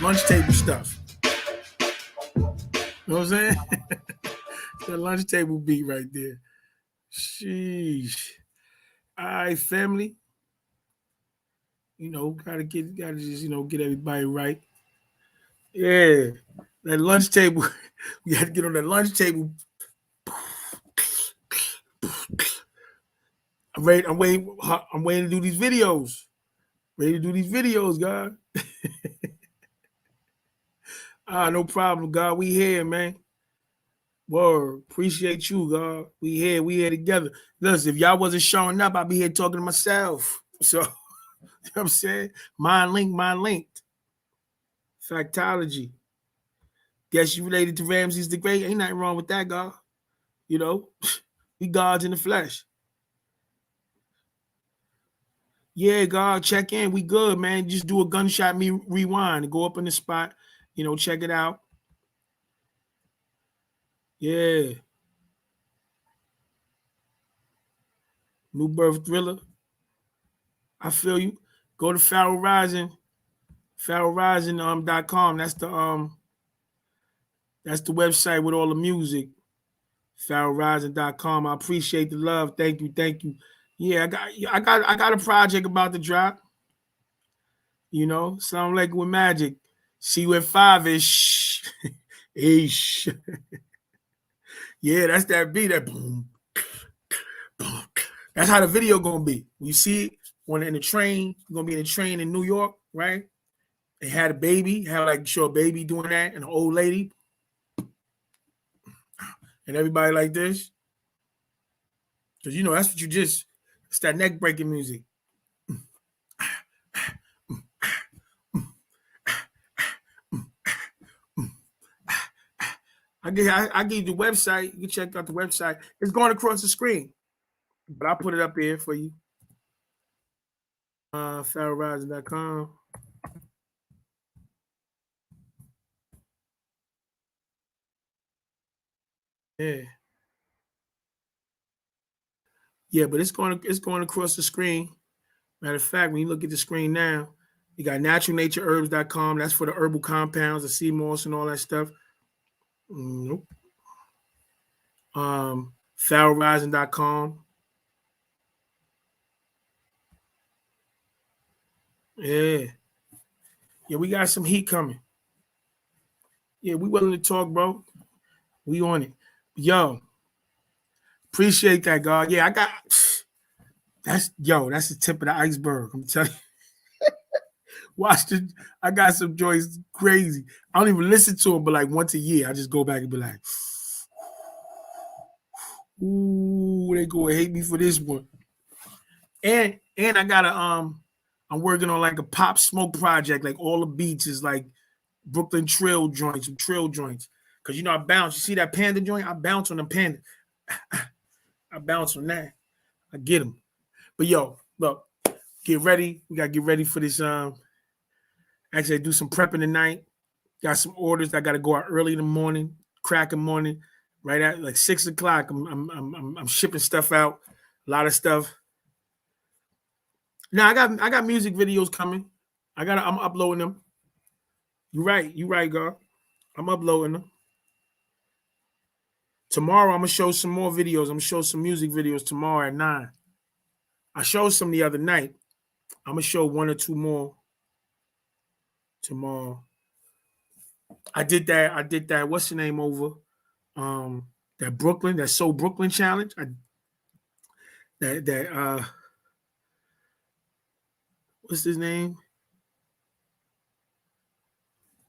Speaker 1: Lunch table stuff. You know what I'm saying? That lunch table beat right there. Sheesh. All right, family. You know, gotta just, get everybody right. Yeah. That lunch table. We got to get on that lunch table. I'm waiting to do these videos. Ready to do these videos, God. No problem, God. We here, man. Word. Appreciate you, God. We here together. Listen, if y'all wasn't showing up, I'd be here talking to myself. So, you know what I'm saying? Mind linked. Factology. Guess you related to Ramses the Great. Ain't nothing wrong with that, God. You know, we gods in the flesh. Yeah, God, check in. We good, man. Just do a gunshot rewind. Go up in the spot. You know, check it out. Yeah. New Birth Thriller. I feel you. Go to Pharaoh Rising. PharaohRising.com. That's the website with all the music. PharaohRising.com. I appreciate the love. Thank you. Yeah, I got a project about to drop. You know, sound like with magic. See you at 5-ish. Ish. Yeah, that's that beat. That boom. That's how the video gonna be. You see it when in the train, you're gonna be in the train in New York, right? They had a baby, show a baby doing that, and an old lady. And everybody like this. Because you know, that's what it's that neck breaking music. I gave you the website. You can check out the website. It's going across the screen, but I'll put it up here for you. PaaTaraqReading.com. Yeah, but it's going across the screen. Matter of fact, when you look at the screen now, you got naturalnatureherbs.com. That's for the herbal compounds, the sea moss, and all that stuff. Nope. TaraqReading.com. Yeah, we got some heat coming. Yeah, we willing to talk, bro. We on it. Yo, appreciate that, God. Yeah, that's the tip of the iceberg. I'm telling you. I got some joints crazy. I don't even listen to them, but like once a year, I just go back and be like, ooh, they go and hate me for this one. And I got I'm working on like a pop smoke project, like all the beats is like Brooklyn trail joints. Cause I bounce. You see that Panda joint? I bounce on the Panda. I bounce on that. I get them. But yo, look, get ready. We gotta get ready for this. Actually, I do some prepping tonight. Got some orders. I gotta go out early in the morning, crack in the morning, right at like 6 o'clock. I'm shipping stuff out, a lot of stuff. Now I got music videos coming. I'm uploading them. You right, girl. I'm uploading them. Tomorrow I'm gonna show some more videos. I'm gonna show some music videos tomorrow at 9. I showed some the other night. I'm gonna show 1 or 2 more tomorrow. I did that. What's the name over? That Brooklyn, that So Brooklyn challenge. What's his name?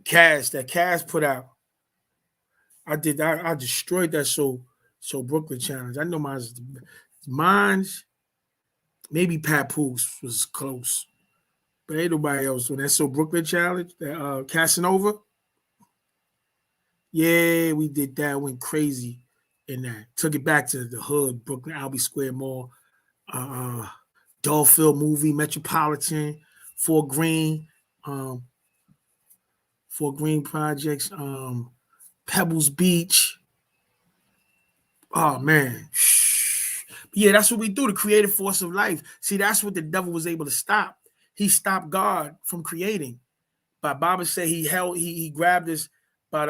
Speaker 1: That Cass put out. I did that. I destroyed that So Brooklyn challenge. I know mine's maybe Papoose was close, but ain't nobody else on that So Brooklyn challenge. That Casanova. Yeah, we did that. Went crazy in that. Took it back to the hood, Brooklyn, Albee Square Mall, Dollfield movie, Metropolitan, Fort Greene projects, Pebbles Beach. Oh man. Yeah, that's what we do, the creative force of life. See, that's what the devil was able to stop. He stopped God from creating. But Baba said he grabbed us by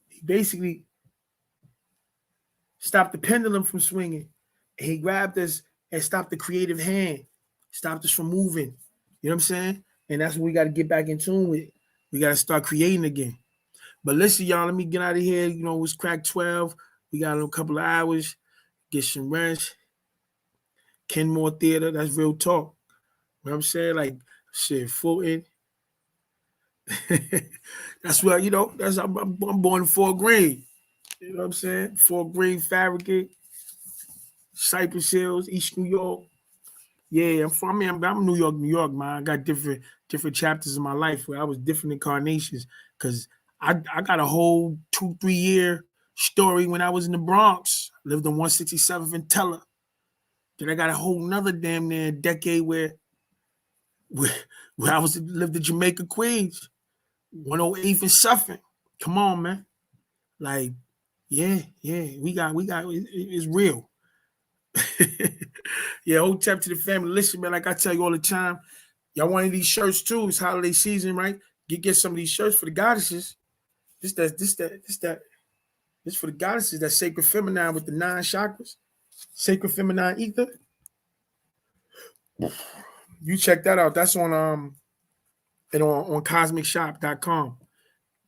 Speaker 1: he basically stopped the pendulum from swinging. And he grabbed us and stopped the creative hand, stopped us from moving. You know what I'm saying? And that's what we got to get back in tune with. We got to start creating again. But listen, y'all, let me get out of here. It's crack 12. We got a couple of hours. Get some rest. Kenmore Theater, that's real talk. You know what I'm saying? Like, shit, Fulton. That's what, I'm born in Fort Greene. You know what I'm saying? Fort Greene, Farragut, Cypress Hills, East New York. Yeah, I'm New York, man. I got different chapters in my life where I was different incarnations because I got a whole 2-3 year story when I was in the Bronx. Lived on 167th and Teller. Then I got a whole nother damn near decade where I lived in Jamaica, Queens, 108th and Suffolk. Come on, man. Like, yeah, we got it's real. Yeah, hotep to the family. Listen, man, like I tell you all the time, y'all want these shirts too. It's holiday season, right? Get some of these shirts for the goddesses. This for the goddesses. That sacred feminine with the 9 chakras. Sacred feminine ether. You check that out. That's on on cosmicshop.com.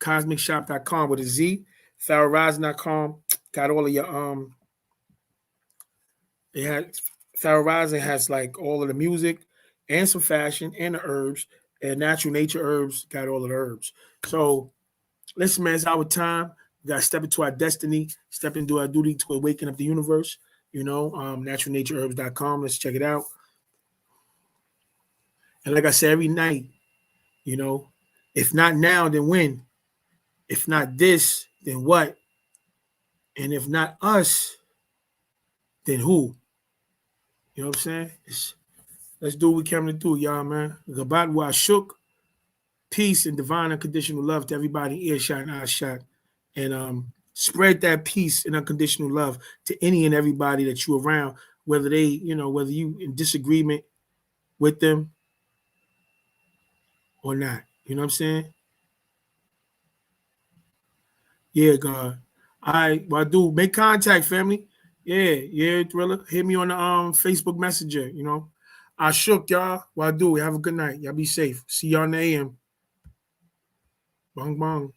Speaker 1: Cosmicshop.com with a Z. TaraqReading.com. Got all of your it has TaraqReading has like all of the music and some fashion and the herbs. And Natural Nature Herbs got all of the herbs. So listen, man, it's our time. We gotta step into our destiny, step into our duty to awaken up the universe. Naturalnatureherbs.com. Let's check it out. And like I said, every night, If not now, then when? If not this, then what? And if not us, then who? You know what I'm saying? Let's do what we came to do, y'all, man. Gabat wa shook. Peace and divine unconditional love to everybody, earshot and eye shot. And spread that peace and unconditional love to any and everybody that you around, whether they, whether you in disagreement with them or not. You know what I'm saying? Yeah, God. All right, Wadu, make contact, family. Yeah, Thriller. Hit me on the Facebook Messenger, I shook, y'all. Wadu, have a good night. Y'all be safe. See y'all in the AM. Bong bong.